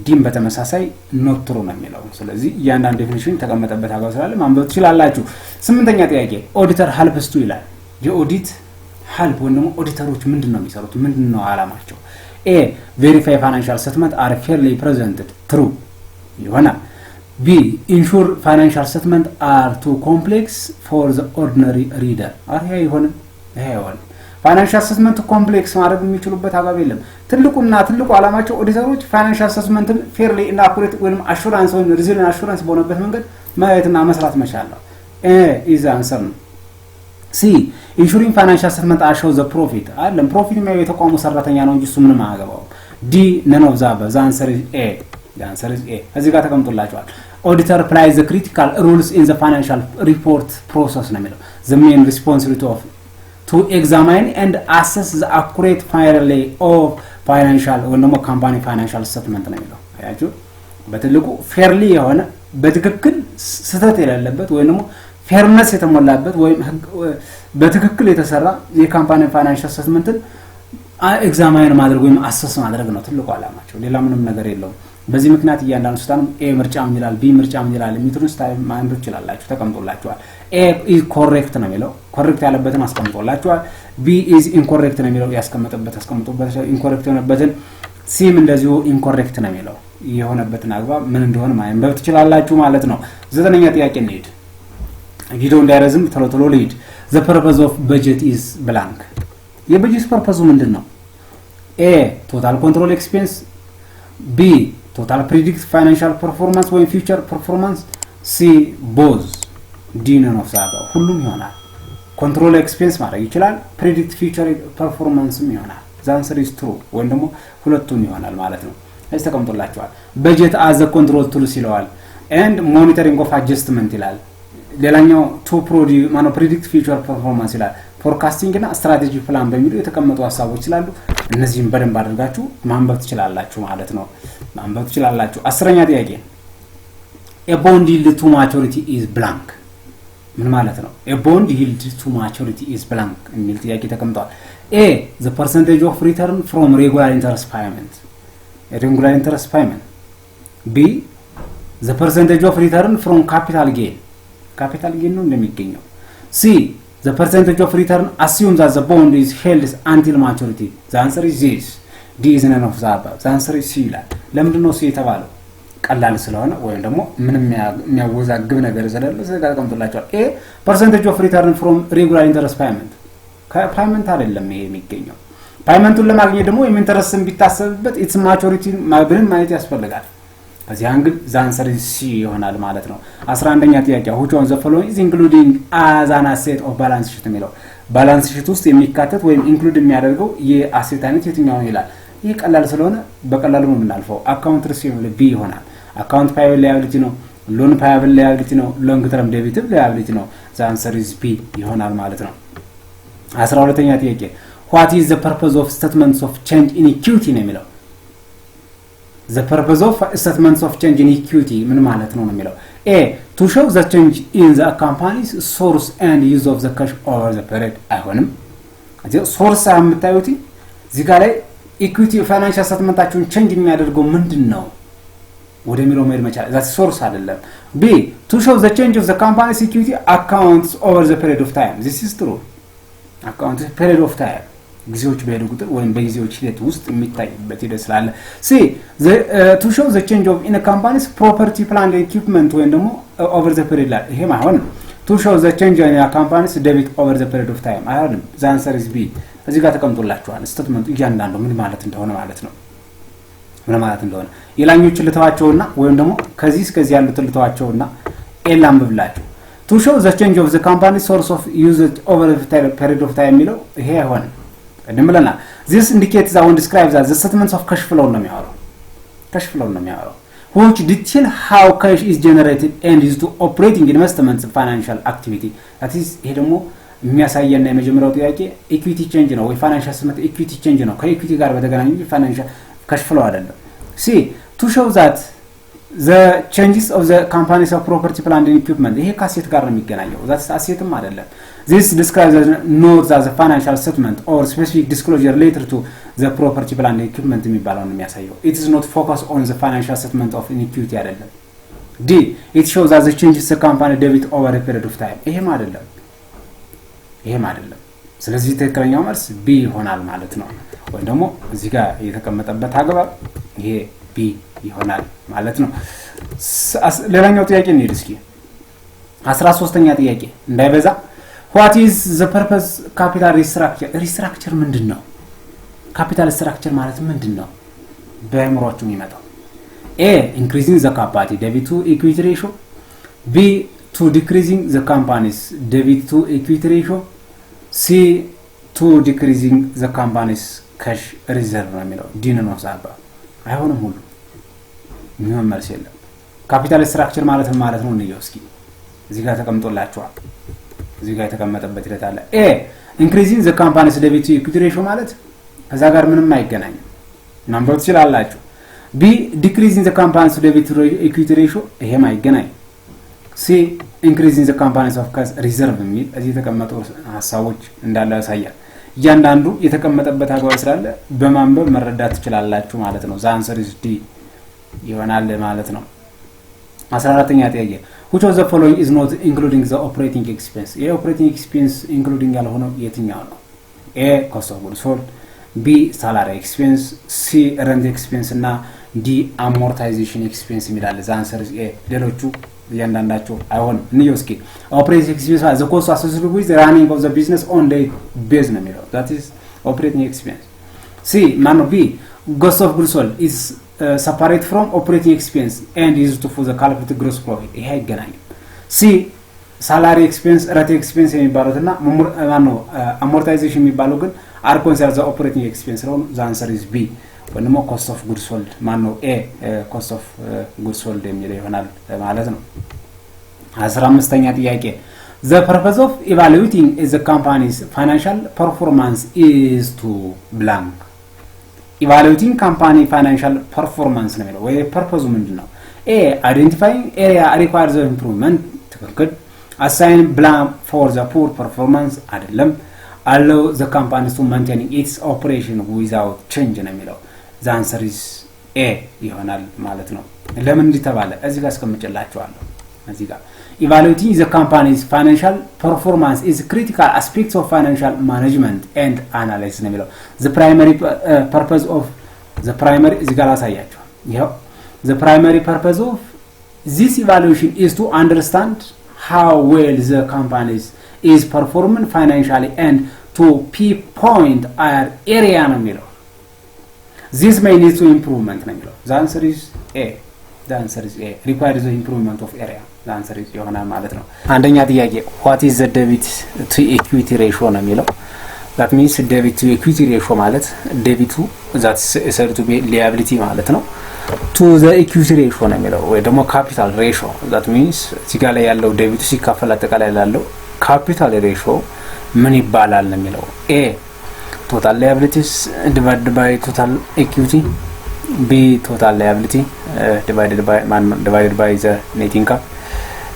ዲም በተመሳሳይ not true ነው የሚለው ስለዚህ እያንዳንዱ ዴፊኒሽን ተቀመጠበት አግባብ ስላለ ማንበብ ትችላላችሁ። ስምንተኛ ጥያቄ ኦዲተር helps to ይላል የኦዲት help ወይ ደግሞ ኦዲተሮች ምንድነው የሚሰሩት ምንድነው ዓላማቸው? A verify financial statement are fairly presented true ይሆናል። B ensure financial statement are too complex for the ordinary reader ይሄ ይሆናል። ፋይናንሻል አሰስመንት ኮምፕሌክስ ማድረግ የሚችሉበት አግባብ የለም። ትልቁ ዓላማቸው ኦዲተሮች ፋይናንሻል አሰስመንትን ፌርሊ እና አኩሬት ወይም አሹራንስ ወይም ሪዚሊየንት አሹራንስ በሆነበት መንገድ ማየትና መስራት መቻል ነው። ኤ ኢዝ አንሰር ነው። ሲ ኢንሹሪንግ ፋይናንሻል አሰስመንት አሾው ዘ ፕሮፊት አይደለም ፕሮፊት የሚያየው የተቋሙ ሰራተኛ ነው እንጂ እሱ ምንም አያገባው። ዲ ነን ኦፍ ዘ አበቭ ዘ አንሰር ኢዝ ኤ እዚህ ጋር ተቀምጦላችኋል። ኦዲተር applies the critical rules in the financial report process ነው የሚለው the main responsibility of to examine and assess the accurate fairly of financial or no company financial statement ነው የሚለው አያችሁ በትልቁ fairly የሆነ በትክክል ስህተት የሌለበት ወይ ደግሞ fairness የተሞላበት ወይ በትክክል የተሰራ የካምፓኒ ፋይናንሻል ስቴትመንትን ኤግዛማይን ማድረግ ወይ አሰስ ማድረግ ነው ትልቁ ዓላማቸው ሌላ ምንም ነገር የለውም። በዚህ ምክንያት እያንዳንዱ ስታን ኤ ምርጫም ይላል ቢ ምርጫም ይላል የሚትሩስ ታይም ማንበብ ይችላልላችሁ ተቀምጦላችኋል። ኤ ኢዝ ኮሬክት ነው የሚለው ኮሬክት ያለበትን አስቀምጦላችኋል። ቢ ኢዝ ኢንኮሬክት ነው የሚለው ያስቀመጠበት ኢንኮሬክት የሆነበትን ሲም እንደዚሁ ኢንኮሬክት ነው የሚለው የሆነበትን አግባብ ምን እንደሆነ ማንበብ ትችላላችሁ ማለት ነው። ዘጠነኛ ጥያቄ እንሂድ ቪዲዮ እንዳይረዝም ቶሎ ልሂድ። the purpose of budget is blank የበጀት ፐርፐዙ ምንድነው? ኤ ቶታል ኮንትሮል ኤክስፔንስ ቢ total predict financial performance ወይ future performance C both D none of that ሁሉም ይሆናል። control expense ማድረግ ይችላል predict future performance ይሆናል the answer is true ወይ ደግሞ ሁለቱም ይሆናል ማለት ነው። እዚህ ተቀምጦላችኋል። budget as a control tool ይለዋል and monitoring of adjustment ይላል። ሌላኛው to predict future performance ይላል። ፎርካስቲንግ እና ስትራቴጂ ፕላን በሚሉ የተቀመጡ ሐሳቦች ስላሉ እነዚህን በደንብ አድርጋችሁ ማንበብ ትችላላችሁ ማለት ነው። ማንበብ ትችላላችሁ። 10ኛ ጥያቄ a bond yield to maturity is blank ምን ማለት ነው? a bond yield to maturity is blank የሚል ጥያቄ ተቀምጧል። a the percentage of return from regular interest payment b the percentage of return from capital gain ነው እንደሚገኘው c the percentage of return assumes that the bond is held until maturity the answer is this D is none of the above the answer is C ይላል። ለምንድን ነው C የተባለው? ቀላል ስለሆነ ወይም ደግሞ ምንም የሚያወዛግብ ነገር ስለሌለ ተቀምጦላችኋል። A percentage of return from regular interest payment ከፓይመንት አይደለም ይሄ የሚገኘው ፓይመንቱን ለማግኘት ደግሞ ኢንተረስትን ቢታሰብበት its maturity ማብርን ማየት ያስፈልጋል። በዚህ አንግል the answer is C ይሆናል ማለት ነው። 11ኛ ጥያቄ which one the following is including as an asset of balance sheet የሚለው ባላንስ ሺት ውስጥ የሚካተት ወይም ኢንክሉድ የሚያደርገው የአሴት አይነት የትኛው ነው ይላል። ይሄ ቀላል ስለሆነ በቀላሉ ነው የምናልፈው። አካውንት ሪሲቨብል ቢ ይሆናል። አካውንት ፓያብል ላያቢሊቲ ነው። ሎን ፓያብል ላያቢሊቲ ነው። ሎንግ ተርም ዴቢቲቭ ላያቢሊቲ ነው። the answer is B ይሆናል ማለት ነው። 12ኛ ጥያቄ what is the purpose of statements of change in equity ነው የሚለው the purpose of statements of change in equity ምን ማለት ነው የሚለው a to show the change in the company's source and use of the cash over the period አይሆንም አዚ source አምታዩት እዚህ ጋር ላይ equity financial statementአችሁን change የሚያደርገው ምንድነው ወደሚለው መሄድ መቻል that source አይደለም b to show the change of the company's equity accounts over the period of time this is true account period of time ጊዜዎች በሄዱ ቁጥር ወይም በጊዜዎች ሂደት ውስጥ የሚታይበት ሂደት ስላለ see to show the change of in a company's property plant and equipment ወይም ደግሞ over the period ላይ ይሄ ማለት to show the change in a company's debit over the period of time አይደለም the answer is b እዚህ ጋር ተቀምጦላችኋል ስቴትመንቱ እያንዳንዱ ምን ማለት እንደሆነ ማለት ነው ምን ማለት እንደሆነ የላኞቹ ልተዋቸውና ወይም ደግሞ ከዚህ እስከዚህ ያሉት ልተዋቸውና ኤላም ብላችሁ to show the change of the company's source of usage over the period of time የሚለው ይሄ አይሆንም እንደምለና this indicates that when describes as the statements of cash flow ነው የሚያወራው cash flow ነው የሚያወራው which detail how cash is generated and used to operating investments financial activity that is ይሄ ደግሞ የሚያሳየና የመጀመሪያው ጥያቄ equity change ነው ወይ financial statement equity change ነው ከequity ጋር በተገናኘ financial cash flow አይደለም see to show that the changes of the company's of property plant and equipment ይሄ ካሴት ጋር ነው የሚገናኘው that's assetም አይደለም this describes as not as a financial statement or specific disclosure related to the property plant and equipment የሚባለው ነው የሚያሳየው it is not focused on the financial statement of equity አይደለም d it shows as the changes the company debit over a period of time ይሄም አይደለም ስለዚህ ትክክለኛው መልስ b ይሆናል ማለት ነው ወይ ደግሞ እዚህ ጋር የተቀመጠበት አግባብ ይሄ b ይሆናል ማለት ነው ሌላኛው ጥያቄ እንሂድ እስኪ 13ኛ ጥያቄ እንዳይበዛ what is the purpose capital restructure ምንድነው capital structure ማለት ምንድነው በአእምሮአችሁ የሚመጣው a increasing the company debt to equity ratio b to decreasing the company's debt to equity ratio c to decreasing the company's cash reserve ነው የሚለው ዲን ነው ሳባ አይሆንም ሁሉ ምን ማለት የለም capital structure ማለት ነው እንየው እስኪ እዚህ ጋር ተቀምጦላችኋል እዚህ ጋር የተቀመጠበት ሂደት አለ a increasing the company's debt to equity ratio ማለት ከዛ ጋር ምንም አይገናኝም ናምበር ትችላላችሁ b decreasing the company's debt to equity ratio ይሄም አይገናኝም c increasing the company's of cash reserve የሚል እዚህ የተቀመጡ ሐሳቦች እንዳለ ያሳያል እያንዳንዱ የተቀመጠበት አግባብ ስላለ በማንበብ መረዳት ትችላላችሁ ማለት ነው the answer is d ይሆናል ማለት ነው 14ኛ ጥያቄ which of the following is not including the operating expense a operating expense including ያልሆነው የትኛው ነው a cost of goods sold b salary expense c rent expense እና d amortization expense የሚላል the answer is a ሌሎቹ እያንዳንዳቸው አይሆንም እንየው እስኪ operating expense is the cost associated with the running of the business on day base ነው የሚለው that is operating expense c man b cost of goods sold is separate from operating expense and used for the calculated gross profit ይሄ አይገናኝም c salary expense rent expense የሚባሉትና ማነው amortization የሚባለው ግን are considered the operating expense ነው the answer is b ወንሞ cost of goods sold ማነው a cost of goods sold የሚለው ይሆናል ማለት ነው 15ኛ ጥያቄ the purpose of evaluating the company's financial performance is to blank evaluating company financial performance ነው የሚለው ወይ purpose ምንድነው a identifying area requires improvement ትክክል assign blame for the poor performance አይደለም allow the company to maintain its operation without change ነው የሚለው the answer is a ይሆናል ማለት ነው ለምን እንዲተባለ እዚህ ጋር አስቀምጬላችኋለሁ እዚህ ጋር evaluating the company's financial performance is critical aspects of financial management and analysis ነው የሚለው the primary purpose of the primary እዚህ ጋር አሳያችሁ ይሄው the primary purpose of this evaluation is to understand how well the company is performing financially and to pinpoint an area ነው የሚለው this may need to improvement ነው የሚለው the answer is a the answer is a requires the improvement of area the answer is ይሆናል ማለት ነው አንደኛ ጥያቄ what is the debt to equity ratio ነው የሚለው that means debt to equity ratio ማለት debt to that is said to be liability ማለት ነው to the equity ratio ነው የሚለው ወይ ደግሞ capital ratio that means እዚህ ጋር ያለው debt ሲካፈል አጠቃላይ ያለው capital ratio ምን ይባላል ነው የሚለው a total liabilities divided by total equity. B total liability divided by the net income.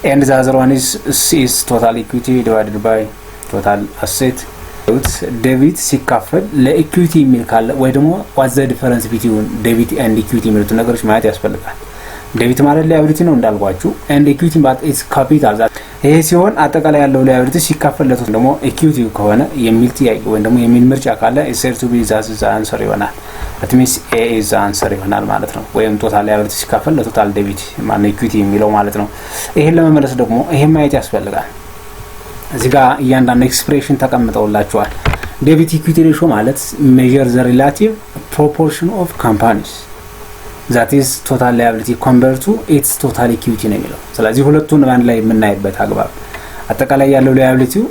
And the other one is C is total equity divided by total asset. Debit ሲካፈል ለኢኩዊቲ የሚል ካለ ወይ ደግሞ what's the difference between debit and equity የሚሉት ነገሮች ማየት ያስፈልጋል። ዴቢት ማለት ላያቢሊቲ ነው እንዳልኳችሁ and equity ማለት is capital ይሄ ሲሆን አጠቃላይ ያለው ላያቢሊቲ ሲካፈል ለቶት ደግሞ ኢኩዊቲ ከሆነ የሚል ጥያቄ ወይ ደግሞ የሚል ምርጫ ካለ is said to be the answer ይሆናል። that means A is the answer ይሆናል ማለት ነው። ወይም ቶታል ላያቢሊቲ ሲካፈል ለቶታል ዴቢት ማለት ኢኩዊቲ የሚለው ማለት ነው። ይሄን ለመመለስ ደግሞ ይሄን ማየት ያስፈልጋል። እዚህ ጋር እያንዳንዱ ኤክስፕሬሽን ተቀምጠውላችኋል። ዴቢት ኢኩዊቲ ሬሽዮ ማለት measure the relative proportion of companies that is total liability compared to its total equity ነው የሚለው። ስለዚህ ሁለቱን ባንድ ላይ የምናይበት አግባብ አጠቃላይ ያለው ላያቢሊቲው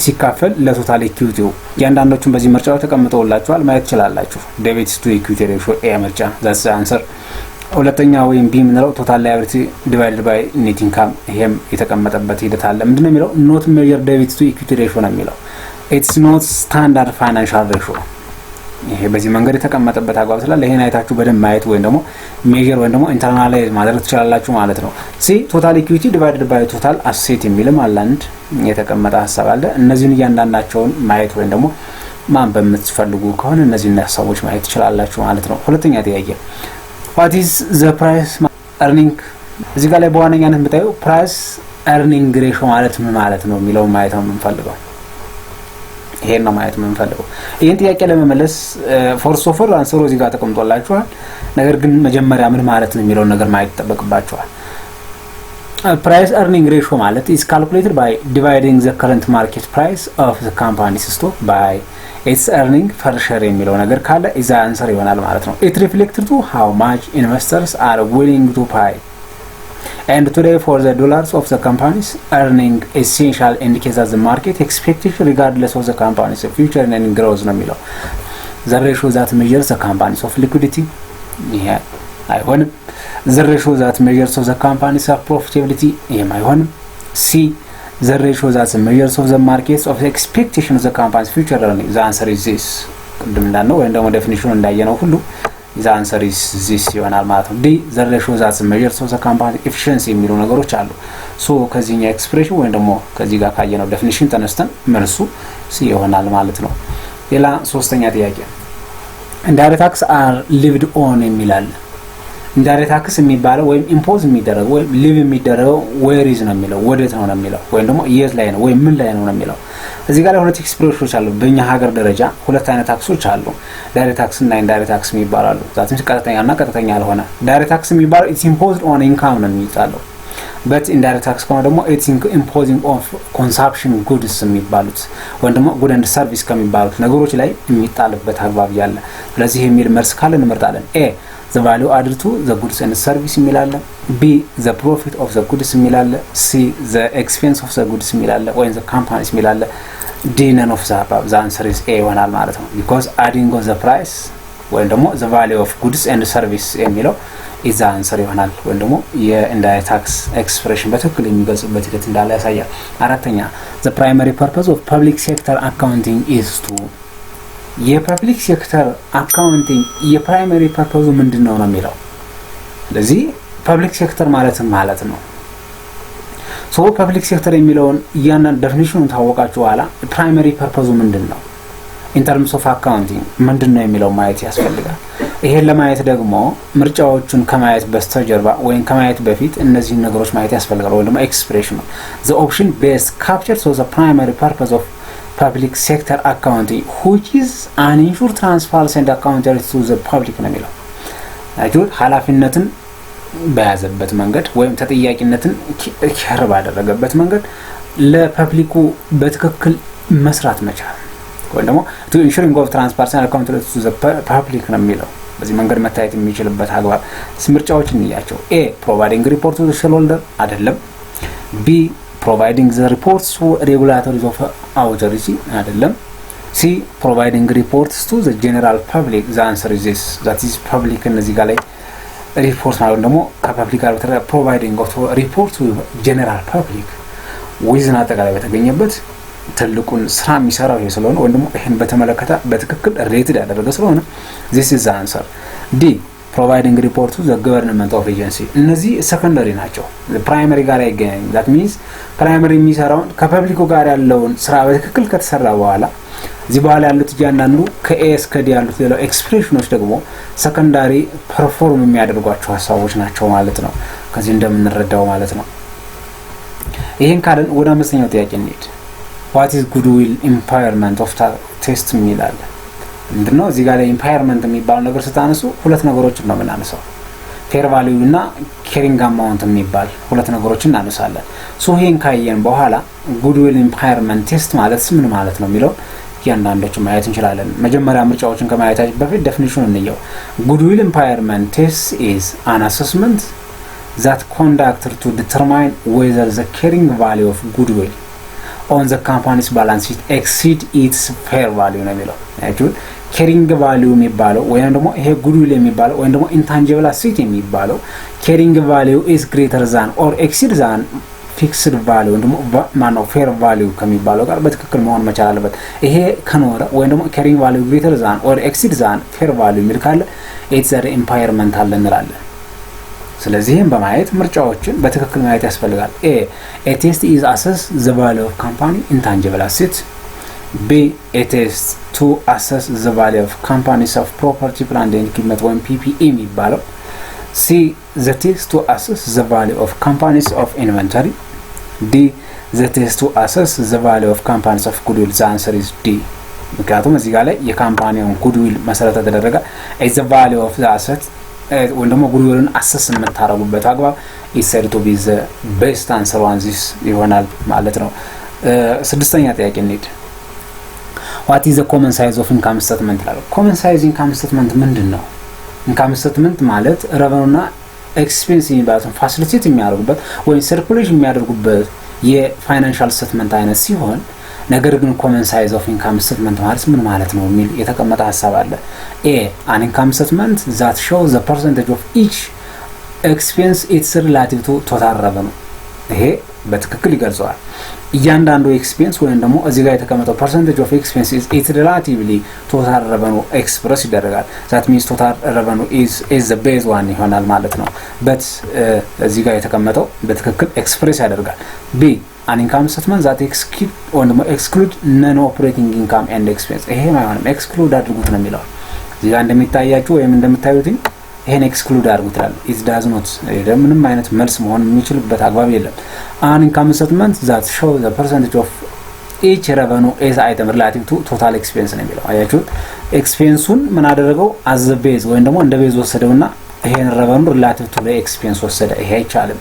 ሲካፈል ለቶታል ኢኩዊቲው እያንዳንዶቹን በዚህ ምርጫው ተቀምጠውላችኋል ማየት ይችላልላችሁ። ዴቢት ቱ ኢኩዊቲ ሬሽዮ ኤ ምርጫ that's the answer። ሁለተኛ ወይም ቢ ምንለው ቶታል ላያቢሊቲ ዲቫይድድ ባይ ኔት ኢንካም ይሄም የተቀመጠበት ሂደት አለ። ምንድነው የሚለው ኖት ሜጀር ዴቢት ቱ ኢኩዊቲ ሬሽዮ ነው የሚለው። ኢትስ ኖት ስታንዳርድ ፋይናንሻል ሬሽዮ ይሄ በዚህ መንገድ የተቀመጠበት አግባብ ስላለ ይሄን አይታችሁ በደንብ ማየት ወይ ደግሞ ሜጀር ወይ ደግሞ ኢንተርናላይዝ ማድረግ ትችላላችሁ ማለት ነው። ሲ ቶታል ኢኩዊቲ ዲቫይድድ ባይ ቶታል አሴት የሚልም አለ አንድ የተቀመጠ ሐሳብ አለ። እነዚህን እያንዳንዳቸውን ማየት ወይ ደግሞ ማንበብ የምትፈልጉ ከሆነ እነዚህን ሐሳቦች ማየት ትችላላችሁ ማለት ነው። ሁለተኛ ጥያቄ what is the price earning እዚህ ጋር ላይ በዋነኛነት የምታዩ price earning ratio ማለት ምን ማለት ነው የሚለው ማየት ነው የምንፈልገው። ይሄን ነው ማየት የምንፈልገው። ይሄን ጥያቄ ለመመለስ ፎርስ ኦፍ አንሰሩ እዚህ ጋር ተቀምጦላችኋል። ነገር ግን መጀመሪያ ምን ማለት ነው የሚለው ነገር ማየት ተጠበቅባችኋል። price earning ratio ማለት is calculated by dividing the current market price of the company's stock by its earning per share የሚለው ነገር ካለ is the answer ይሆናል ማለት ነው። it reflected to how much investors are willing to pay and today for the dollars of the company's earning essential indicates that the market expectation regardless of the company's future and growth ነው የሚለው። the ratio that measures the company's of liquidity ይሄ አይሆንም። the ratio that measures of the company's profitability ይሄም አይሆንም። C the ratio that measures of the markets of the expectation of the company's future earning the answer is this ቅድም እንዳልነው ወይ ደግሞ ዴፊኒሽኑ እንዳየነው ሁሉ the answer is this ይሆናል ማለት ነው። D the ratio that measures of the company efficiency የሚሉ ነገሮች አሉ። ሶ ከዚህኛ ኤክስፕሬሽን ወይ ደግሞ ከዚህ ጋር ካየነው ዴፊኒሽን ተነስተን መልሱ C ይሆናል ማለት ነው። ሌላ ሶስተኛ ጥያቄ indirect tax are lived on የሚላል indirect tax የሚባለው ወይም ኢምፖዝ የሚደረገው ወይም ሊቭ የሚደረገው where is ነው የሚለው ወዴት ነው የሚለው ወይም ደግሞ የት ላይ ነው ወይም ምን ላይ ነው የሚለው። እዚህ ጋር ሁለት ኤክስፕሬሽኖች አሉ። በእኛ ሀገር ደረጃ ሁለት አይነት ታክሶች አሉ። ዳይሬክት ታክስ እና ኢንዳይሬክት ታክስ የሚባላሉ። ዛትም ቀጥተኛና ቀጥተኛ ያልሆነ ዳይሬክት ታክስ የሚባለው it's imposed on income ነው የሚባለው። but indirect tax ከሆነ ደግሞ it's imposing of consumption goods የሚባሉት ወይም ደግሞ good and service ከሚባሉት ነገሮች ላይ የሚጣልበት አግባብ ያለ። ስለዚህ የሚል መልስ ካለ እንመርጣለን። A the value added to the goods and service የሚላለ። B the profit of the goods የሚላለ። C the expense of the goods የሚላለ ወይ the companies የሚላለ። D none of the above the answer is A ይሆናል ማለት ነው። because adding of the price ወይ ደግሞ the value of goods and service የሚለው is the answer ይሆናል ወይ ደግሞ የኢንዳይሬክት ታክስ ኤክስፕሬሽን በትክክል የሚገልጽበት ሂደት እንዳለ ያሳያል። አራተኛ the primary purpose of public sector accounting is to የፐብሊክ ሴክተር አካውንቲንግ የፕራይመሪ ፐርፐዙ ምንድነው ነው የሚለው። ስለዚህ ፐብሊክ ሴክተር ማለት ነው። ሶ ፐብሊክ ሴክተር የሚለውን ያንን ዴፊኒሽኑን ታወቃችሁ በኋላ ፕራይመሪ ፐርፐዙ ምንድነው ኢን ተርምስ ኦፍ አካውንቲንግ ምንድነው የሚለው ማየት ያስፈልጋል። ይሄን ለማየት ደግሞ ምርጫዎቹን ከማየት በስተጀርባ ወይም ከማየት በፊት እነዚህ ነገሮች ማየት ያስፈልጋል። ወይ ደግሞ ኤክስፕሬሽኑ the option best captures the primary purpose of public sector accounting which is an ensure transparency and accountability to the public ነው የሚለው። አይሁን ኃላፊነትን በያዘበት መንገድ ወይም ተጠያቂነትን ከር ባደረገበት መንገድ ለፐብሊኩ በትክክል መስራት መቻል ወይ ደግሞ to ensuring of transparency and accountability to the public ነው የሚለው። በዚህ መንገድ መታየት የሚችልበት አግባብ ምርጫዎችን እንያቸው። A providing report to the shareholder አይደለም። B providing the reports to regulatory of authority አይደለም። C providing reports to the general public the answer is this that is public እነዚህ ጋር ላይ ሪፖርት ማለት ደግሞ ከፐብሊክ ጋር providing of report to general public ዊዝን አጠቃላይ በተገኘበት ትልቁን ስራ የሚሰራው ይሄ ስለሆነ ወይም ደግሞ ይሄን በተመለከተ በትክክል ሬትድ ያደረገ ስለሆነ this is the answer D providing report to the government of agency እነዚህ ሰከንደሪ ናቸው ፕራይመሪ ጋር አይገናኝም that means ፕራይመሪ የሚሰራውን ከፐብሊኩ ጋር ያለውን ስራ በትክክል ከተሰራ በኋላ እዚህ በኋላ ያሉት እያንዳንዱ ከኤ እስከ ዲ ያሉት ሌላው ኤክስፕሬሽኖች ደግሞ ሰከንዳሪ ፐርፎርም የሚያደርጓቸው ሐሳቦች ናቸው ማለት ነው ከዚህ እንደምንረዳው ማለት ነው ይሄን ካለን ወደ አምስተኛው ጥያቄ እንሂድ what is goodwill impairment of test የሚላል ምንድነው እዚህ ጋር impairment የሚባል ነገር ስታነሱ ሁለት ነገሮችን ነው የምናነሳው fair value እና carrying amount የሚባል ሁለት ነገሮችን እናነሳለን ሶ ይሄን ካየን በኋላ goodwill impairment test ማለት ምን ማለት ነው የሚለው ያንዳንዶቹ ማየት እንችላለን መጀመሪያ ምርጫዎችን ከማየታችን በፊት ዴፊኒሽኑን እንየው goodwill impairment test is an assessment that conducted to determine whether the carrying value of goodwill on the company's balance sheet exceed its fair value ነው የሚለው ያጁ carrying value የሚባለው ወይም ደግሞ ይሄ goodwill የሚባለው ወይም ደግሞ intangible asset የሚባለው carrying value is greater than or exceed than fixed value ወይም ደግሞ ማነው fair value ከሚባለው ጋር በትክክል መሆን መቻል አለበት ይሄ ከኖረ ወይም ደግሞ carrying value greater than or exceed than fair value የሚል ካለ it's an impairment አለ እንላለን ስለዚህም በማየት ምርጫዎችን በትክክል ማየት ያስፈልጋል a test is assess the value of company intangible assets b a test to assess the value of companies of property plant and equipment when PPE የሚባለው c the test to assess the value of companies of inventory d the test to assess the value of companies of goodwill the answer is d ምክንያቱም እዚህ ጋር ላይ የካምፓኒውን goodwill መሰረት ተደረገ is the value of the asset when the goodwill assess የምታረጉበት አግባብ is said to be the best answer on this ይሆናል ማለት ነው ስድስተኛ ጥያቄ እንሂድ what is the common size of income statement ይላል common size income statement ምንድነው income statement ማለት revenue expense የሚባሉትን ፋሲሊቴት የሚያደርጉበት ወይ ሰርኩሌሽን የሚያደርጉበት የፋይናንሻል ስቴትመንት አይነት ሲሆን ነገር ግን common size of income statement ማለት ምን ማለት ነው የሚል የተቀመጠ ሐሳብ አለ a an income statement that shows the percentage of each expense it's relative to total revenue ይሄ በትክክል ይገልጸዋል እያንዳንዱ ኤክስፔንስ ወይም ደግሞ እዚህ ጋር የተቀመጠው percentage of expenses it's relatively total revenue express ይደረጋል that means total revenue is the base one ይሆናል ማለት ነው but እዚህ ጋር የተቀመጠው በትክክል ኤክስፕሬስ ያደርጋል b an income statement that exclude non-operating income and expense ይሄ ማለት exclude አድርጉት ነው የሚለው እዚህ ጋር እንደሚታያችሁ ወይም እንደምታዩት ይሄን exclude አድርጉት ይላል it does not ምንም አይነት መልስ መሆን የሚችልበት አግባብ የለም an income statement that show the percentage of each revenue as item relative to total expense ነው የሚለው አያችሁ ኤክስፔንሱን ምን አደረገው as the base ወይም ደግሞ እንደ ቤዝ ወሰደውና ይሄን revenue relative to the expense ወሰደ ይሄ አይቻልም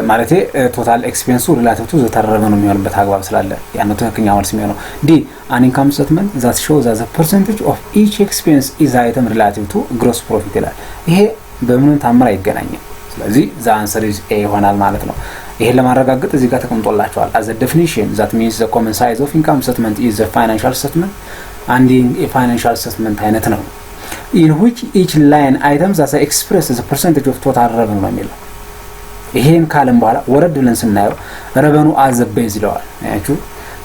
ማለት ቶታል ኤክስፔንሱ ሪሌቲቭ ቱ ዘተረበ ነው የሚሆንበት አግባብ ስላለ ያነው ትክክለኛ መልስ የሚሆነው ዲ an income statement that shows as a percentage of each expense is item relative to gross profit ይላል ይሄ በምንም ታምር አይገናኝም ስለዚህ the answer is a ይሆናል ማለት ነው ይሄን ለማረጋገጥ እዚህ ጋር ተቀምጦላችኋል as a definition that means the common size of income statement is a financial statement and a financial statement አይነት ነው in which each line items as express as a percentage of total revenue ነው የሚለው ይሄን ካለም በኋላ ወረድ ብለን ስናየው ረቨኑ as a base ይለዋል ያችሁ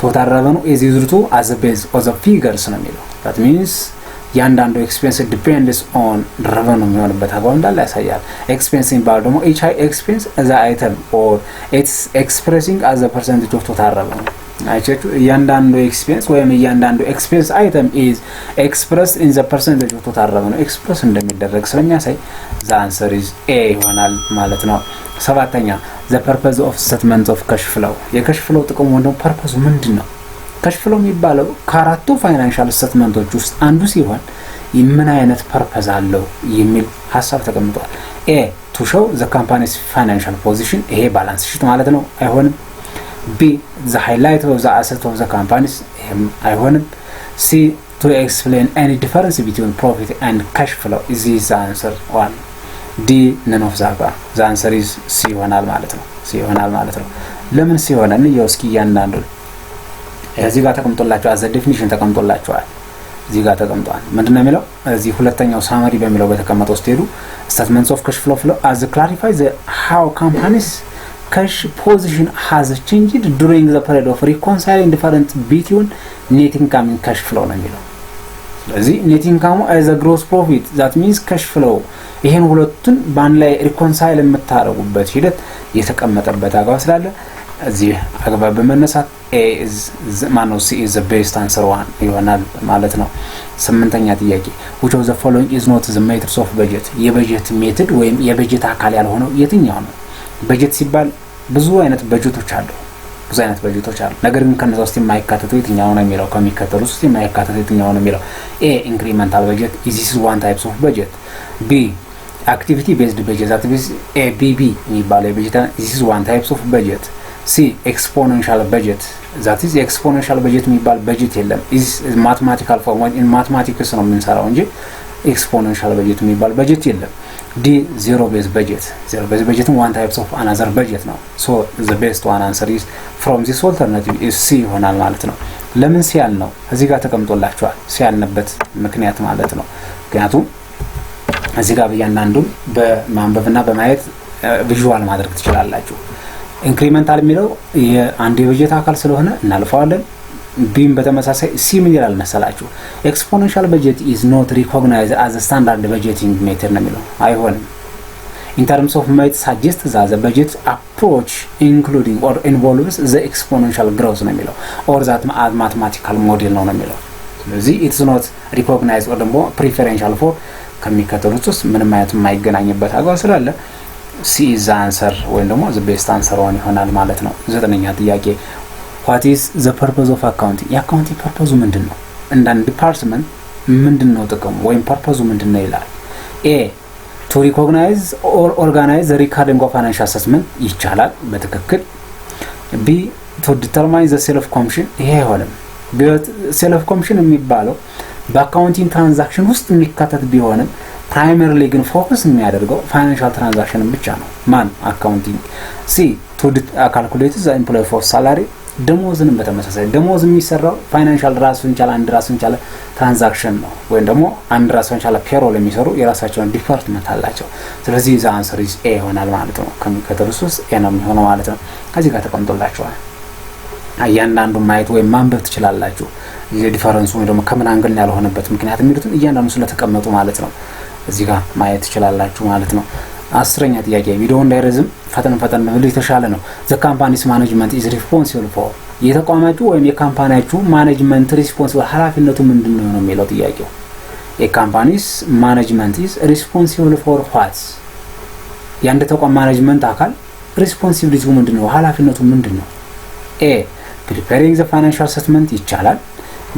ቶታል ረቨኑ is used to as a base of the figures ነው የሚለው that means ያንዳንዱ expense depends on revenue የሚሆንበት አግባብ እንዳለ ያሳያል expense ይባላል ደግሞ each expense as an item or it's expressing as a percentage of total revenue አይቻችሁ ያንዳንዱ expense ወይም ያንዳንዱ expense item is expressed in the percentage of total revenue express እንደሚደረግ ስለሚያሳይ the answer is a ይሆናል ማለት ነው ሰባተኛ the purpose of statement of cash flow የካሽ ፍሎው ጥቅሙ ወንዶ ፐርፐሱ ምንድነው ካሽ ፍሎው የሚባለው ከአራቱ ፋይናንሻል ስቴትመንቶች ውስጥ አንዱ ሲሆን ምን አይነት ፐርፐዝ አለው የሚል ሐሳብ ተቀምጧል a to show the company's financial position ይሄ ባላንስ ሺት ማለት ነው አይሆንም b the highlight of the asset of the companies አይሆንም c to explain any difference between profit and cash flow is the answer one D none of the answer is C ይሆናል ማለት ነው C ይሆናል ማለት ነው ለምን C ሆነ ነው እስኪ ያንዳንዱ እዚህ ጋር ተቀምጦላችሁ as a definition ተቀምጦላችኋል እዚህ ጋር ተቀምጧል ምንድነው የሚለው እዚህ ሁለተኛው ሳመሪ በሚለው በተቀመጠው ስትሄዱ statements of cash flow as clarify the how companies cash position has changed during the period of reconciling difference between net income and cash flow ነው የሚለው ስለዚህ net income as a gross profit that means cash flow ይሄን ሁለቱን ባን ላይ reconcile የምታረጉበት ሂደት የተቀመጠበት አግባብ ስላለ እዚህ አግባብ በመነሳት A is C is the best answer one ይሆናል ማለት ነው ስምንተኛ ጥያቄ which of the following is not the matrix of budget የበጀት ሜትድ ወይም የበጀት አካል ያልሆነው የትኛው ነው በጀት ሲባል ብዙ አይነት በጀቶች አሉ ነገር ግን ከነዛ ውስጥ የማይካተቱ የትኛው ነው የሚለው ከሚከተሉ ውስጥ የማይካተቱ የትኛው ነው የሚለው A incremental budget this is one type of budget B activity based budget that is ABB የሚባለው የበጀት this is one type of budget C exponential budget that is exponential budget የሚባል በጀት የለም is mathematical form in mathematics ነው የምንሰራው እንጂ exponential budget የሚባል በጀት የለም D zero based budget one type of another budget ነው so the best one answer is from this alternative is C ይሆናል ማለት ነው ለምን C ያልነው እዚህ ጋር ተቀምጦላችኋል C ያልነበት ምክንያት ማለት ነው ምክንያቱም እዚህ ጋር በእያንዳንዱ በማንበብና በማየት ቪዥዋል ማድረግ ትችላላችሁ ኢንክሪመንታል የሚለው የአንድ የበጀት አካል ስለሆነ እናልፈዋለን ቢም በተመሳሳይ ሲ ምን ይላል መሰላችሁ exponential budget is not recognized as a standard budgeting method ነው የሚለው አይሆንም in terms of might suggest that the budget approach including or involves the exponential growth ነው የሚለው or that mathematical model ነው የሚለው ስለዚህ it's not recognized or ደግሞ preferential for ከሚከተሉት ውስጥ ምንም አይነት የማይገናኝበት አግባብ ስላለ C is the answer ወይ ደግሞ the best answer one ይሆናል ማለት ነው ዘጠነኛ ጥያቄ what is the purpose of accounting የአካውንቲንግ ፐርፐዙ ምንድነው እንደ ዲፓርትመንት ምንድነው ጥቅሙ ወይም ፐርፐዙ ምንድነው ይላል A to recognize or organize the recording of financial assessment ይቻላል በትክክል B to determine the self commission ይሄ አይሆንም self commission የሚባለው በአካውንቲንግ ትራንዛክሽን ውስጥ የሚካተት ቢሆንም primarily ግን ፎከስ የሚያደርገው ፋይናንሻል ትራንዛክሽን ብቻ ነው ማን አካውንቲንግ C to calculate the employee for salary ደሞዝን በተመሳሳይ ደሞዝ የሚሰራው ፋይናንሻል ራሱን ቻለ አንድ ራሱን ቻለ ትራንዛክሽን ነው ወይ ደግሞ አንድ ራሱን ቻለ ፔሮል የሚሰሩ የራሳቸውን ዲፓርትመንት አላቸው ስለዚህ the answer is A ይሆናል ማለት ነው ከሚከተሉት ውስጥ A ነው የሚሆነው ማለት ነው ከዚህ ጋር ተቀምጦላችኋል እያንዳንዱ ማየት ወይ ማንበብ ትችላላችሁ የዲፈረንሱ ወይ ደግሞ ከምን አንግል ያልሆነበት ምክንያት የሚሉትን እያንዳንዱ ስለተቀመጡ ማለት ነው እዚህ ጋር ማየት ትችላላችሁ ማለት ነው አስረኛ ጥያቄ ቪዲዮ እንዳይረዝም ፈጠን ነው የተሻለ ነው the company's management is responsible for የተቋማችሁ ወይም የካምፓኒያችሁ ማኔጅመንት ሪስፖንሲብል ኃላፊነቱ ምንድነው ነው የሚለው ጥያቄው የካምፓኒስ ማኔጅመንት is responsible for what ያንደ ተቋም ማኔጅመንት አካል ሪስፖንሲቢሊቲው ምንድነው ኃላፊነቱ ምንድነው A preparing the financial statement ይቻላል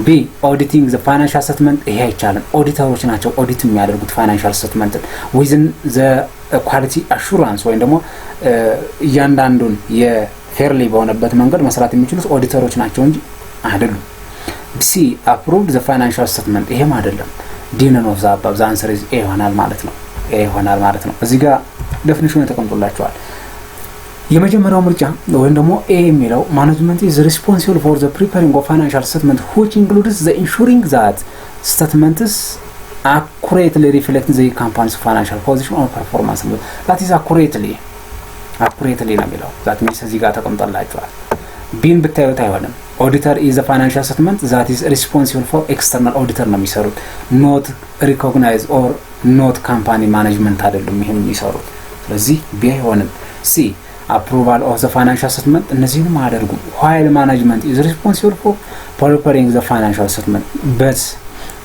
B auditing the financial statement ይሄ አይቻልም ኦዲተሮች ናቸው ኦዲት የሚያደርጉት financial statement within the quality assurance ወይ ደግሞ እያንዳንዱን የፌርሊ በሆነበት መንገድ መስራት የሚችሉት ኦዲተሮች ናቸው እንጂ አይደሉም C approved the financial statement ይሄም አይደለም D none of the above the answer is A ይሆናል ማለት ነው A ይሆናል ማለት ነው እዚህ ጋር ዴፊኒሽኑ ተቀምጦላችኋል የመጀመሪያው ምርጫ ወይም ደግሞ A የሚለው management is responsible for the preparing of financial statement which includes the ensuring that statements accurately reflect the company's financial position or performance that is accurately ነው የሚለው that means እዚህ ጋር ተቀምጦላችኋል ቢን ብታዩት አይሆንም auditor is the financial statement that is responsible for external auditor ነው የሚሰሩት not recognize or not company management አይደሉም ይሄን የሚሰሩት ስለዚህ B አይሆንም C approval of the financial statement እነዚህንም አያደርጉም while management is responsible for preparing the financial statement but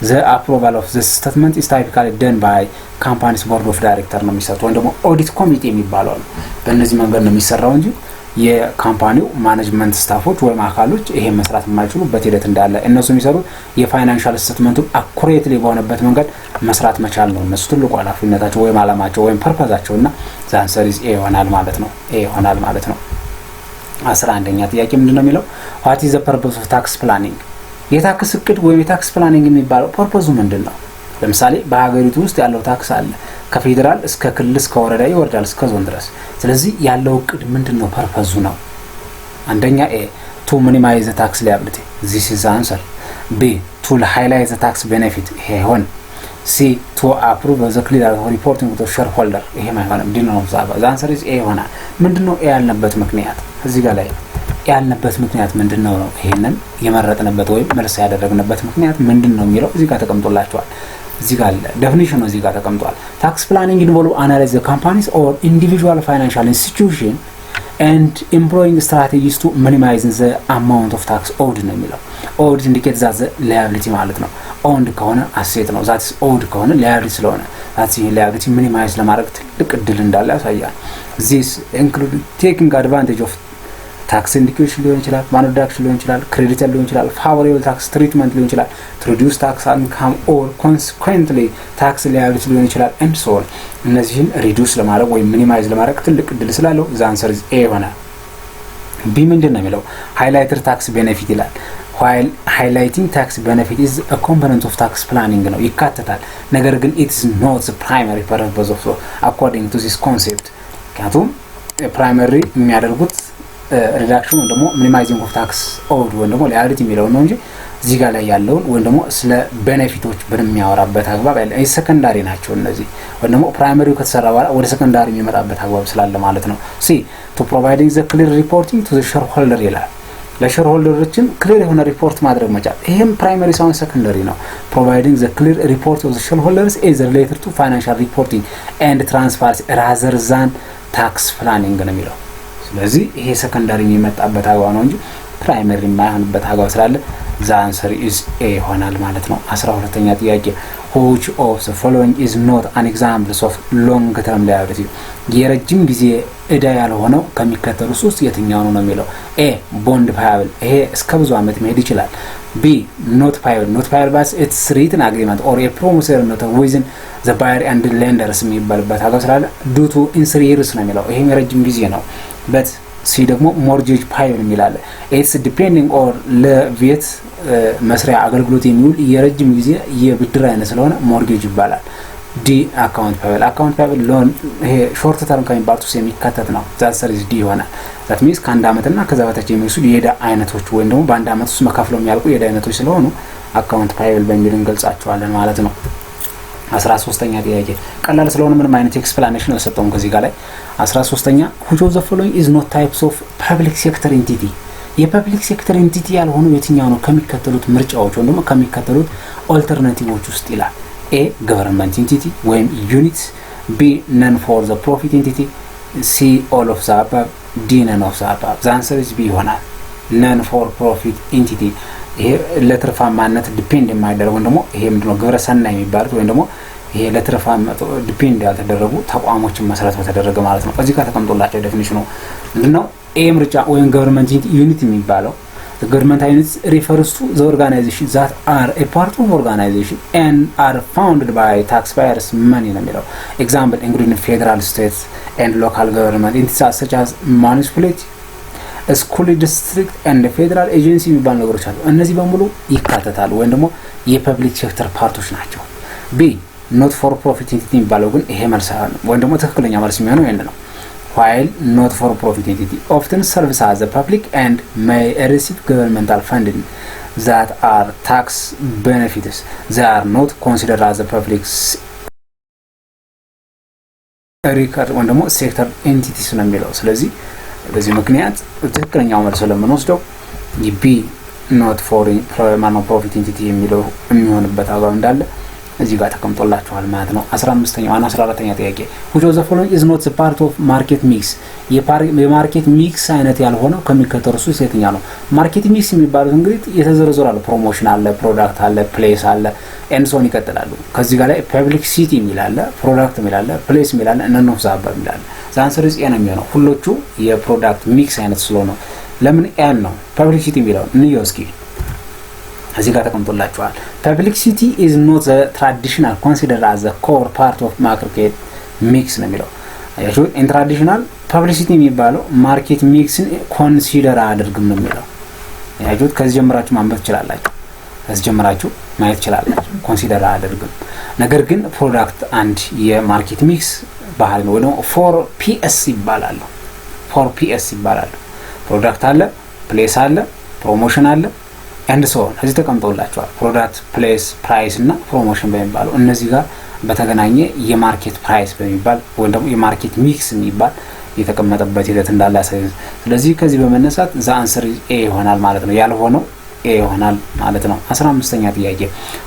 the approval of the statement is typically done by company's board of director ነው የሚሰሩት ወይ ደግሞ audit committee የሚባለው ነው በእነዚህ መንገድ ነው የሚሰራው እንጂ የካምፓኒው ማኔጅመንት ስታፎች ወይ አካሎች ይሄ መስራት የማይችሉበት ሂደት እንዳለ እነሱ የሚሰሩት የፋይናንሻል ስቴትመንቱ አኩሬትሊ በሆነበት መንገድ መስራት መቻል ነው እነሱ ትልቁ ኃላፊነታቸው ወይ ዓላማቸው ወይ ፐርፐዛቸውና the answer is A ይሆናል ማለት ነው 11ኛ ጥያቄ ምንድነው የሚለው what is the purpose of tax planning የታክስ እቅድ ወይ የታክስ ፕላኒንግ የሚባለው ፐርፐዙ ምንድነው ለምሳሌ በሀገሪቱ ውስጥ ያለው ታክስ አለ ከፌደራል እስከ ክልል እስከ ወረዳ ይወርዳል እስከ ዞን ድረስ ስለዚህ ያለው እቅድ ምንድነው ፐርፐዙ ነው አንደኛ A to minimize the tax liability this is the answer B to highlight the tax benefit ይሄ ሆን ሲ ቱ አፕሩቭ ዘ ክሊር ሪፖርቲንግ ቱ ሼርሆልደር ይሄ ማይሆንም ዲ ነው ዛባ ዛንሰር ኢዝ ኤ ይሆናል። ምንድነው ኤ ያልነበት ምክንያት? እዚህ ጋር ላይ ያልነበት ምክንያት ምንድነው ነው? ይሄንን የመረጥንበት ወይም መልስ ያደረግንበት ምክንያት ምንድነው የሚለው እዚህ ጋር ተቀምጦላችኋል። እዚህ ጋር ዴፊኒሽኑ እዚህ ጋር ተቀምጧል። ታክስ ፕላኒንግ ኢንቮልቭ አናላይዝ ዘ ካምፓኒስ ኦር ኢንዲቪጁዋል ፋይናንሻል ኢንስቲትዩሽን and employing strategies to minimize the amount of tax owed ነው የሚለው። owed indicates that the liability ማለት ነው። owned ከሆነ asset ነው። that is owed ከሆነ liability ስለሆነ that's liability minimize ለማድረግ ትልቅ እድል እንዳለ ያሳያል። this include taking advantage of ታክስ ኢንዲኬሽን ሊሆን ይችላል፣ ማን ሪዳክሽን ሊሆን ይችላል፣ ክሬዲት ሊሆን ይችላል፣ ፋቮሬብል ታክስ ትሪትመንት ሊሆን ይችላል፣ ሪዲዩስ ታክስ ኢንካም ኦር ኮንሲኩዌንትሊ ታክስ ሊያቢሊቲ ሊሆን ይችላል ኤንድ ሶ ኦን። እነዚህን ሪዲዩስ ለማድረግ ወይም ሚኒማይዝ ለማድረግ ትልቅ እድል ስላለው ዘ አንሰር ኢዝ ኤ ይሆናል። ቢ ምንድን ነው የሚለው? ሃይላይትድ ታክስ ቤኔፊት ይላል። while highlighting tax benefit is a component of tax planning ነው ይካተታል። ነገር ግን it is not the primary purpose of according to this concept። ምክንያቱም ፕራይመሪ የሚያደርጉት ሪዳክሽን ወይም ደግሞ ሚኒማይዚንግ ኦፍ ታክስ ኦውድ ወይም ደግሞ ሊያቢሊቲ የሚለው ነው እንጂ እዚህ ጋር ላይ ያለውን ወይም ደግሞ ስለ ቤኔፊቶች በሚያወራበት አግባብ ያለ ሰከንዳሪ ናቸው እነዚህ። ወይም ደግሞ ፕራይመሪው ከተሰራ በኋላ ወደ ሰከንዳሪ የሚመጣበት አግባብ ስላለ ማለት ነው። ሲ ቱ ፕሮቫይዲንግ ዘ ክሊር ሪፖርቲንግ ቱ ዘ ሼርሆልደር ይላል። ለሼርሆልደሮችም ክሊር የሆነ ሪፖርት ማድረግ መቻል። ይሄም ፕራይመሪ ሳይሆን ሰከንዳሪ ነው። ፕሮቫይዲንግ ዘ ክሊር ሪፖርት ኦፍ ዘ ሼርሆልደርስ ኢዝ ሪሌትድ ቱ ፋይናንሻል ሪፖርቲንግ ኤንድ ትራንስፓረንሲ ራዘር ዛን ታክስ ፕላኒንግ ነው የሚለው። ስለዚህ ይሄ ሰከንዳሪ የሚመጣበት አግባብ ነው እንጂ ፕራይመሪ የማይሆንበት አግባብ ስላለ ዘ አንሰር ኢዝ ኤ ይሆናል ማለት ነው። 12ኛ ጥያቄ which of the following is not an example of long term liability? የረጅም ጊዜ እዳ ያልሆነው ከሚከተሉት ውስጥ የትኛው ነው የሚለው። ኤ ቦንድ ፓያብል፣ ይሄ እስከ ብዙ አመት መሄድ ይችላል። ቢ ኖት ፓያብል፣ ኖት ፓያብል ባስ ኢትስ ሪትን አግሪመንት ኦር ኤ ፕሮሚሰሪ ኖት ዊዝን ዘ ባየር ኤንድ ሌንደርስ የሚባልበት አግባብ ስላለ ዱ ቱ ኢን 3 years ነው የሚለው። ይሄም የረጅም ጊዜ ነው። በት ሲ ደግሞ ሞርጌጅ ፓይብል የሚላለ ኢትስ ዲፔንዲንግ ኦር ለቤት መስሪያ አገልግሎት የሚውል የረጅም ጊዜ የብድር አይነት ስለሆነ ሞርጌጅ ይባላል። ዲ አካውንት ፓይብል፣ አካውንት ፓይብል ሎን ይሄ ሾርት ተርም ከሚባሉት ውስጥ የሚካተት ነው። ዛት ሰርቪስ ዲ ይሆናል። ዛት ሚንስ ከአንድ አመትና ከዛ በታች የሚወስዱ የዕዳ አይነቶች ወይም ደግሞ በአንድ አመት ውስጥ መካፈለው የሚያልቁ የዕዳ አይነቶች ስለሆኑ አካውንት ፓይብል በሚል እንገልጻቸዋለን ማለት ነው። 13ኛ ጥያቄ ቀላል ስለሆነ ምንም አይነት ኤክስፕላኔሽን አልሰጠውም ከዚህ ጋር ላይ። 13ኛ which of the following is not types of public sector entity? የፐብሊክ ሴክተር ኤንቲቲ ያልሆኑ የትኛው ነው ከሚከተሉት ምርጫዎች ወይም ደግሞ ከሚከተሉት ኦልተርናቲቮች ውስጥ ይላል። ኤ ገቨርንመንት ኤንቲቲ ወይም ዩኒት፣ ቢ ነን ፎር ዘ ፕሮፊት ኤንቲቲ፣ ሲ ኦል ኦፍ ዘ አባብ፣ ዲ ነን ኦፍ ዘ አባብ። ዘ አንሰር ኢዝ ቢ ይሆናል። ነን ፎር ፕሮፊት ኤንቲቲ ይሄ ለትርፋማነት ዲፔንድ የማይደረጉ ወይም ደግሞ ይሄ ምንድነው ግብረ ሰናይ የሚባሉት ወይም ደግሞ ይሄ ለትርፋማነት ዲፔንድ ያልተደረጉ ተቋሞችን መሰረት በተደረገ ማለት ነው። እዚህ ጋር ተቀምጦላቸው ዴፊኒሽኑ ምንድነው? ኤ ምርጫ ወይም ገቨርንመንት ዩኒት የሚባለው the government units refers to the organizations that are a part of organization and are founded by taxpayers money ነው የሚለው። ኤግዛምፕል including federal, state and local government entities such as municipality, ስኩል ዲስትሪክት ኤንድ ፌደራል ኤጀንሲ የሚባሉ ነገሮች አሉ። እነዚህ በሙሉ ይካተታሉ ወይም ደግሞ የፐብሊክ ሴክተር ፓርቶች ናቸው። ቢ ኖት ፎር ፕሮፊት ኤንቲቲ የሚባለው ግን ይሄ መልስ ወይም ደግሞ ትክክለኛ መልስ የሚሆነው ይሄን ነው። while not for profit entity often serves as a public and may receive governmental funding that are tax benefits, they are not considered as a public record ወይም ደግሞ ሴክተር ኤንቲቲስ ነው የሚለው። ስለዚህ በዚህ ምክንያት ትክክለኛው መልስ ለምንወስደው ቢ ኖት ፎር ፕሮፊት ኤንቲቲ የሚለው የሚሆንበት አግባብ እንዳለ እዚህ ጋር ተቀምጦላችኋል ማለት ነው። 15ኛው እና 14ኛ ጥያቄ which of the following is not the part of market mix? የማርኬት ሚክስ አይነት ያልሆነው ከሚከተሉት ውስጥ የትኛው ነው? ማርኬት ሚክስ የሚባሉት እንግዲህ የተዘረዘሩ አለ። ፕሮሞሽን አለ፣ ፕሮዳክት አለ፣ ፕሌስ አለ ኤንድ ሶን ይቀጥላሉ። ከዚህ ጋር ላይ ፐብሊክ ሲቲ የሚላለ፣ ፕሮዳክት የሚላለ፣ ፕሌስ የሚላለ ነን ኦፍ ዘ አባቭ የሚላለ። ዘ አንሰር ኢዝ ኤ ነው የሚሆነው። ሁሎቹ የፕሮዳክት ሚክስ አይነት ስለሆነ ለምን ኤን ነው ፐብሊክ ሲቲ የሚለው እንየው እስኪ። እዚህ ጋር ተቀምጦላችኋል። ፐብሊክ ሲቲ ኢዝ ኖት ዘ ትራዲሽናል ኮንሲደር አዝ ዘ ኮር ፓርት ኦፍ ማርኬት ሚክስ ነው የሚለው። አያችሁ ኢን ትራዲሽናል ፐብሊሲቲ የሚባለው ማርኬት ሚክስን ኮንሲደር አያደርግም ነው የሚለው። አያችሁ ከዚህ ጀምራችሁ ማንበብ ትችላላችሁ። ከዚህ ጀምራችሁ ማየት ትችላላችሁ። ኮንሲደር አያደርግም። ነገር ግን ፕሮዳክት አንድ የማርኬት ሚክስ ባህል ነው። ወይም 4ፒኤስ ይባላል። 4ፒኤስ ይባላል። ፕሮዳክት አለ፣ ፕሌስ አለ፣ ፕሮሞሽን አለ፣ ኤንድ ሶ እዚህ ተቀምጠውላችኋል። ፕሮዳክት ፕሌስ ፕራይስ እና ፕሮሞሽን በሚባሉ እነዚህ ጋር በተገናኘ የማርኬት ፕራይስ በሚባል ወይም ደግሞ የማርኬት ሚክስ የሚባል የተቀመጠበት ሂደት እንዳለ ያሳያል። ስለዚህ ከዚህ በመነሳት ዘ አንሰር ኤ ይሆናል ማለት ነው። ያልሆነው ኤ ይሆናል ማለት ነው። 15ኛ ጥያቄ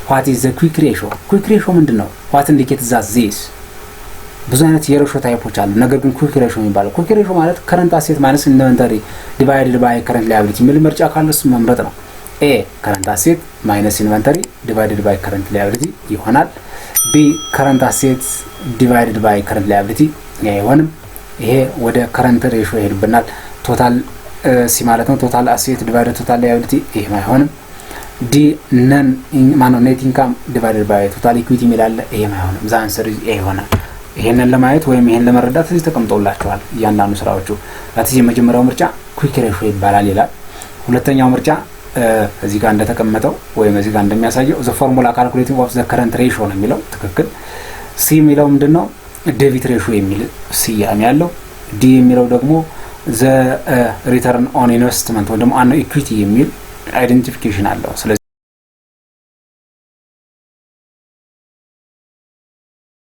what is the quick ratio? quick ratio ምንድነው? what indicates that this ብዙ አይነት የሬሾ ታይፖች አሉ። ነገር ግን ኩዊክ ሬሾ የሚባለው ኩዊክ ሬሾ ማለት ከረንት አሴት ማይነስ ኢንቨንተሪ ዲቫይድድ ባይ ከረንት ላያቢሊቲ የሚል ምርጫ ካለ እሱ መምረጥ ነው። ኤ ከረንት አሴት ማይነስ ኢንቨንተሪ ዲቫይድድ ባይ ከረንት ላያቢሊቲ ይሆናል። ቢ ከረንት አሴት ዲቫይድድ ባይ ከረንት ላያቢሊቲ አይሆንም። ይሄ ወደ ከረንት ሬሾ ይሄድብናል። ቶታል ሲ ማለት ነው ቶታል አሴት ዲቫይድድ ቶታል ላያቢሊቲ ይሄም አይሆንም። ዲ ነን ማነው ኔት ኢንካም ዲቫይድድ ባይ ቶታል ኢኩዊቲ የሚላለ ይሄም አይሆንም። ዘ አንሰር ኤ ይሆናል። ይሄንን ለማየት ወይም ይሄን ለመረዳት እዚህ ተቀምጠውላችኋል እያንዳንዱ ስራዎቹ። ለዚህ የመጀመሪያው ምርጫ ኩዊክ ሬሾ ይባላል ይላል። ሁለተኛው ምርጫ እዚህ ጋር እንደተቀመጠው ወይም እዚህ ጋር እንደሚያሳየው ዘ ፎርሙላ ካልኩሌቲንግ ኦፍ ዘ ከረንት ሬሾ ነው የሚለው ትክክል። ሲ የሚለው ምንድነው? ዴቢት ሬሾ የሚል ስያሜ ያለው። ዲ የሚለው ደግሞ ዘ ሪተርን ኦን ኢንቨስትመንት ወይም ደግሞ አን ኢኩዊቲ የሚል አይደንቲፊኬሽን አለው። ስለዚህ